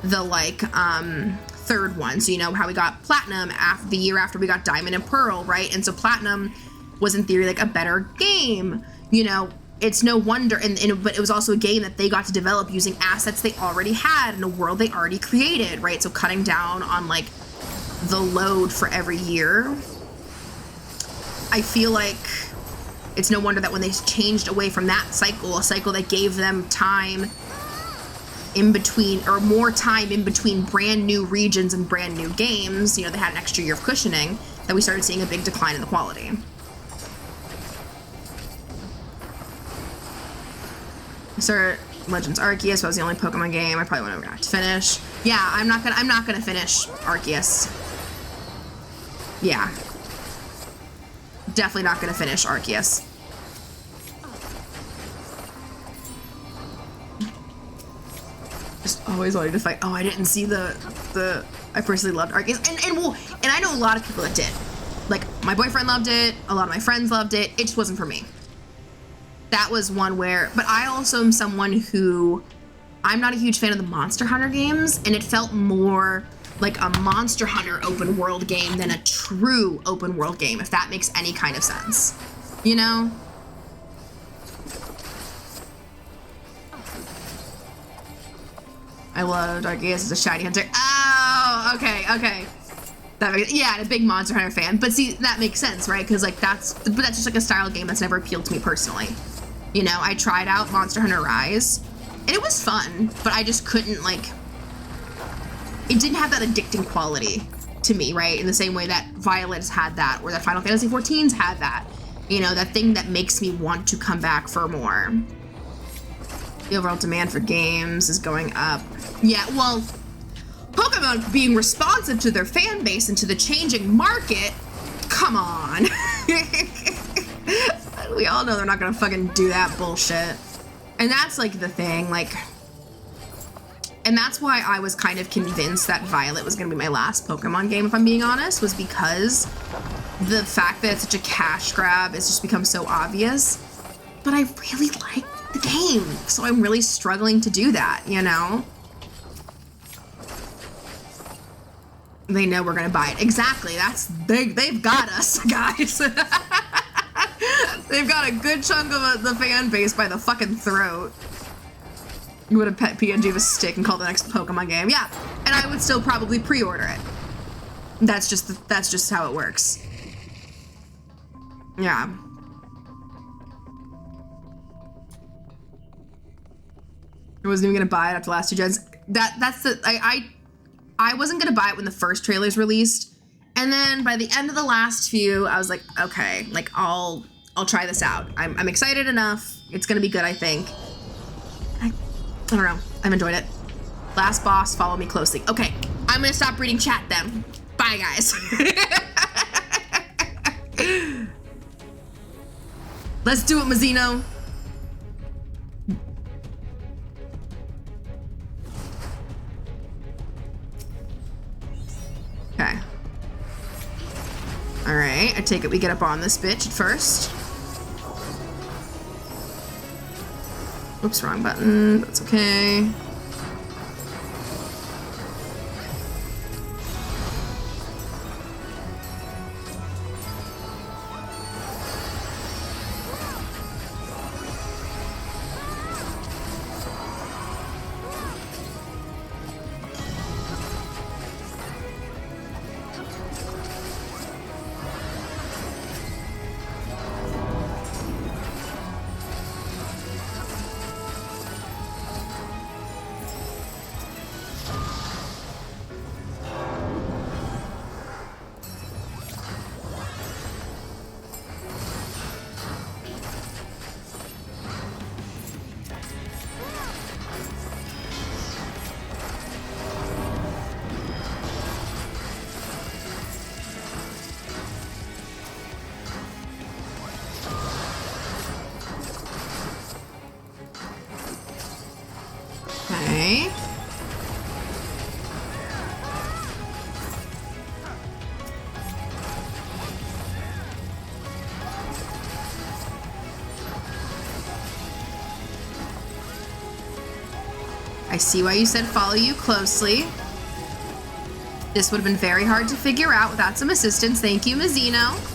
the, like, third one. So, you know how we got Platinum the year after we got Diamond and Pearl, right? And so Platinum was in theory like a better game. You know, it's no wonder, but it was also a game that they got to develop using assets they already had in a world they already created, right? So cutting down on, like, the load for every year. I feel like it's no wonder that when they changed away from that cycle, a cycle that gave them time in between, or more time in between brand new regions and brand new games, you know, they had an extra year of cushioning, that we started seeing a big decline in the quality. Start Legends Arceus, that was the only Pokemon game I probably wouldn't have to finish. Yeah, I'm not gonna finish Arceus. Yeah. Definitely not gonna finish Arceus. Just always wanted to fight. Oh, I didn't see the I personally loved Arceus. And I know a lot of people that did. Like, my boyfriend loved it, a lot of my friends loved it. It just wasn't for me. That was one where, but I also am someone who, I'm not a huge fan of the Monster Hunter games, and it felt more like a Monster Hunter open world game than a true open world game, if that makes any kind of sense. You know? I loved Arceus as a shiny hunter. Oh, okay. Yeah, a big Monster Hunter fan. But see, that makes sense, right? Because, like, that's just like a style game that's never appealed to me personally. You know, I tried out Monster Hunter Rise, and it was fun, but I just couldn't, like, it didn't have that addicting quality to me, right? In the same way that Violet's had that, or that Final Fantasy XIV's had that. You know, that thing that makes me want to come back for more. The overall demand for games is going up. Yeah, well, Pokemon being responsive to their fan base and to the changing market, come on. We all know they're not gonna fucking do that bullshit. And that's, like, the thing, like, and that's why I was kind of convinced that Violet was gonna be my last Pokemon game, if I'm being honest, was because the fact that it's such a cash grab has just become so obvious. But I really like the game, so I'm really struggling to do that, you know? They know we're gonna buy it. Exactly, they've got us, guys. They've got a good chunk of the fan base by the fucking throat. You would have pet PNG of a stick and call the next Pokemon game. Yeah, and I would still probably pre-order it. That's just how it works. Yeah. I wasn't even gonna buy it after the last 2 gens. I wasn't gonna buy it when the first trailers released, and then by the end of the last few, I was like, okay, like I'll try this out. I'm excited enough. It's gonna be good, I think. I don't know. I've enjoyed it. Last boss, follow me closely. Okay, I'm gonna stop reading chat then. Bye, guys. Let's do it, Mazzino. Okay. All right, I take it we get up on this bitch at first. Oops, wrong button. That's okay. Okay. I see why you said follow you closely. This would have been very hard to figure out without some assistance. Thank you, Mazzino.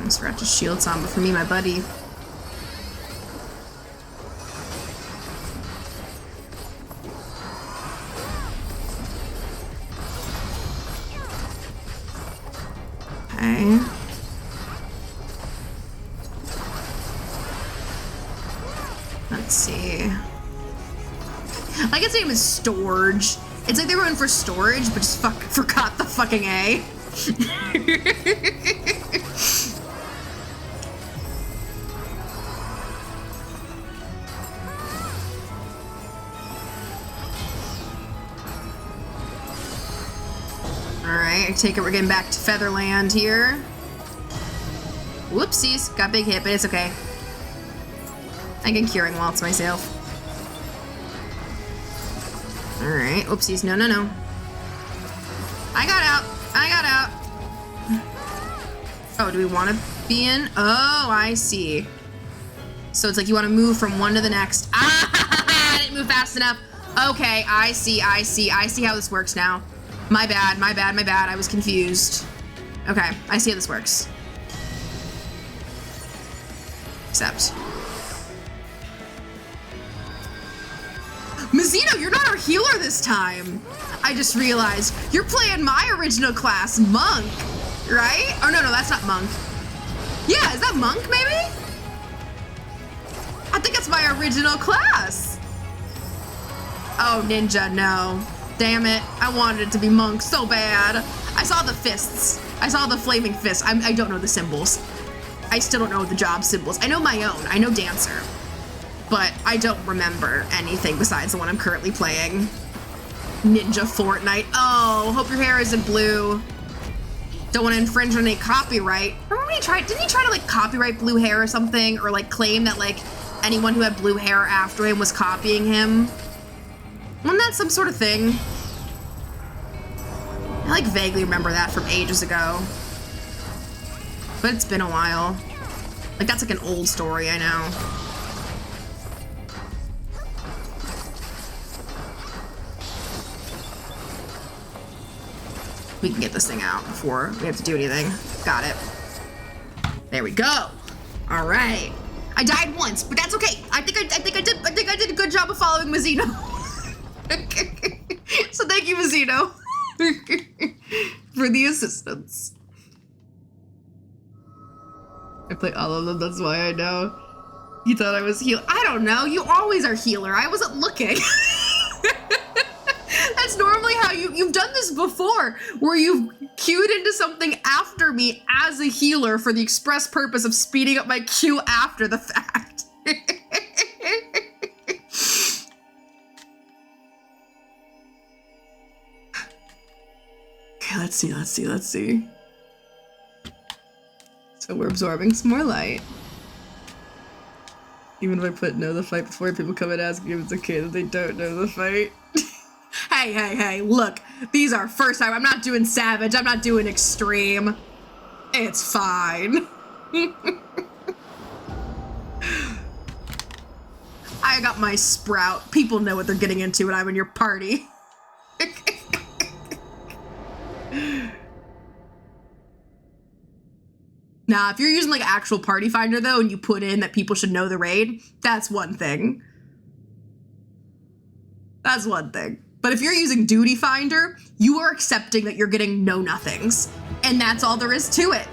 Scratch his shields on, but for me, my buddy. Okay. Let's see. I guess the name is Storage. It's like they were in for storage, but just forgot the fucking A. Alright, I take it we're getting back to Featherland here. Whoopsies, got big hit, but it's okay. I can Curing Waltz myself. Alright, oopsies, no. I got out. Oh, do we want to be in? Oh, I see. So it's like you want to move from one to the next. Ah, I didn't move fast enough. Okay, I see how this works now. My bad. I was confused. Okay, I see how this works. Except. Mazzino, you're not our healer this time. I just realized you're playing my original class, Monk, right? Oh, no, that's not Monk. Yeah, is that Monk, maybe? I think it's my original class. Oh, Ninja, no. Damn it, I wanted it to be Monk so bad. I saw the fists. I saw the flaming fists. I don't know the symbols. I still don't know the job symbols. I know my own. I know Dancer. But I don't remember anything besides the one I'm currently playing. Ninja Fortnite. Oh, hope your hair isn't blue. don't want to infringe on any copyright. Remember when didn't he try to like copyright blue hair or something? Or like claim that like anyone who had blue hair after him was copying him? Wasn't that some sort of thing? I like vaguely remember that from ages ago. But it's been a while. Like that's like an old story, I know. We can get this thing out before we have to do anything. Got it. There we go. All right. I died once, but that's okay. I think I did a good job of following Mazzino. So thank you, Mazzino, for the assistance. I play all of them. That's why I know. You thought I was healer. I don't know. You always are healer. I wasn't looking. That's normally how you've done this before, where you've queued into something after me as a healer for the express purpose of speeding up my queue after the fact. Okay, let's see. So we're absorbing some more light. Even if I put know the fight before, people come and ask if it's okay that they don't know the fight. Hey, look, these are first time. I'm not doing savage, I'm not doing extreme. It's fine. I got my sprout. People know what they're getting into when I'm in your party. Nah, if you're using like actual party finder though, and you put in that people should know the raid, that's one thing. That's one thing. But if you're using duty finder, you are accepting that you're getting know nothings. And that's all there is to it.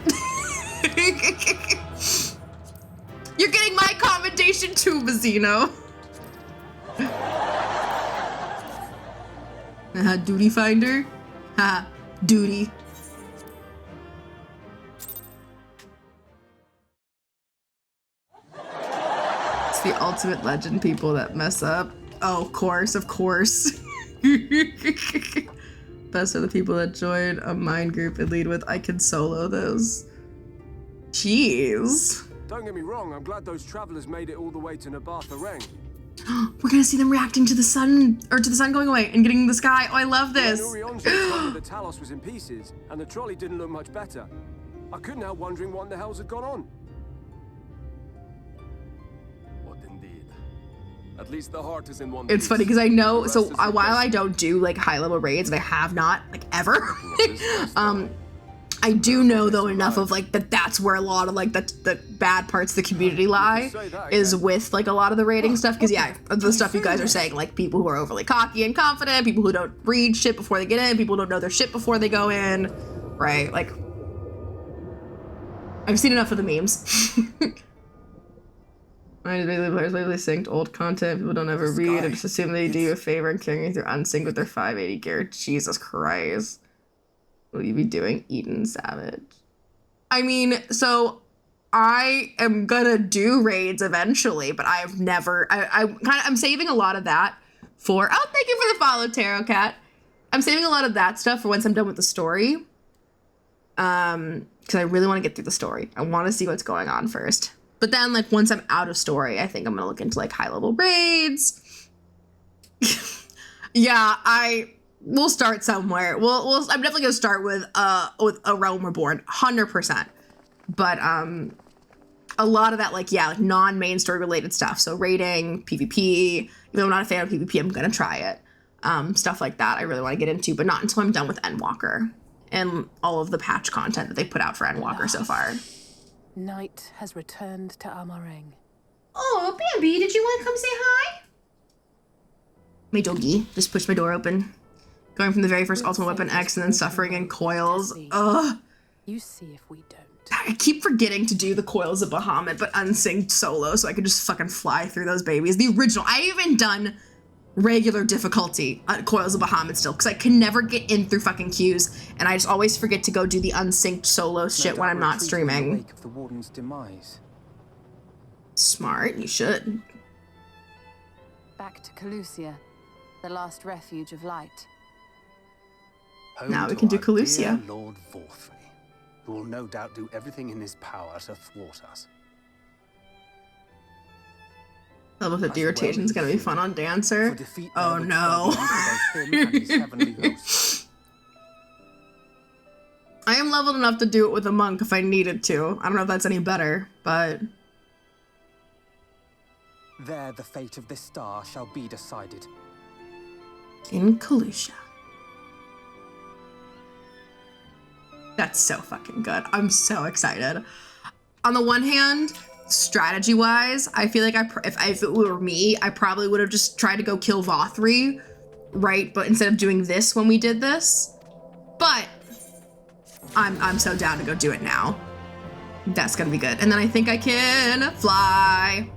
You're getting my commendation too, Mazzino. Duty finder? Haha, duty. It's the ultimate legend people that mess up. Oh, of course. Best are the people that join a mind group and lead with, I can solo those. Jeez. Don't get me wrong, I'm glad those travelers made it all the way to Nabatha Reng. We're gonna see them reacting to the sun, or to the sun going away and getting the sky. Oh, I love this. Nurionjo told me the Talos was in pieces, and the trolley didn't look much better. I couldn't help wondering what in the hell's had gone on. What indeed? At least the heart is in one. It's funny because I know, so while I don't do like high level raids, and I have not like ever, I do know though enough of like that's where a lot of like the bad parts of the community lie is with like a lot of the raiding stuff. Because yeah, the stuff you guys are saying, like people who are overly cocky and confident, people who don't read shit before they get in, people who don't know their shit before they go in, right? Like I've seen enough of the memes. Players lately synced old content people don't ever read and just assume they do you a favor and carrying through unsync with their 580 gear. Jesus Christ. Will you be doing Eden Savage? I mean, so I am gonna do raids eventually, but I've never, I'm saving a lot of that for, oh, thank you for the follow, Tarot Cat. I'm saving a lot of that stuff for once I'm done with the story. Because I really want to get through the story. I want to see what's going on first. But then, like, once I'm out of story, I think I'm gonna look into, like, high-level raids. Yeah, we'll start somewhere. I'm definitely gonna start with a Realm Reborn, 100%. But, a lot of that, like, yeah, like, non-main story related stuff. So raiding, PvP, even though I'm not a fan of PvP, I'm gonna try it. Stuff like that I really want to get into, but not until I'm done with Endwalker and all of the patch content that they put out for Endwalker so far. Night has returned to Amareng. Oh, Bambi, did you want to come say hi? My doggy just pushed my door open. Going from the very first Ultimate Weapon X and then suffering in coils. Ugh. You see if we don't. I keep forgetting to do the Coils of Bahamut, but unsynced solo, so I could just fucking fly through those babies. The original. I even done regular difficulty on Coils of Bahamut still, because I can never get in through fucking queues, and I just always forget to go do the unsynced solo shit when I'm not streaming. Of the Warden's demise. Smart, you should. Back to Calusia, the last refuge of light. Home Now we to can do our Calusia. dear Lord Vorthry. who will no doubt do everything in his power to thwart us. I love that the irritation's gonna be fun on Dancer. Oh no. I am leveled enough to do it with a monk if I needed to. I don't know if that's any better, but... There the fate of this star shall be decided. In Kalusha. That's so fucking good. I'm so excited. On the one hand, strategy-wise, I feel like if it were me, I probably would have just tried to go kill Vothri, right? But instead of doing this when we did this. But I'm so down to go do it now. That's gonna be good. And then I think I can fly.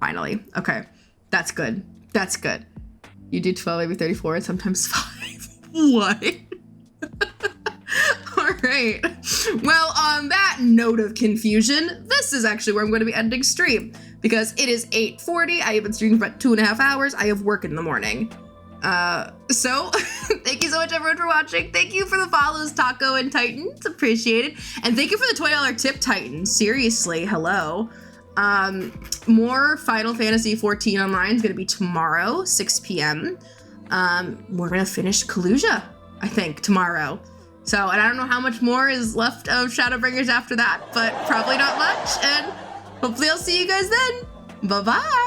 Finally. Okay. That's good. That's good. You do 12, maybe 34, and sometimes 5. What? All right. Well, on that note of confusion, this is actually where I'm going to be ending stream because it is 8:40. I have been streaming for about 2.5 hours. I have work in the morning. So thank you so much everyone for watching. Thank you for the follows, Taco and Titan. It's appreciated. And thank you for the $20 tip, Titan. Seriously, hello. More Final Fantasy 14 Online is going to be tomorrow, 6 p.m. We're going to finish Kalusha, I think, tomorrow. So, and I don't know how much more is left of Shadowbringers after that, but probably not much. And hopefully I'll see you guys then. Bye-bye.